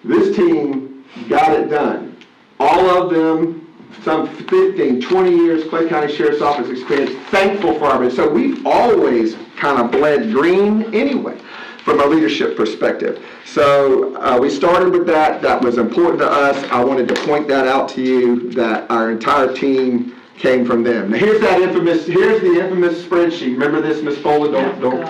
S11: this team got it done. All of them, some 15, 20 years Clay County Sheriff's Office experience, thankful for it. So we've always kind of bled green anyway, from a leadership perspective. So we started with that. That was important to us. I wanted to point that out to you, that our entire team came from them. Now here's the infamous spreadsheet. Remember this, Ms. Bola? Don't.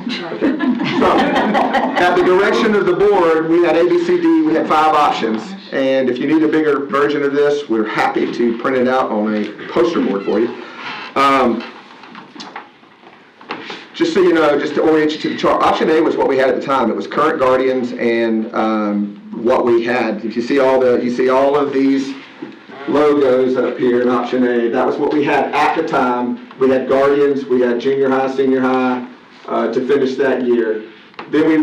S11: Okay. So, at the direction of the board, we had ABCD, we had 5 options. And if you need a bigger version of this, we're happy to print it out on a poster board for you. Just so you know, just to orient you to the chart, option A was what we had at the time. It was current guardians and what we had. If you see all of these logos up here in option A, that was what we had at the time. We had guardians, we had junior high, senior high to finish that year. Then we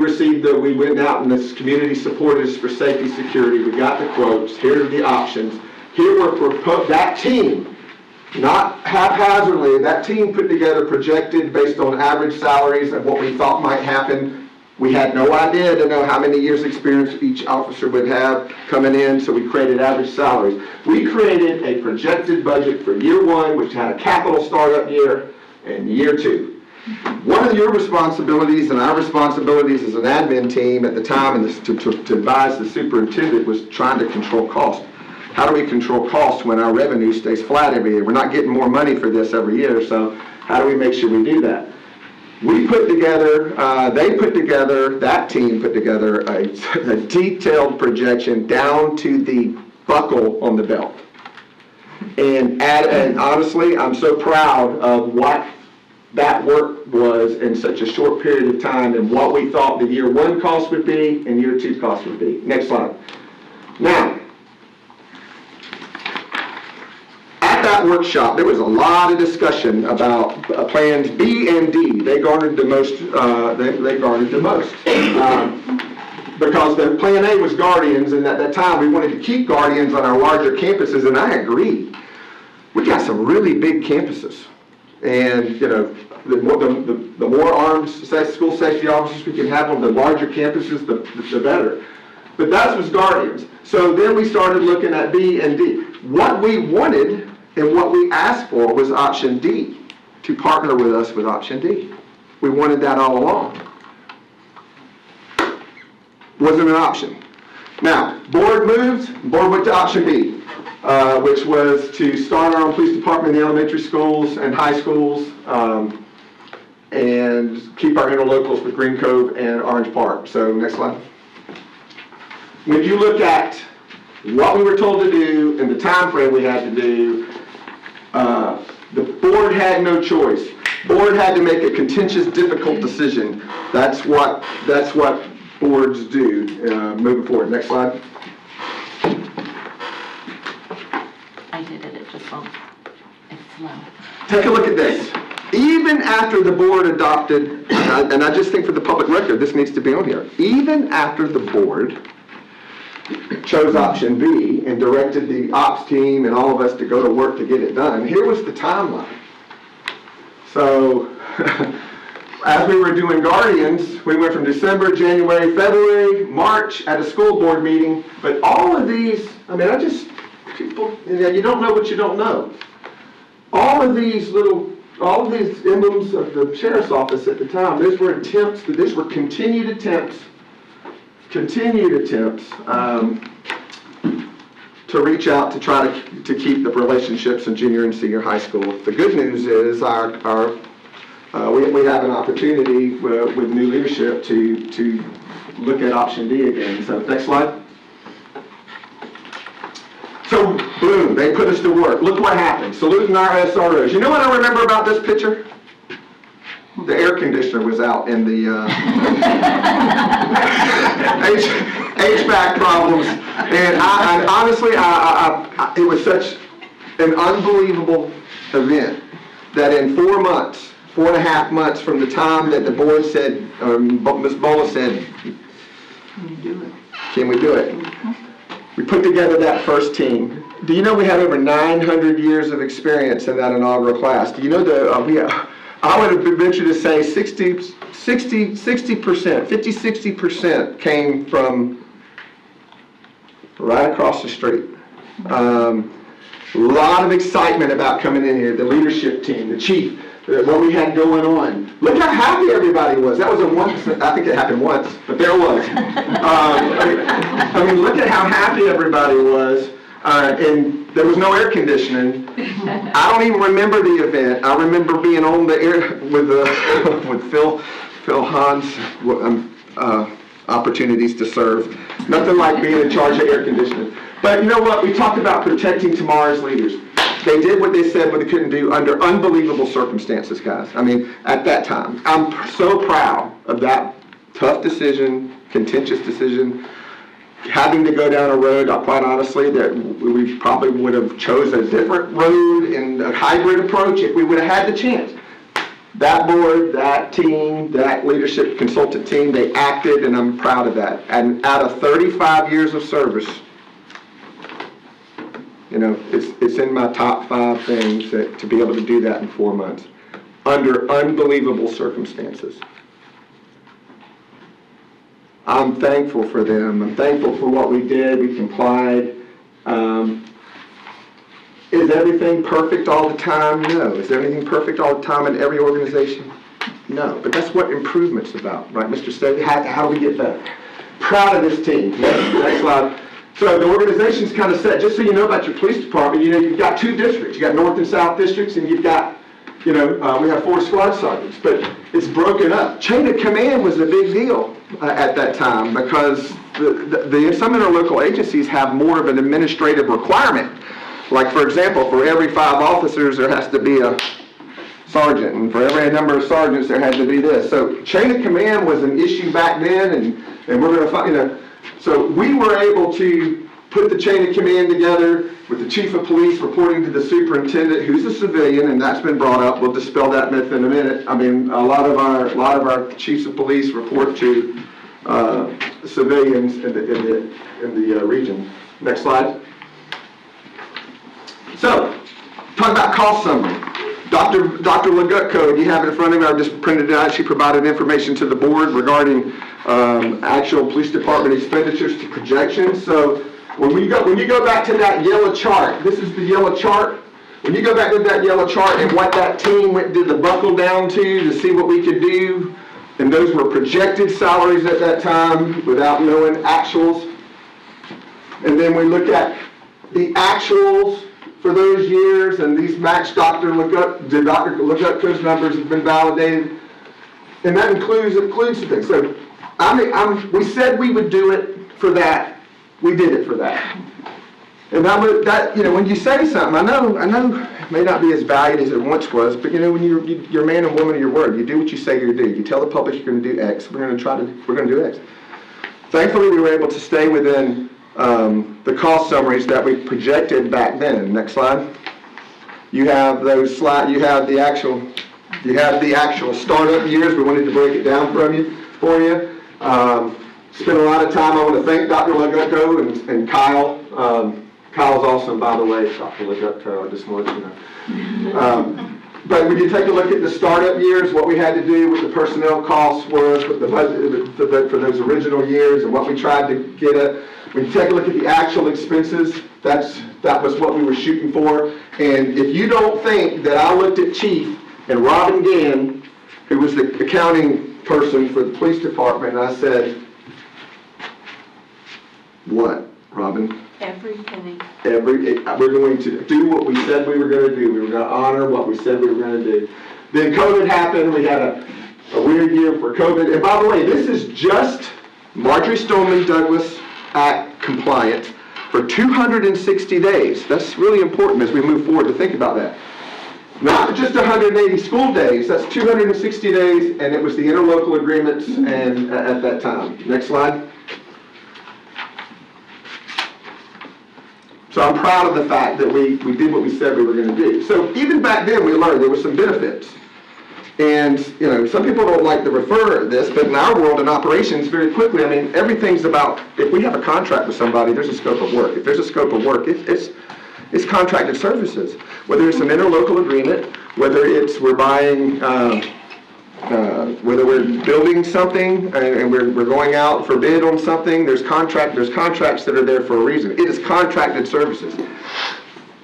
S11: went out and this community supported us for safety security. We got the quotes. Here are the options. Here were that team, not haphazardly, that team put together projected based on average salaries and what we thought might happen. We had no idea to know how many years experience each officer would have coming in, so we created average salaries. We created a projected budget for year 1, which had a capital startup year, and year 2. One of your responsibilities and our responsibilities as an admin team at the time and to advise the superintendent was trying to control cost. How do we control costs when our revenue stays flat every year? We're not getting more money for this every year, so how do we make sure we do that? That team put together a detailed projection down to the buckle on the belt. And honestly, I'm so proud of what that work was in such a short period of time and what we thought the year 1 cost would be and year 2 cost would be. Next slide. Now, at that workshop, there was a lot of discussion about plans B and D. They garnered the most. Because the plan A was guardians, and at that time we wanted to keep guardians on our larger campuses, and I agree. We got some really big campuses. And, the more armed school safety officers we can have on the larger campuses, the better. But that was guardians. So then we started looking at B and D. What we wanted and what we asked for was option D, to partner with us with option D. We wanted that all along. Wasn't an option. Now, board went to option B, which was to start our own police department in the elementary schools and high schools, and keep our interlocals with Green Cove and Orange Park. So next slide. When you look at what we were told to do and the time frame we had to do, the board had no choice. Board had to make a contentious, difficult decision. That's what boards do. Moving forward. Next slide.
S15: I did it just won't. It's slow.
S11: Take a look at this. Even after the board adopted, and I just think for the public record, this needs to be on here. Even after the board chose option B and directed the ops team and all of us to go to work to get it done, here was the timeline. So, as we were doing Guardians, we went from December, January, February, March at a school board meeting, but all of these, I mean, people, you don't know what you don't know. All of these emblems of the sheriff's office at the time, these were continued attempts to reach out to try to keep the relationships in junior and senior high school. The good news is we have an opportunity with new leadership to look at option D again. So next slide. So boom, they put us to work. Look what happened. Saluting our SROs. You know what I remember about this picture? The air conditioner was out in the HVAC problems, and honestly, it was such an unbelievable event that in 4.5 months from the time that the board said, Ms. Bola said, can we do it? We put together that first team. Do you know we had over 900 years of experience in that inaugural class? Do you know I would have ventured to say 50-60% came from right across the street. A lot of excitement about coming in here, the leadership team, the chief, what we had going on. Look how happy everybody was. That was I think it happened once, but there it was. I mean, look at how happy everybody was. And there was no air conditioning. I don't even remember the event. I remember being on the air with Phil Hahn's opportunities to serve. Nothing like being in charge of air conditioning. But you know what? We talked about protecting tomorrow's leaders. They did what they said what they couldn't do under unbelievable circumstances, guys. I mean, at that time. I'm so proud of that tough decision, contentious decision, having to go down a road, quite honestly, that we probably would have chose a different road and a hybrid approach if we would have had the chance. That board, that team, that leadership consultant team, they acted, and I'm proud of that. And out of 35 years of service, you know, it's in my top 5 things to be able to do that in 4 months under unbelievable circumstances. I'm thankful for them. I'm thankful for what we did. We complied. Is everything perfect all the time? No. Is everything perfect all the time in every organization? No. But that's what improvement's about, right, Mr. Steggy? How do we get better? Proud of this team. Next slide. So the organization's kind of set. Just so you know about your police department, you know, you've got 2 districts. You've got North and South districts, and you've got, you know, we have 4 squad sergeants, but it's broken up. Chain of command was a big deal at that time because some interlocal agencies have more of an administrative requirement. Like, for example, for every 5 officers, there has to be a sergeant, and for every number of sergeants, there had to be this. So chain of command was an issue back then, and we're going to find, you know, so we were able to put the chain of command together with the chief of police reporting to the superintendent, who's a civilian, and that's been brought up. We'll dispel that myth in a minute. I mean, a lot of our chiefs of police report to civilians in the region. Next slide. So, talk about cost summary. Dr. Legutko, you have it in front of me. I just printed it out. She provided information to the board regarding actual police department expenditures to projections. So when you go back to that yellow chart, this is the yellow chart. when you go back to that yellow chart and what that team did the buckle down to see what we could do, and those were projected salaries at that time without knowing actuals. And then we look at the actuals for those years, and these match doctor lookup those numbers have been validated, and that includes some things. So, we said we would do it for that. We did it for that. And when you say something, I know it may not be as valued as it once was, but when you're a man and woman of your word, you do what you say you're going to do. You tell the public you're going to do X, we're going to do X. Thankfully, we were able to stay within the cost summaries that we projected back then. Next slide. You have those slides. You have the actual startup years. We wanted to break it down for you. Spent a lot of time. I want to thank Dr. Legutko and Kyle. Kyle's awesome, by the way, Dr. Legutko. I just want to let you know. But when you take a look at the startup years, what we had to do with the personnel costs was with the budget for those original years, and what we tried to get at. When you take a look at the actual expenses, that was what we were shooting for. And if you don't think that I looked at Chief and Robin Gann, who was the accounting person for the police department, and I said, "What, Robin?"
S15: Every penny.
S11: We're going to do what we said we were going to do. We were going to honor what we said we were going to do. Then COVID happened. We had a weird year for COVID. And by the way, this is just Marjorie Stoneman Douglas Act compliant for 260 days. That's really important as we move forward to think about that. Not just 180 school days. That's 260 days, and it was the interlocal agreements and at that time. Next slide. So I'm proud of the fact that we did what we said we were going to do. So even back then we learned there were some benefits. And, some people don't like to refer to this, but in our world in operations, very quickly, everything's about, if we have a contract with somebody, there's a scope of work. If there's a scope of work, it's contracted services. Whether it's an interlocal agreement, whether we're buying, whether we're building something and we're going out for bid on something, there's contracts that are there for a reason. It is contracted services.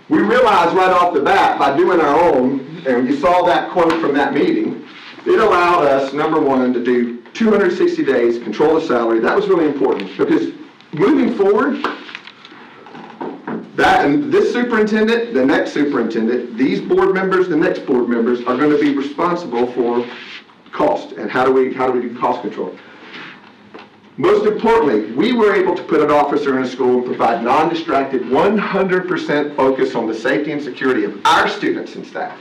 S11: We realized right off the bat by doing our own, and you saw that quote from that meeting, it allowed us, number one, to do 260 days, control the salary. That was really important because moving forward, and this superintendent, the next superintendent, these board members, the next board members are going to be responsible for cost and how do we do cost control. Most importantly, we were able to put an officer in a school and provide non-distracted, 100% focus on the safety and security of our students and staff.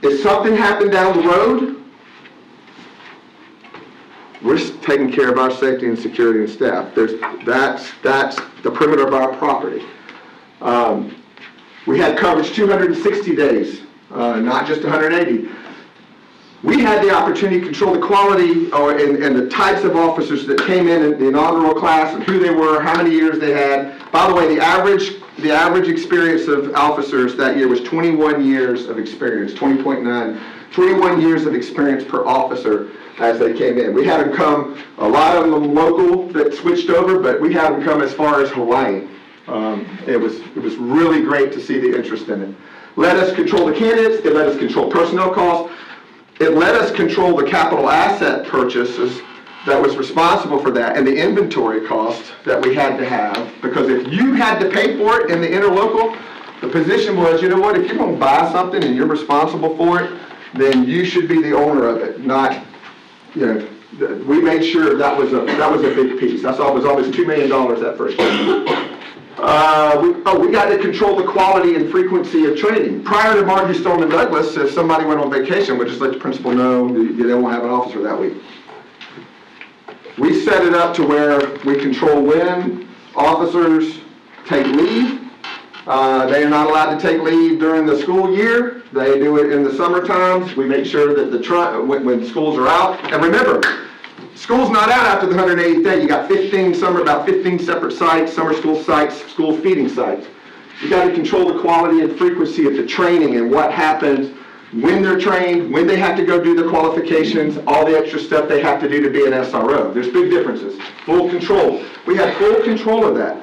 S11: If something happened down the road, we're taking care of our safety and security and staff. That's the perimeter of our property. We had coverage 260 days, not just 180. We had the opportunity to control the quality and the types of officers that came in the inaugural class and who they were, how many years they had. By the way, the average experience of officers that year was 21 years of experience, 20.9, 21 years of experience per officer as they came in. We had them come, a lot of them local that switched over, but we had them come as far as Hawaii. It was really great to see the interest in it. Let us control the candidates, it let us control personnel costs, it let us control the capital asset purchases that was responsible for that and the inventory cost that we had to have, because if you had to pay for it in the interlocal, the position was, you know what, if you're going to buy something and you're responsible for it, then you should be the owner of it, not, we made sure that was a big piece. That's always $2 million that first year. We got to control the quality and frequency of training. Prior to Marjorie Stoneman Douglas, if somebody went on vacation, we'd just let the principal know they won't have an officer that week. We set it up to where we control when officers take leave. They are not allowed to take leave during the school year. They do it in the summer times. We make sure that when schools are out. And remember, school's not out after the 180th day. You got about 15 separate sites, summer school sites, school feeding sites. You got to control the quality and frequency of the training and what happens when they're trained, when they have to go do the qualifications, all the extra stuff they have to do to be an SRO. There's big differences. Full control. We had full control of that.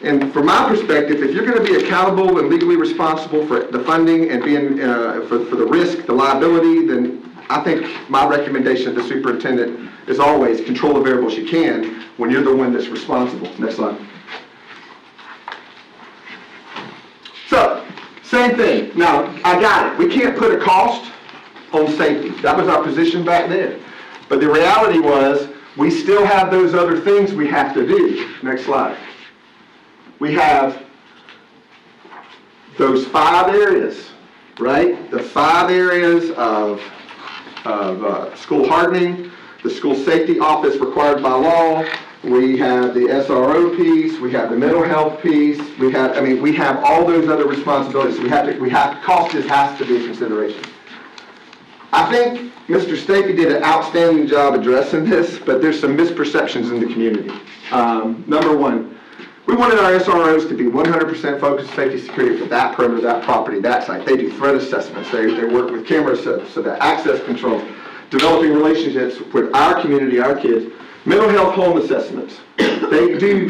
S11: And from my perspective, if you're going to be accountable and legally responsible for the funding and being, for the risk, the liability, then I think my recommendation to the superintendent is always control the variables you can when you're the one that's responsible. Next slide. So, same thing. Now, I got it. We can't put a cost on safety. That was our position back then. But the reality was, we still have those other things we have to do. Next slide. We have those 5 areas, right? The 5 areas of school hardening, the school safety office required by law. We have the SRO piece. We have the mental health piece. We have all those other responsibilities. Cost has to be a consideration. I think Mr. Stapey did an outstanding job addressing this, but there's some misperceptions in the community. Number one, we wanted our SROs to be 100% focused safety security for that perimeter, that property, that site. They do threat assessments. They work with cameras so that access control, developing relationships with our community, our kids, mental health home assessments. They do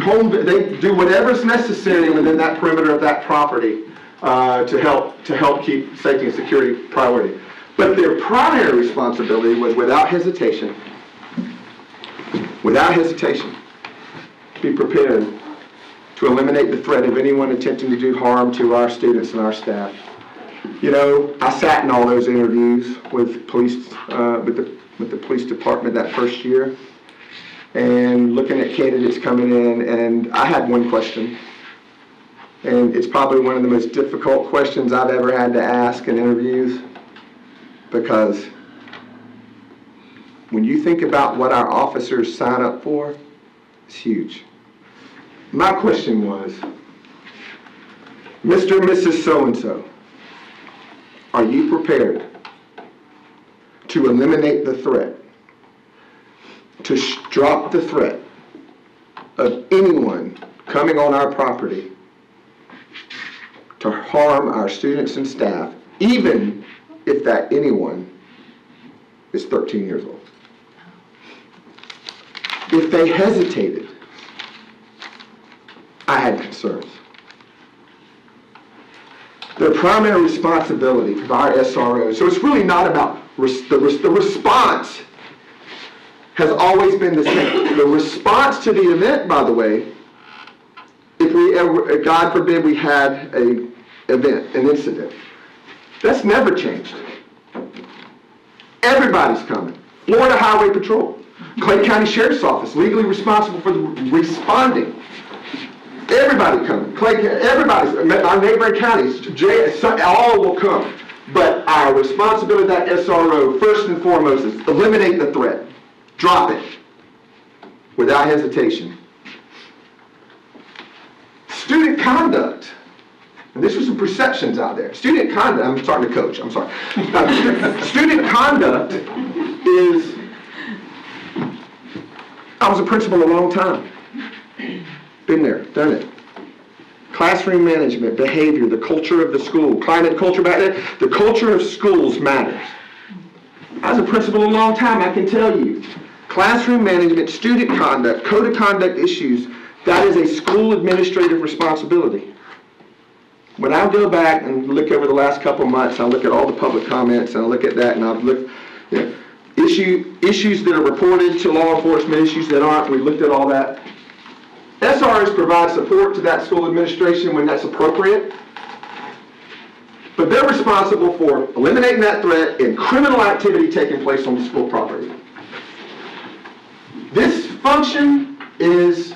S11: whatever's necessary within that perimeter of that property to help keep safety and security priority. But their primary responsibility was without hesitation, be prepared to eliminate the threat of anyone attempting to do harm to our students and our staff. You know, I sat in all those interviews with police, with the police department that first year, and looking at candidates coming in, and I had one question, and it's probably one of the most difficult questions I've ever had to ask in interviews, because when you think about what our officers sign up for, it's huge. My question was, Mr. and Mrs. So-and-so, are you prepared to eliminate the threat, to drop the threat of anyone coming on our property to harm our students and staff, even if that anyone is 13 years old? If they hesitated, I had concerns. Their primary responsibility of our SROs, so it's really not about the response has always been the same. The response to the event, by the way, if we ever, God forbid, we had an incident, that's never changed. Everybody's coming. Florida Highway Patrol, Clay County Sheriff's Office, legally responsible for the responding. Everybody coming. Everybody's, our neighboring counties, all will come. But our responsibility, that SRO, first and foremost, is eliminate the threat. Drop it. Without hesitation. Student conduct. And this was some perceptions out there. Student conduct, I'm talking to Coach, I'm sorry. Student conduct is, I was a principal a long time. Been there, done it. Classroom management, behavior, the culture of the school, climate culture back there, the culture of schools matters. I was a principal a long time, I can tell you. Classroom management, student conduct, code of conduct issues, that is a school administrative responsibility. When I go back and look over the last couple of months, I look at all the public comments, and I look at that, and I look, issues that are reported to law enforcement, issues that aren't, we looked at all that. SROs provide support to that school administration when that's appropriate, but they're responsible for eliminating that threat and criminal activity taking place on the school property. This function is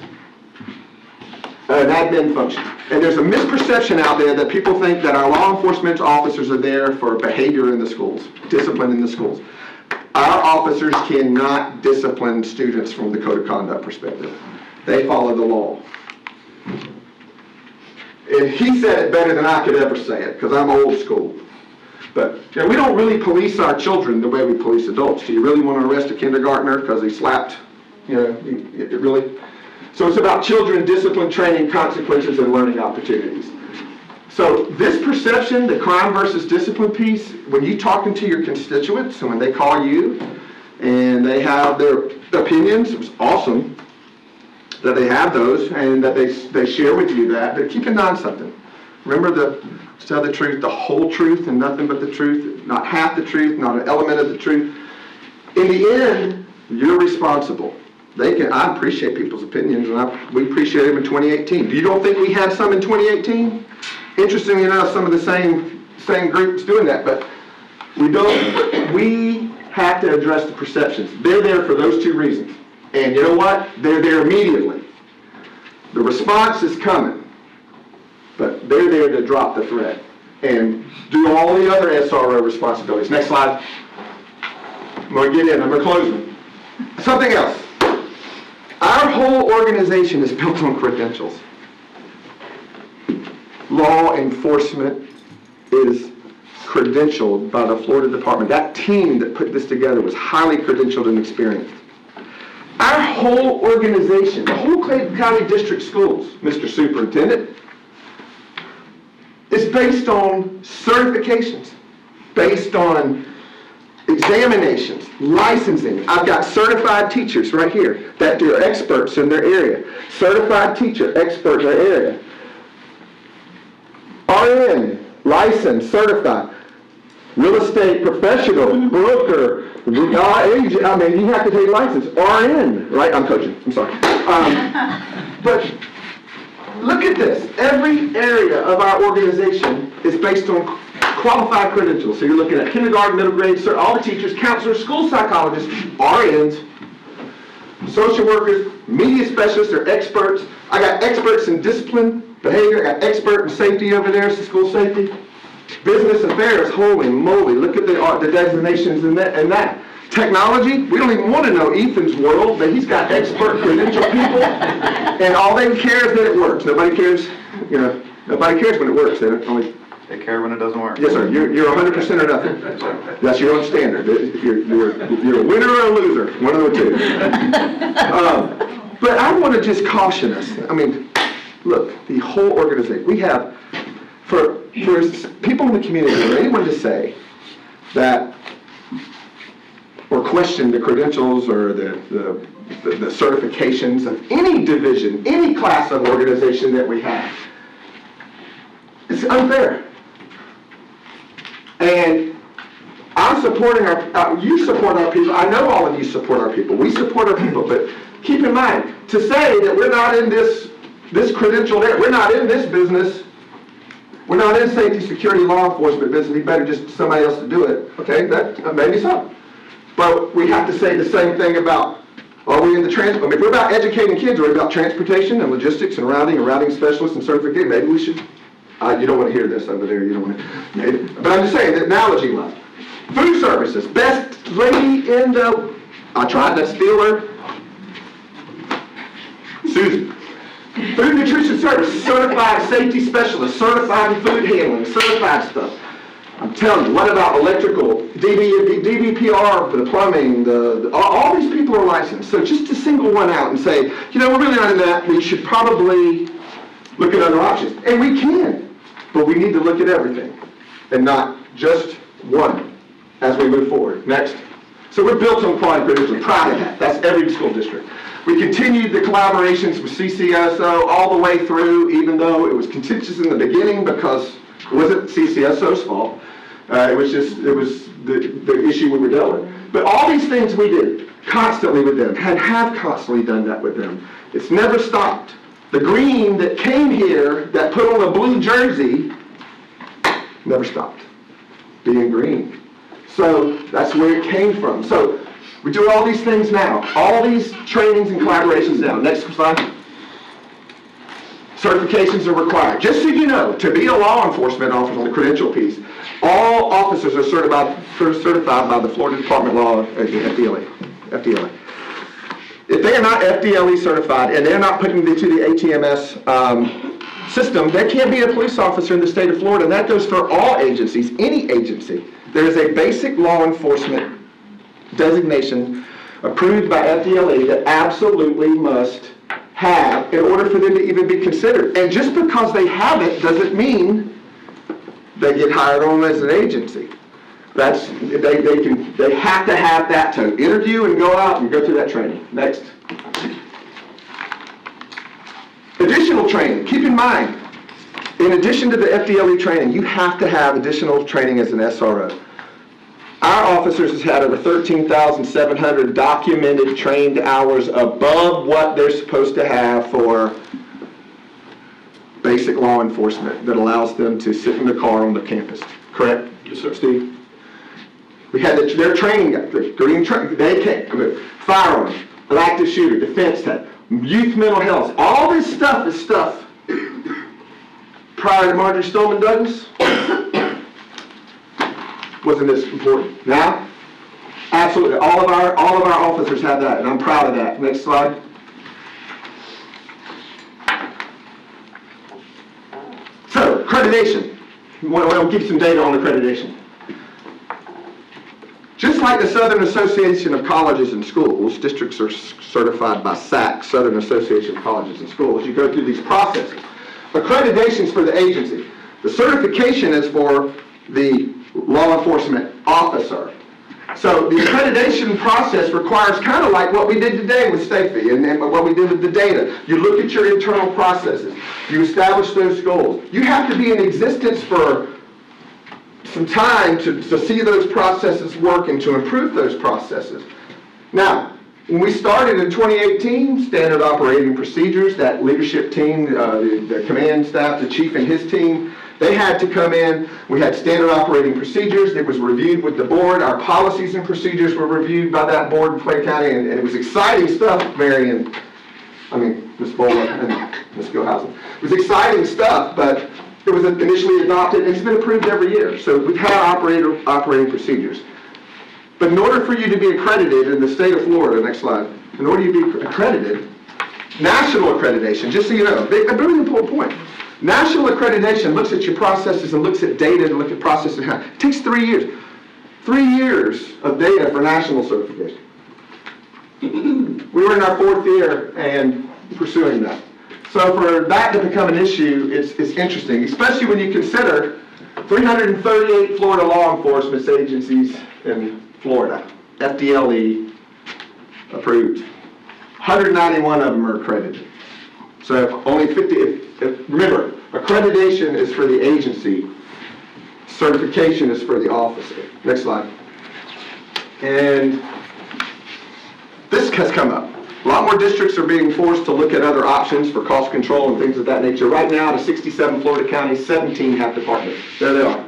S11: an admin function, and there's a misperception out there that people think that our law enforcement officers are there for behavior in the schools, discipline in the schools. Our officers cannot discipline students from the code of conduct perspective. They follow the law. And he said it better than I could ever say it, because I'm old school. But we don't really police our children the way we police adults. Do you really want to arrest a kindergartner because he slapped, it really? So it's about children, discipline, training, consequences, and learning opportunities. So this perception, the crime versus discipline piece, when you're talking to your constituents, and when they call you, and they have their opinions, it was awesome. that they have those and that they share with you that, but keep in mind something. Remember to tell the truth, the whole truth and nothing but the truth, not half the truth, not an element of the truth. In the end, you're responsible. I appreciate people's opinions, and we appreciate them in 2018. You don't think we had some in 2018? Interestingly enough, some of the same groups doing that, but we don't. We have to address the perceptions. They're there for those two reasons. And you know what? They're there immediately. The response is coming, but they're there to drop the thread and do all the other SRO responsibilities. Next slide. I'm going to get in. I'm going to close. Something else. Our whole organization is built on credentials. Law enforcement is credentialed by the Florida Department. That team that put this together was highly credentialed and experienced. Our whole organization, the whole Clayton County District Schools, Mr. Superintendent, is based on certifications, based on examinations, licensing. I've got certified teachers right here that are experts in their area. Certified teacher, expert in their area. RN, licensed, certified. Real estate professional, broker, agent. I mean, you have to take license. RN, right? I'm coaching. I'm sorry. But look at this. Every area of our organization is based on qualified credentials. So you're looking at kindergarten, middle grade, all the teachers, counselors, school psychologists, RNs, social workers, media specialists, they're experts. I got experts in discipline, behavior. I got expert in safety over there, school safety. Business affairs, holy moly, look at the designations in that. Technology, we don't even want to know Ethan's world, but he's got expert credentialed people, and all they care is that it works. Nobody cares, nobody cares when it works.
S16: They care when it doesn't work.
S11: Yes, sir. You're 100% or nothing. That's your own standard. You're a winner or a loser, one of the two. But I want to just caution us. I mean, look, the whole organization, we have, for people in the community, for anyone to say that, or question the credentials or the certifications of any division, any class of organization that we have, it's unfair. And I'm supporting you support our people. I know all of you support our people. We support our people, but keep in mind, to say that we're not in this credentialed area, we're not in this business, we're not in safety, security, law enforcement business, we better just somebody else to do it. Okay, that maybe so. But we have to say the same thing about, are we in the transport? I mean, if we're about educating kids, or about transportation and logistics and routing specialists and certification, maybe we should. You don't want to hear this over there. You don't want to. Maybe. But I'm just saying, the analogy was. Food services, best lady in the. I tried to steal her. Susan. Food nutrition service, certified safety specialist, certified in food handling, certified stuff. I'm telling you, what about electrical, DVPR, the plumbing, all these people are licensed. So just to single one out and say, we're really not in that, we should probably look at other options. And we can, but we need to look at everything and not just one as we move forward. Next. So we're built on quality credentials. Proud of that. That's every school district. We continued the collaborations with CCSO all the way through, even though it was contentious in the beginning because it wasn't CCSO's fault. It was the issue we were dealing with. But all these things we did constantly with them, have constantly done that with them. It's never stopped. The green that came here, that put on a blue jersey, never stopped being green. So that's where it came from. So we do all these things now, all these trainings and collaborations now. Next slide. Certifications are required. Just so you know, to be a law enforcement officer on the credential piece, all officers are certified by the Florida Department of Law, FDLE. If they are not FDLE certified and they're not put into the ATMS system, they can't be a police officer in the state of Florida. And that goes for all agencies, any agency. There is a basic law enforcement designation approved by FDLE that absolutely must have in order for them to even be considered. And just because they have it doesn't mean they get hired on as an agency. They have to have that to interview and go out and go through that training. Next. Additional training, keep in mind, in addition to the FDLE training, you have to have additional training as an SRO. Our officers has had over 13,700 documented trained hours above what they're supposed to have for basic law enforcement that allows them to sit in the car on the campus. Correct?
S13: Yes, sir.
S11: Steve? We had their training, they came, firearms, active shooter, defense tech, youth mental health, all this stuff is stuff prior to Marjorie Stoneman Douglas wasn't this important. Now, absolutely, all of our officers have that, and I'm proud of that. Next slide. So, accreditation. We'll give you some data on accreditation. Just like the Southern Association of Colleges and Schools, districts are certified by SAC, Southern Association of Colleges and Schools. You go through these processes. Accreditation is for the agency. The certification is for the law enforcement officer. So the accreditation process requires kind of like what we did today with safety and what we did with the data. You look at your internal processes. You establish those goals. You have to be in existence for some time to see those processes work and to improve those processes. Now, when we started in 2018, standard operating procedures, that leadership team, the command staff, the chief and his team, they had to come in. We had standard operating procedures. It was reviewed with the board. Our policies and procedures were reviewed by that board in Clay County, and it was exciting stuff, Ms. Bola and Ms. Gilhousen. It was exciting stuff, but it was initially adopted, and it's been approved every year. So we've had operating procedures. But in order for you to be accredited in the state of Florida, next slide, in order to be accredited, national accreditation, just so you know, a really important point. National accreditation looks at your processes and looks at data and looks at processes. It takes 3 years. 3 years of data for national certification. We were in our 4th year and pursuing that. So for that to become an issue, it's interesting, especially when you consider 338 Florida law enforcement agencies in Florida, FDLE approved. 191 of them are accredited. So only 50, remember, accreditation is for the agency, certification is for the officer. Next slide. And this has come up. A lot more districts are being forced to look at other options for cost control and things of that nature. Right now, out of 67 Florida counties, 17 have departments. There they are.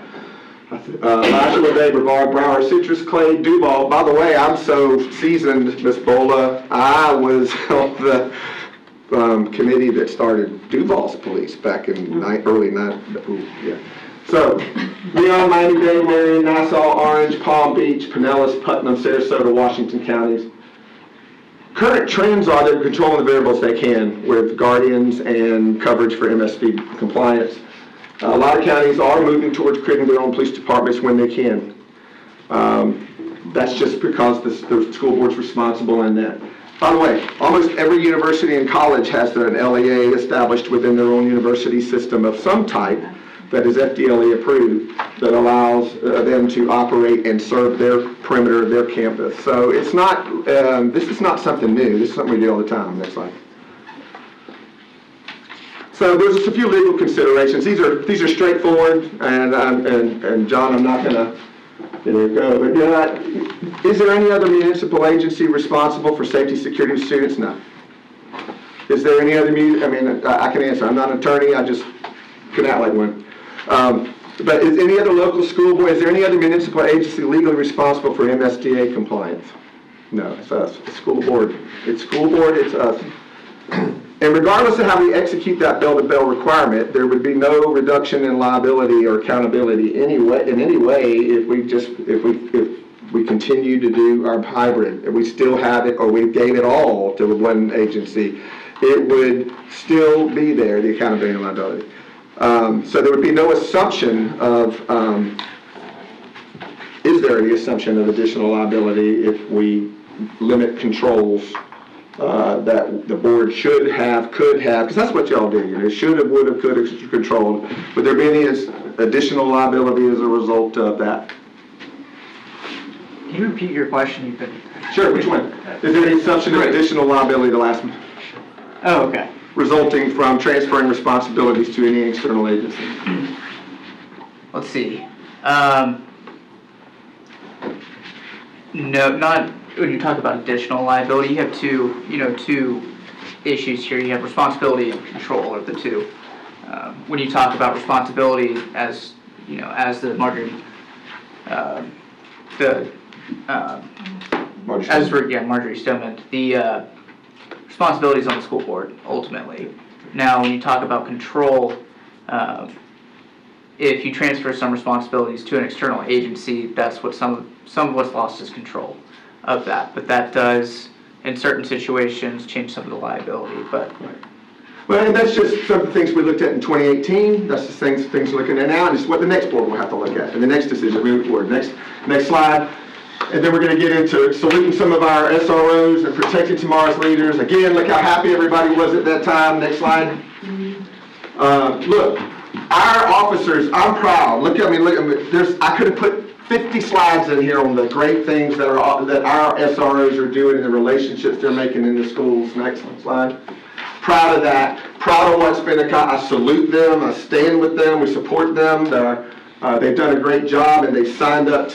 S11: Nashua, Bay, Brevard, Broward, Citrus, Clay, Duval. By the way, I'm so seasoned, Ms. Bola. I was on the committee that started Duval's police back in early 90s. Yeah. So, Leon, Miami-Dade, Marion, Nassau, Orange, Palm Beach, Pinellas, Putnam, Sarasota, Washington counties. Current trends are they're controlling the variables they can with guardians and coverage for MSP compliance. A lot of counties are moving towards creating their own police departments when they can. That's just because the school board's responsible in that. By the way, almost every university and college has an LEA established within their own university system of some type that is FDLE approved that allows them to operate and serve their perimeter of their campus. So it's not, this is not something new. This is something we do all the time. Next slide. So there's just a few legal considerations. These are straightforward, and John, I'm not gonna, there you go. But is there any other municipal agency responsible for safety, security of students? No. Is there any other, I can answer. I'm not an attorney. I just can act like one. But is any other local school board, is there any other municipal agency legally responsible for MSDA compliance? No, it's us. It's school board. It's school board, it's us. And regardless of how we execute that bell-to-bell requirement, there would be no reduction in liability or accountability in any way if we continue to do our hybrid. If we still have it or we gave it all to one agency, it would still be there, the accountability and liability. So there would be no assumption of, is there any assumption of additional liability if we limit controls that the board should have, could have, because that's what y'all do, should have, would have, could have controlled. Would there be any additional liability as a result of that?
S4: Can you repeat your question?
S11: Sure, which one? Is there any assumption of additional liability, the last one?
S4: Oh, okay.
S11: resulting from transferring responsibilities to any external agency?
S4: Let's see. No, not when you talk about additional liability. You have two issues here. You have responsibility and control are the two. When you talk about responsibility, as the Marjorie Stoneman, the responsibility is on the school board ultimately. Now, when you talk about control, if you transfer some responsibilities to an external agency, that's what some of what's lost is control of that. But that does, in certain situations, change some of the liability. But
S11: well, and that's just some of the things we looked at in 2018. That's the things we're looking at now, and it's what the next board will have to look at, and the next decision moving forward. Next slide. And then we're going to get into saluting some of our SROs and protecting tomorrow's leaders. Again, look how happy everybody was at that time. Next slide. Look, our officers, I'm proud. Look at me. I could have put 50 slides in here on the great things that our SROs are doing and the relationships they're making in the schools. Next slide. Proud of that. Proud of what's been accomplished. I salute them. I stand with them. We support them. They've done a great job, and they've signed up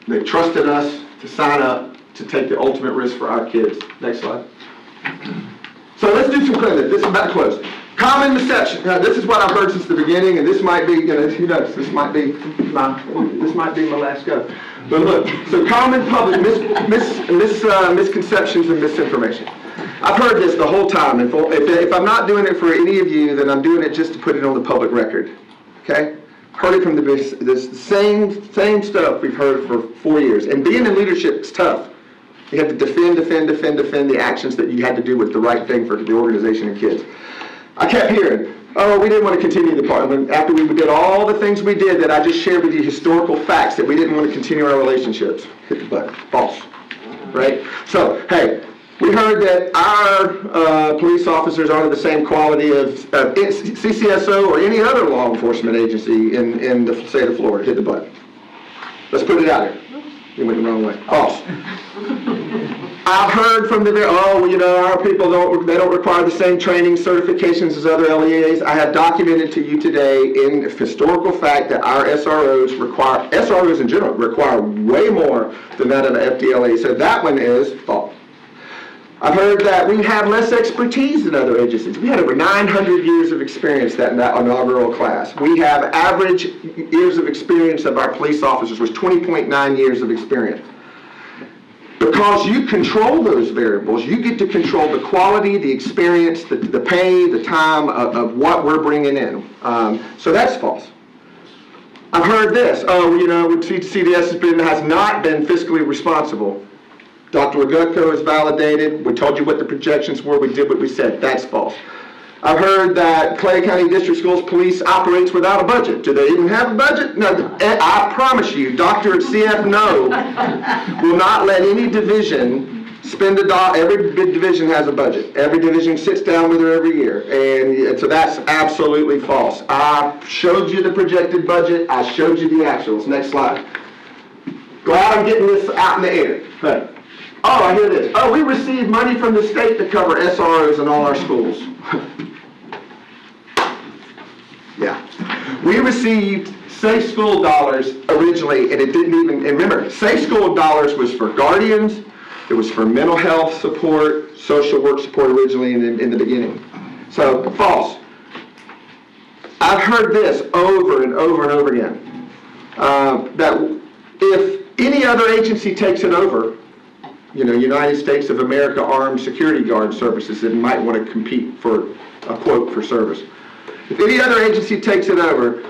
S11: they trusted us to sign up to take the ultimate risk for our kids. Next slide. So let's do some credit. This is about to close. Common misconception. Now, this is what I've heard since the beginning, and this might be, who knows, this might be my last go. But look, so common public misconceptions and misinformation. I've heard this the whole time, and if I'm not doing it for any of you, then I'm doing it just to put it on the public record. Okay? Heard it from the same stuff we've heard for 4 years. And being in leadership is tough. You have to defend the actions that you had to do with the right thing for the organization and kids. I kept hearing, oh, we didn't want to continue the department. After we did all the things we did that I just shared with you, historical facts, that we didn't want to continue our relationships. Hit the button. False. Right? So, hey, we heard that our police officers aren't of the same quality of CCSO or any other law enforcement agency in the state of Florida. Hit the button. Let's put it out here. You went the wrong way. False. I've heard from our people don't require the same training certifications as other LEAs. I have documented to you today in historical fact that our SROs in general require way more than that of an FDLE. So that one is false. I've heard that we have less expertise than other agencies. We had over 900 years of experience that inaugural class. We have average years of experience of our police officers was 20.9 years of experience. Because you control those variables, you get to control the quality, the experience, the pay, the time of what we're bringing in. So that's false. I've heard this, CDS has not been fiscally responsible. Dr. Agutko has validated. We told you what the projections were. We did what we said. That's false. I've heard that Clay County District Schools Police operates without a budget. Do they even have a budget? No. I promise you, Dr. CF No will not let any division spend a dollar. Every division has a budget. Every division sits down with her every year. And so that's absolutely false. I showed you the projected budget. I showed you the actuals. Next slide. Glad I'm getting this out in the air. But, oh, I hear this. Oh, we receive money from the state to cover SROs in all our schools. Yeah. We received Safe School dollars originally, and it didn't even, and remember, Safe School dollars was for guardians, it was for mental health support, social work support originally in the beginning. So, false. I've heard this over and over and over again, that if any other agency takes it over, United States of America Armed Security Guard Services that might want to compete for a quote for service. If any other agency takes it over,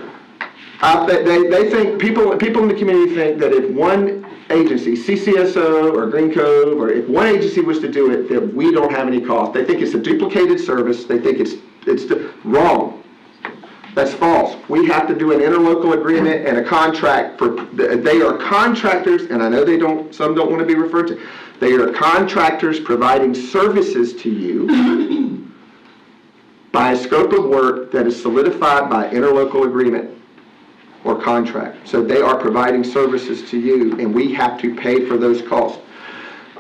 S11: they think, people in the community think that if one agency, CCSO or Green Cove, or if one agency was to do it, that we don't have any cost. They think it's a duplicated service. They think it's wrong. That's false. We have to do an interlocal agreement and a contract they are contractors, and I know some don't want to be referred to. They are contractors providing services to you by a scope of work that is solidified by interlocal agreement or contract. So they are providing services to you, and we have to pay for those costs.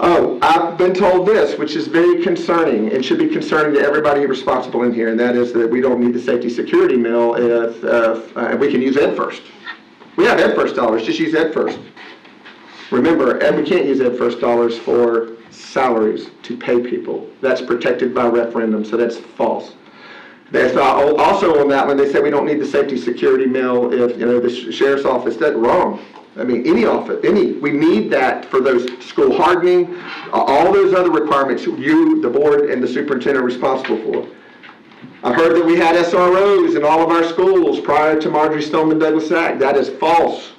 S11: Oh, I've been told this, which is very concerning, and should be concerning to everybody responsible in here, and that is that we don't need the safety security mill if we can use Ed First. We have Ed First dollars, just use Ed First. Remember, we can't use Ed First dollars for salaries to pay people. That's protected by referendum, so that's false. That's also on that one, they say we don't need the safety security mill if, the sheriff's office, that's wrong. I mean, any office, we need that for those school hardening, all those other requirements you, the board, and the superintendent are responsible for. I've heard that we had SROs in all of our schools prior to Marjorie Stoneman Douglas Act. That is false.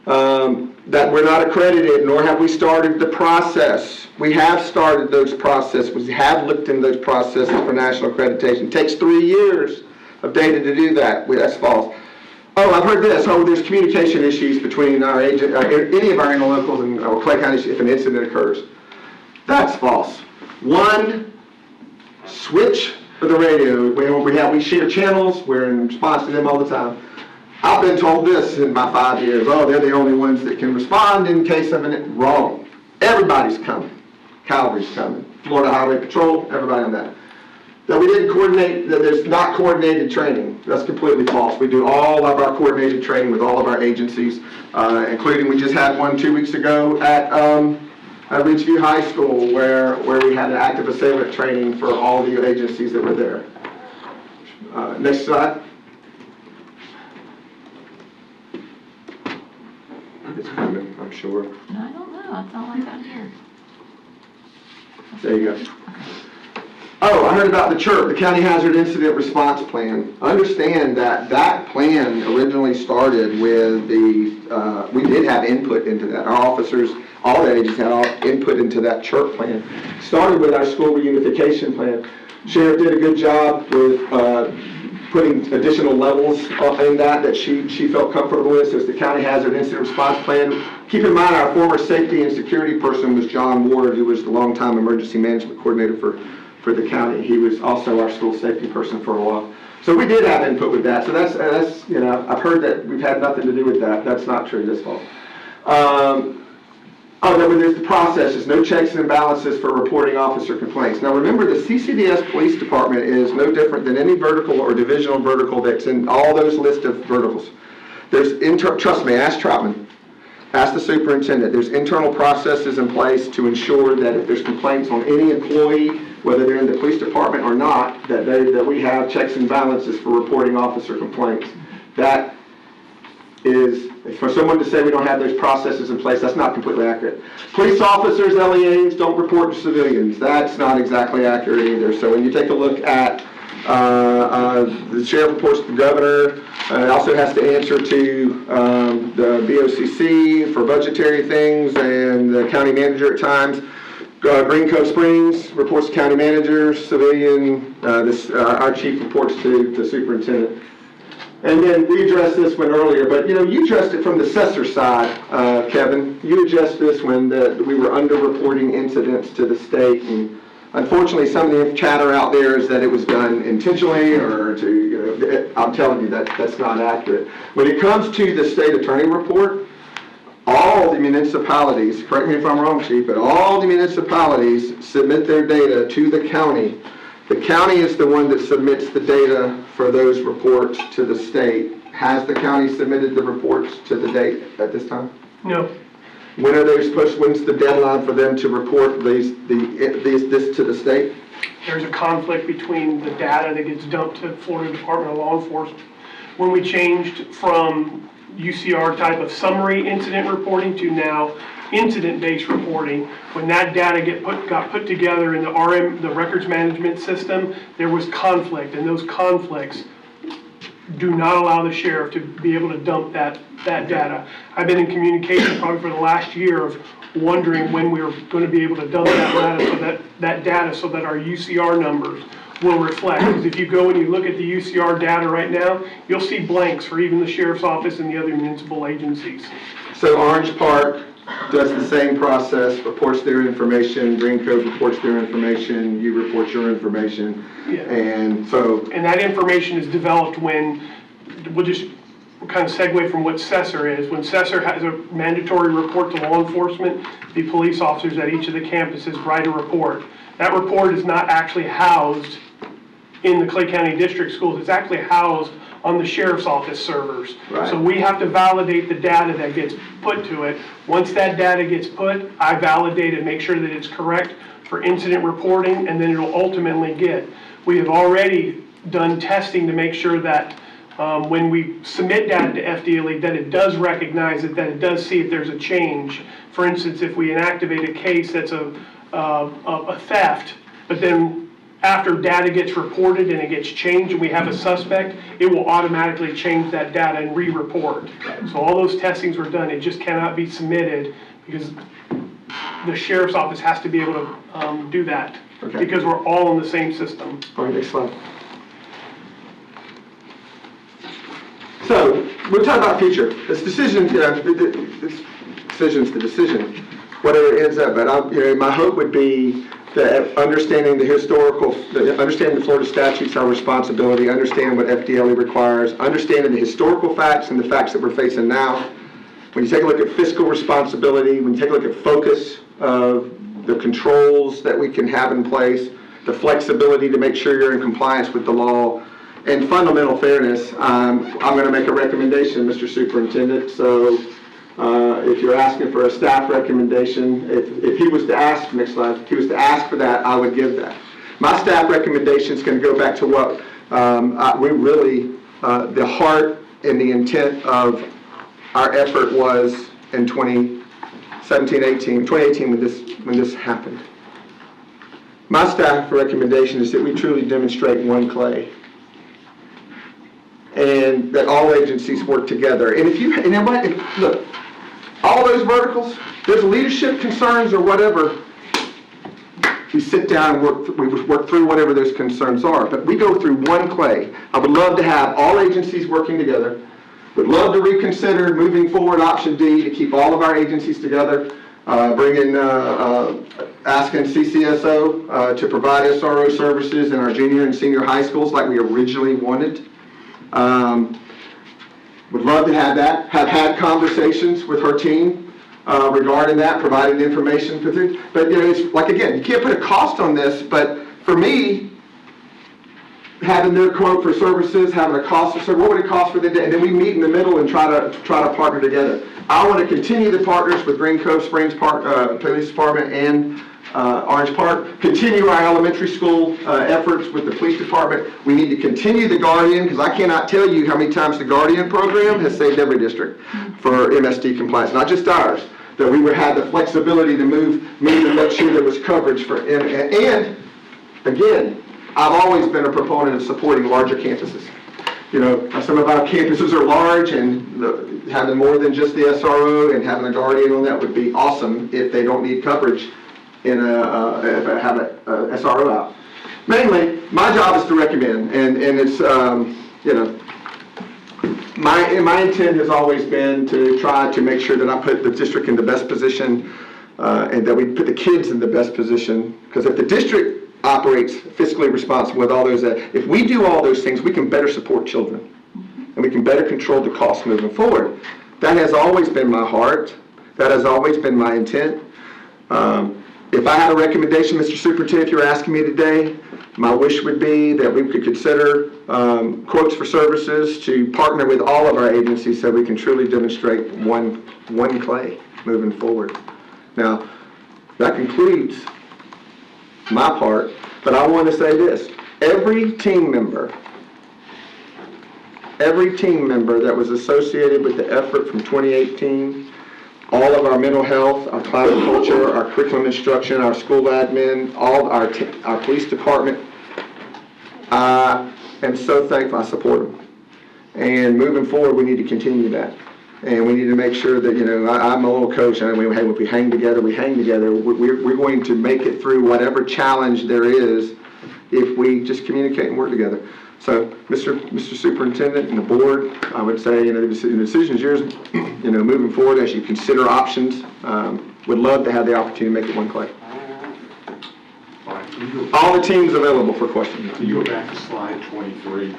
S11: That we're not accredited, nor have we started the process. We have started those processes. We have looked in those processes for national accreditation. It takes 3 years of data to do that. That's false. Oh, I've heard this. Oh, there's communication issues between our agent, any of our interlocals and Clay County if an incident occurs. That's false. One switch for the radio. We share channels. We're in response to them all the time. I've been told this in my 5 years. Oh, they're the only ones that can respond in case of an wrong. Everybody's coming. Cavalry's coming. Florida Highway Patrol. Everybody on that. That we didn't coordinate, that there's not coordinated training. That's completely false. We do all of our coordinated training with all of our agencies, including we just had one 2 weeks ago at Ridgeview High School where we had an active assailant training for all the agencies that were there. Next slide. It's coming, I'm sure.
S15: No, I don't know. It's not like that here.
S11: There you go. Oh, I heard about the CHIRP, the County Hazard Incident Response Plan. Understand that that plan originally started with we did have input into that. Our officers, all the agents had all input into that CHIRP plan. Started with our school reunification plan. Sheriff did a good job with putting additional levels in that she felt comfortable with. So it's the County Hazard Incident Response Plan. Keep in mind our former safety and security person was John Ward, who was the longtime emergency management coordinator for the county. He was also our school safety person for a while. So we did have input with that. So that's I've heard that we've had nothing to do with that. That's not true, that's false. There's the processes, no checks and balances for reporting officer complaints. Now remember, the CCDS Police Department is no different than any vertical or divisional vertical that's in all those lists of verticals. Trust me, ask Troutman, ask the superintendent. There's internal processes in place to ensure that if there's complaints on any employee, whether they're in the police department or not, that we have checks and balances for reporting officer complaints. That is, for someone to say we don't have those processes in place, that's not completely accurate. Police officers, LEAs, don't report to civilians. That's not exactly accurate either. So when you take a look at the sheriff reports to the governor, it also has to answer to the BOCC for budgetary things and the county manager at times. Green Cove Springs reports to county manager, civilian, our chief reports to the superintendent. And then we addressed this one earlier, but you addressed it from the assessor side, Kevin. You addressed this when we were underreporting incidents to the state, and unfortunately some of the chatter out there is that it was done intentionally or I'm telling you that's not accurate. When it comes to the state attorney report, all the municipalities, correct me if I'm wrong, Chief, but all the municipalities submit their data to the county. The county is the one that submits the data for those reports to the state. Has the county submitted the reports to the date at this time?
S17: No.
S11: When are they supposed? When's the deadline for them to report this to the state?
S17: There's a conflict between the data that gets dumped to Florida Department of Law Enforcement. When we changed from UCR type of summary incident reporting to now incident-based reporting, when that data got put together in the records management system, there was conflict, and those conflicts do not allow the sheriff to be able to dump that data. I've been in communication probably for the last year of wondering when we were going to be able to dump that data so that our UCR numbers will reflect. Because if you go and you look at the UCR data right now, you'll see blanks for even the sheriff's office and the other municipal agencies.
S11: So Orange Park does the same process, reports their information, Green Cove reports their information, you report your information.
S17: Yeah.
S11: And
S17: that information is developed when, we'll just kind of segue from what Cessor is. When Cessor has a mandatory report to law enforcement, the police officers at each of the campuses write a report. That report is not actually housed in the Clay County District Schools. It's actually housed on the sheriff's office servers.
S11: Right.
S17: So we have to validate the data that gets put to it. Once that data gets put, I validate it, make sure that it's correct for incident reporting, and then it'll ultimately get. We have already done testing to make sure that when we submit data to FDLE, that it does recognize it, that it does see if there's a change. For instance, if we inactivate a case that's a theft, but then after data gets reported and it gets changed and we have a suspect, it will automatically change that data and re-report. So all those testings were done. It just cannot be submitted because the sheriff's office has to be able to do that.
S11: Okay.
S17: Because we're all in the same system.
S11: All right, next slide. So, we're talking about future. This decision, this decision's the decision, whatever it ends up. But my hope would be that understanding understanding the Florida statutes, our responsibility, understanding what FDLE requires, understanding the historical facts and the facts that we're facing now. When you take a look at fiscal responsibility, when you take a look at focus of the controls that we can have in place, the flexibility to make sure you're in compliance with the law, and fundamental fairness, I'm going to make a recommendation, Mr. Superintendent. So if you're asking for a staff recommendation, if he was to ask, next slide, if he was to ask for that, I would give that. My staff recommendation is going to go back to what we really, the heart and the intent of our effort was in 2018 when this happened. My staff recommendation is that we truly demonstrate one Clay, and that all agencies work together. And look, all those verticals, there's leadership concerns or whatever, we sit down and we work through whatever those concerns are, but we go through one Clay. I would love to have all agencies working together. Would love to reconsider moving forward option D to keep all of our agencies together, asking CCSO to provide SRO services in our junior and senior high schools like we originally wanted. Would love to have that, have had conversations with her team regarding that, providing information for them. But it's like, again, you can't put a cost on this, but for me, having their quote for services, having a cost of service, what would it cost for the day? And then we meet in the middle and try to partner together. I want to continue the partners with Green Cove Springs Park Police Department and Orange Park, continue our elementary school efforts with the police department. We need to continue the Guardian, because I cannot tell you how many times the Guardian program has saved every district for MSD compliance, not just ours, that we would have the flexibility to move and make sure there was coverage for, and again, I've always been a proponent of supporting larger campuses. Some of our campuses are large, and having more than just the SRO and having a Guardian on that would be awesome if they don't need coverage if I have a SRO out. Mainly, my job is to recommend, and it's, my intent has always been to try to make sure that I put the district in the best position and that we put the kids in the best position, because if the district operates fiscally responsible with all those, if we do all those things, we can better support children and we can better control the costs moving forward. That has always been my heart. That has always been my intent. If I had a recommendation, Mr. Superintendent, if you're asking me today, my wish would be that we could consider quotes for services to partner with all of our agencies so we can truly demonstrate one Clay moving forward. Now, that concludes my part, but I want to say this. Every team member that was associated with the effort from 2018, all of our mental health, our climate culture, our curriculum instruction, our school admin, all our police department, I am so thankful. I support them. And moving forward, we need to continue that. And we need to make sure that, I'm a little coach, and if we hang together, we hang together. We're going to make it through whatever challenge there is if we just communicate and work together. So, Mr. Superintendent and the board, I would say, the decision is yours, moving forward as you consider options. Would love to have the opportunity to make it one Clay. All the teams available for questions.
S2: Can you go back to slide 23?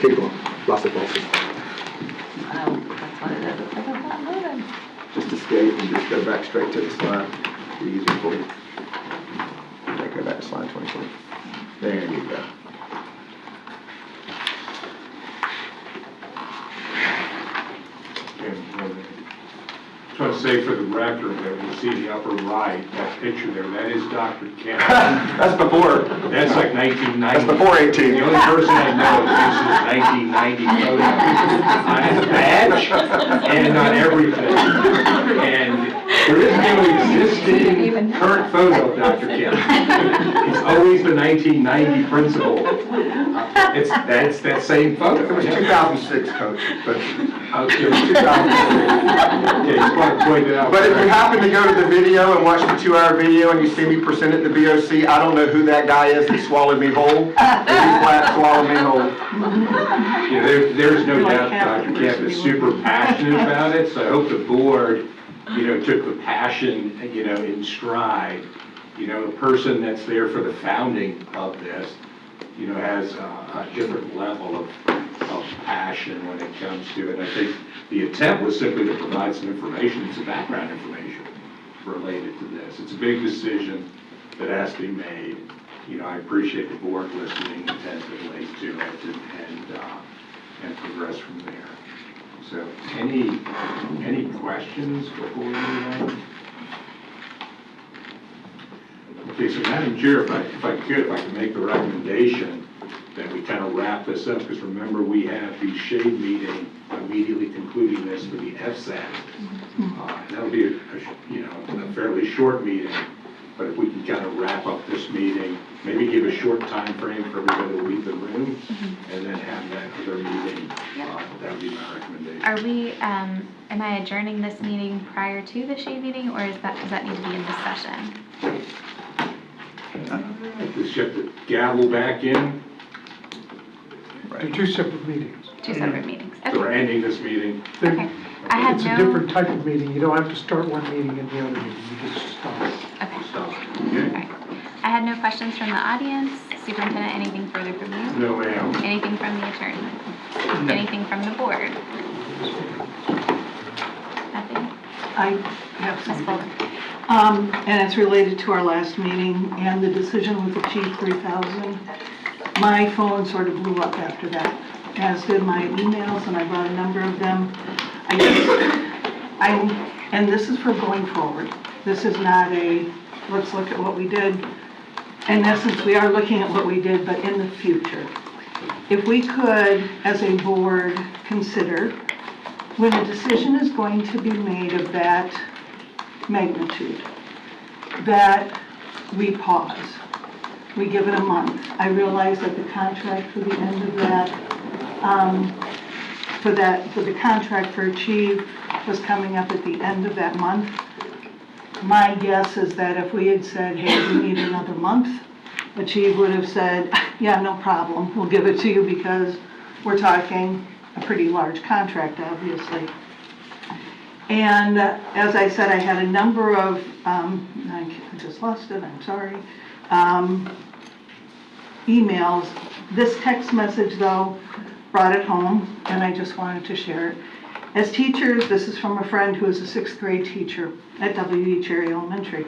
S11: Keep going. Lots of pulses.
S15: Oh, that's what it is. It's like, I'm not moving.
S11: Just escape and just go back straight to the slide. Be easier for you. Okay, go back to slide 23. There you go.
S2: I just want to say for the record that we see the upper right, that picture there, that is Dr. Kemp.
S11: That's before.
S2: That's like 1990.
S11: That's before 18.
S2: The only person I know that uses 1990 photo on his badge and on everything. And there is no existing current photo of Dr. Kemp. It's always the 1990 principal. That's that same photo.
S11: It was 2006, Coach. But
S2: Okay, it was 2006. Okay, just want to point it out.
S11: But if you happen to go to the video and watch the 2-hour video and you see me present it to BOC, I don't know who that guy is that swallowed me whole. He flat swallowed me whole.
S2: Yeah, there's no doubt Dr. Kemp is super passionate about it, so I hope the board, took the passion, in stride. A person that's there for the founding of this, has a different level of passion when it comes to it. I think the attempt was simply to provide some information, some background information related to this. It's a big decision that has to be made. I appreciate the board listening attentively to it and progress from there. So, any questions before we move on? Okay, so Madam Chair, if I could make the recommendation that we kind of wrap this up, because remember, we have the shade meeting immediately concluding this for the FSAT. That'll be a fairly short meeting, but if we can kind of wrap up this meeting, maybe give a short time frame for everybody to leave the room, and then have that other meeting, that would be my recommendation.
S1: Are we, am I adjourning this meeting prior to the shade meeting, or does that need to be in this session?
S2: Just have to gavel back in.
S18: They're two separate meetings.
S1: Two separate meetings.
S2: So we're ending this meeting.
S1: Okay. I had
S18: It's a different type of meeting. You don't have to start one meeting and the other meeting. You just stop.
S1: Okay.
S2: Stop.
S1: Okay. I had no questions from the audience. Superintendent, anything further from you?
S2: No, ma'am.
S1: Anything from the attorney?
S4: No.
S1: Anything from the board? Nothing?
S6: I have
S1: Ms.
S6: something.
S1: Fuller?
S6: And it's related to our last meeting and the decision with the Chief 3000. My phone sort of blew up after that, as did my emails, and I brought a number of them. And this is for going forward. This is not a, let's look at what we did. In essence, we are looking at what we did, but in the future. If we could, as a board, consider when a decision is going to be made of that magnitude, that we pause. We give it a month. I realize that the contract for the end of that, for the contract for Achieve was coming up at the end of that month. My guess is that if we had said, hey, we need another month, Achieve would have said, yeah, no problem, we'll give it to you because we're talking a pretty large contract, obviously. And as I said, I had a number of, I just lost it, I'm sorry, emails. This text message, though, brought it home, and I just wanted to share it. As teachers, this is from a friend who is a 6th grade teacher at W.E. Cherry Elementary.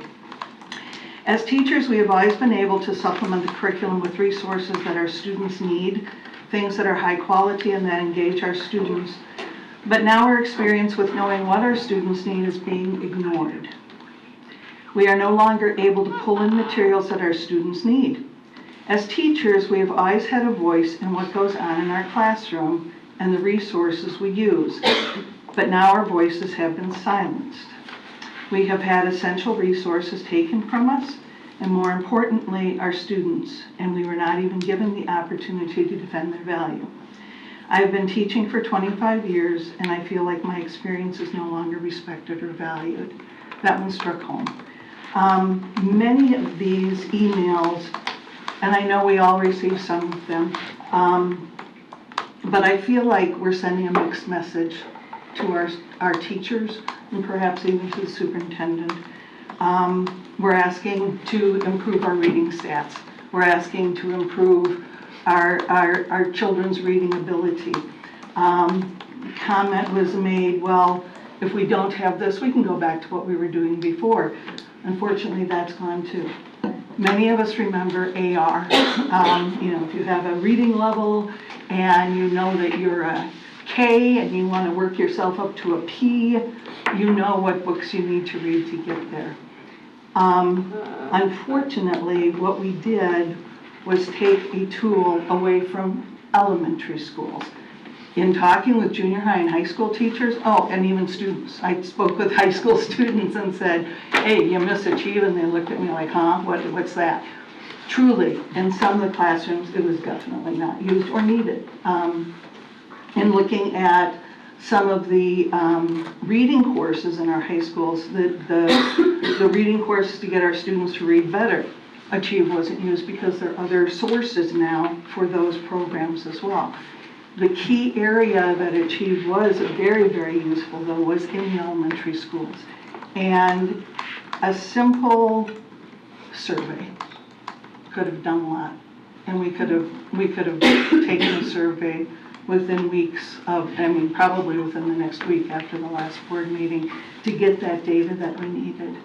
S6: As teachers, we have always been able to supplement the curriculum with resources that our students need, things that are high quality and that engage our students. But now our experience with knowing what our students need is being ignored. We are no longer able to pull in materials that our students need. As teachers, we have always had a voice in what goes on in our classroom and the resources we use, but now our voices have been silenced. We have had essential resources taken from us, and more importantly, our students, and we were not even given the opportunity to defend their value. I've been teaching for 25 years, and I feel like my experience is no longer respected or valued. That one struck home. Many of these emails, and I know we all receive some of them, but I feel like we're sending a mixed message to our teachers and perhaps even to the superintendent. We're asking to improve our reading stats. We're asking to improve our children's reading ability. Comment was made, well, if we don't have this, we can go back to what we were doing before. Unfortunately, that's gone too. Many of us remember AR. You know, if you have a reading level and you know that you're a K and you want to work yourself up to a P, you know what books you need to read to get there. Unfortunately, what we did was take a tool away from elementary schools. In talking with junior high and high school teachers, and even students, I spoke with high school students and said, hey, you misachieve, and they looked at me like, huh, what's that? Truly, in some of the classrooms, it was definitely not used or needed. In looking at some of the reading courses in our high schools, the reading courses to get our students to read better, Achieve wasn't used because there are other sources now for those programs as well. The key area that Achieve was very, very useful, though, was in the elementary schools. And a simple survey could have done a lot. And we could have taken a survey within weeks of, probably within the next week after the last board meeting, to get that data that we needed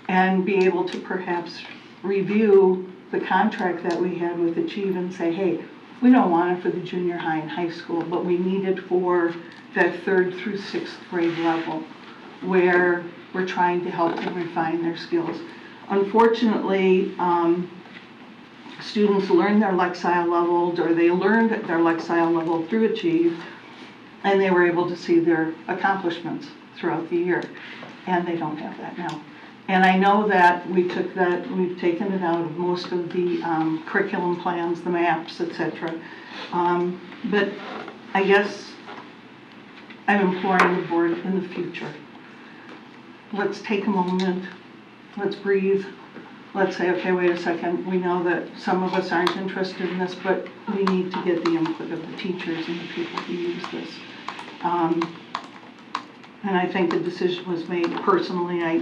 S6: and be able to perhaps review the contract that we had with Achieve and say, hey, we don't want it for the junior high and high school, but we need it for that 3rd through 6th grade level where we're trying to help them refine their skills. Unfortunately, students learned their Lexile level, or they learned their Lexile level through Achieve, and they were able to see their accomplishments throughout the year, and they don't have that now. And I know that we've taken it out of most of the curriculum plans, the maps, etc. But I guess I'm imploring the board in the future. Let's take a moment, let's breathe, let's say, okay, wait a second, we know that some of us aren't interested in this, but we need to get the input of the teachers and the people who use this. And I think the decision was made, personally, I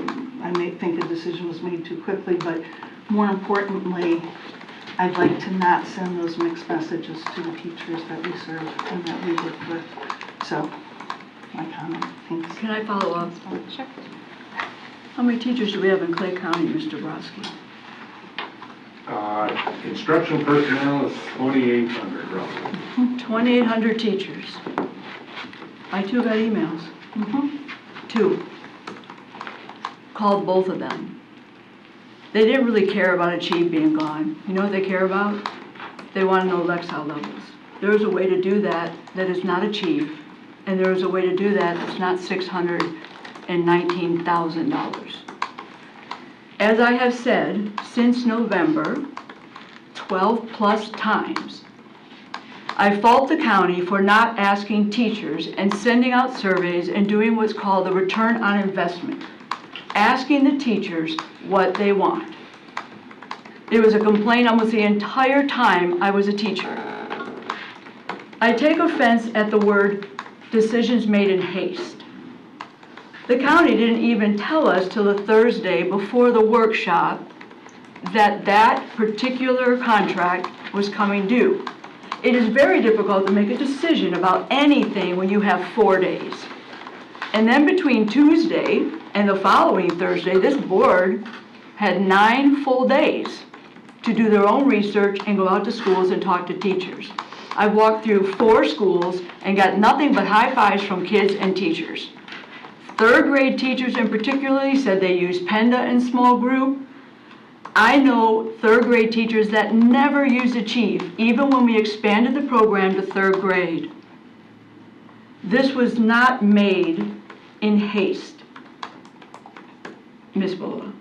S6: think the decision was made too quickly, but more importantly, I'd like to not send those mixed messages to the teachers that we serve and that we work with. So, my comment, thanks.
S5: Can I follow up?
S1: Sure.
S5: How many teachers do we have in Clay County, Mr. Brodsky?
S2: Instructional personnel is 2,800 roughly.
S5: 2,800 teachers. I too got emails. 2. Called both of them. They didn't really care about Achieve being gone. You know what they care about? They want to know Lexile levels. There is a way to do that that is not Achieve, and there is a way to do that that's not $619,000. As I have said, since November, 12 plus times, I fault the county for not asking teachers and sending out surveys and doing what's called the return on investment, asking the teachers what they want. It was a complaint almost the entire time I was a teacher. I take offense at the word decisions made in haste. The county didn't even tell us till the Thursday before the workshop that that particular contract was coming due. It is very difficult to make a decision about anything when you have 4 days. And then between Tuesday and the following Thursday, this board had 9 full days to do their own research and go out to schools and talk to teachers. I've walked through 4 schools and got nothing but high fives from kids and teachers. 3rd grade teachers in particular said they use PENDA in small group. I know 3rd grade teachers that never used Achieve, even when we expanded the program to 3rd grade. This was not made in haste, Ms. Bola.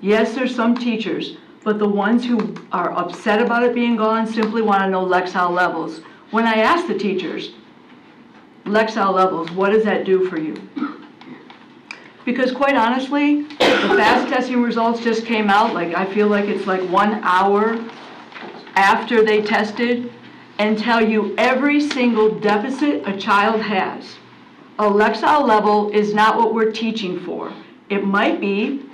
S5: Yes, there's some teachers, but the ones who are upset about it being gone simply want to know Lexile levels. When I ask the teachers, Lexile levels, what does that do for you? Because quite honestly, the fast testing results just came out, I feel like it's like 1 hour after they tested, and tell you every single deficit a child has. A Lexile level is not what we're teaching for. It might be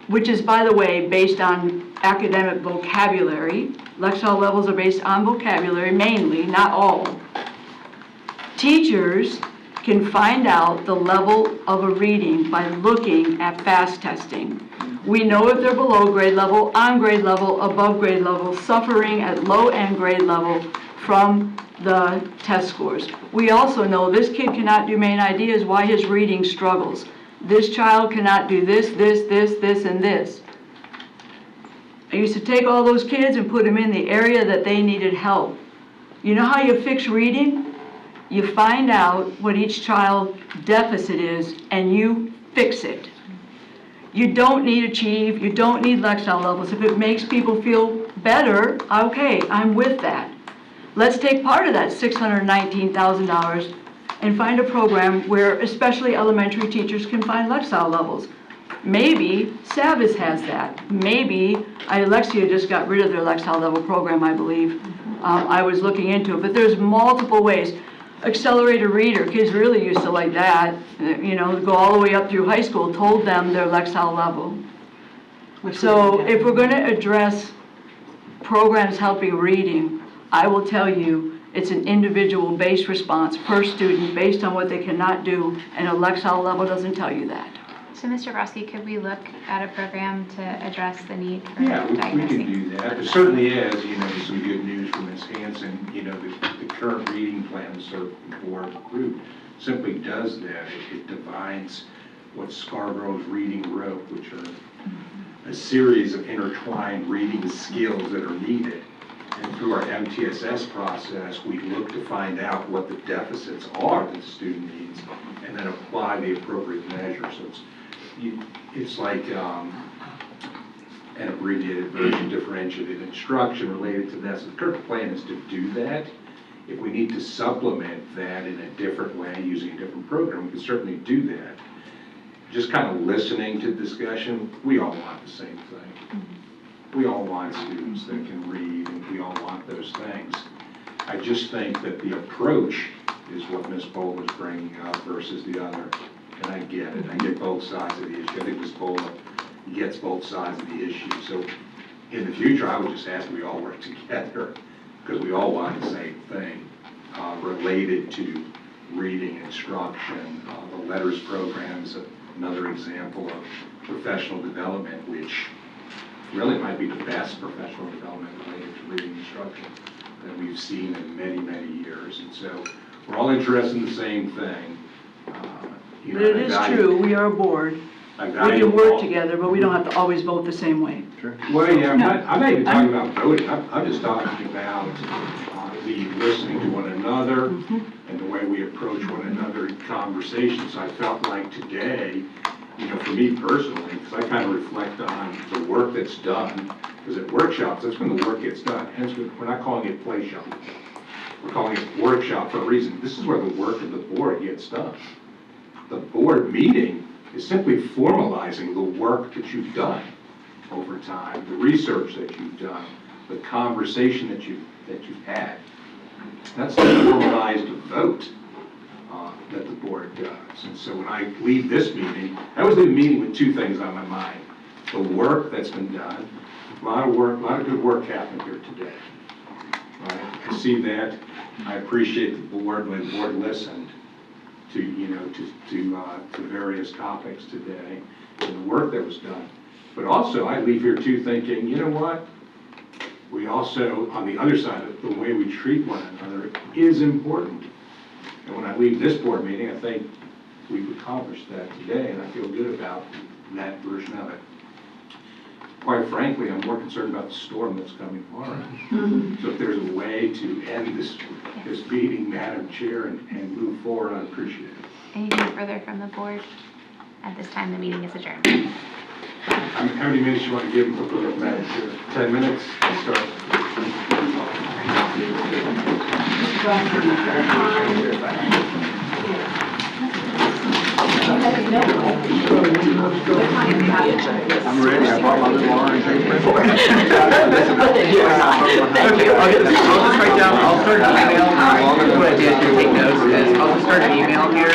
S5: which is, by the way, based on academic vocabulary. Lexile levels are based on vocabulary mainly, not all. Teachers can find out the level of a reading by looking at FAST testing. We know if they're below grade level, on grade level, above grade level, suffering at low and grade level from the test scores. We also know this kid cannot do main ideas, why his reading struggles. This child cannot do this, and this. I used to take all those kids and put them in the area that they needed help. You know how you fix reading? You find out what each child's deficit is and you fix it. You don't need Achieve, you don't need Lexile levels. If it makes people feel better, okay, I'm with that. Let's take part of that $619,000 and find a program where especially elementary teachers can find Lexile levels. Maybe Savvis has that. Maybe Alexia just got rid of their Lexile level program, I believe. I was looking into it, but there's multiple ways. Accelerated reader, kids really used to like that, you know, go all the way up through high school, told them their Lexile level. So if we're gonna address programs helping reading, I will tell you, it's an individual-based response per student based on what they cannot do, and a Lexile level doesn't tell you that.
S1: So, Mr. Broski, could we look at a program to address the need for
S2: Yeah, we
S1: diagnosing?
S2: can do that. There certainly is, you know, some good news from Ms. Hanson. You know, the current reading plan Circuit Board group simply does that. It defines what Scarborough's reading rope, which are a series of intertwined reading skills that are needed. And through our MTSS process, we look to find out what the deficits are that the student needs and then apply the appropriate measure. So it's like an abbreviated version, differentiated instruction related to that. So the current plan is to do that. If we need to supplement that in a different way using a different program, we can certainly do that. Just kind of listening to discussion, we all want the same thing. We all want students that can read, and we all want those things. I just think that the approach is what Ms. Bola was bringing up versus the other. And I get it. I get both sides of the issue. I think Ms. Bola gets both sides of the issue. So in the future, I would just ask we all work together because we all want the same thing related to reading instruction. The letters program is another example of professional development, which really might be the best professional development related to reading instruction that we've seen in many, many years. And so we're all interested in the same thing.
S5: But it is true, we are a board. We can work together, but we don't have to always vote the same way.
S11: Sure.
S2: Well, yeah, I'm not even talking about voting. I'm just talking about the listening to one another and the way we approach one another in conversations. I felt like today, you know, for me personally, because I kind of reflect on the work that's done, because at workshops, that's when the work gets done. Hence, we're not calling it play shop. We're calling it workshop for a reason. This is where the work of the board gets done. The board meeting is simply formalizing the work that you've done over time, the research that you've done, the conversation that you've had. That's the formalized vote that the board does. And so when I leave this meeting, I always leave a meeting with two things on my mind. The work that's been done, a lot of good work happened here today. Right? I see that. I appreciate the board when the board listened to, you know, to various topics today and the work that was done. But also, I leave here too thinking, you know what? We also, on the other side, the way we treat one another is important. And when I leave this board meeting, I think we've accomplished that today, and I feel good about that version of it. Quite frankly, I'm more concerned about the storm that's coming tomorrow. So if there's a way to end this meeting, Madam Chair, and move forward, I'd appreciate it.
S1: Anything further from the board? At this time, the meeting is adjourned.
S2: How many minutes you want to give me, Madam Chair? 10 minutes? Let's start.
S11: I'm ready. I brought my little orange paper.
S4: I'll just write down, I'll start an email. What I do is take notes, is I'll just start an email here.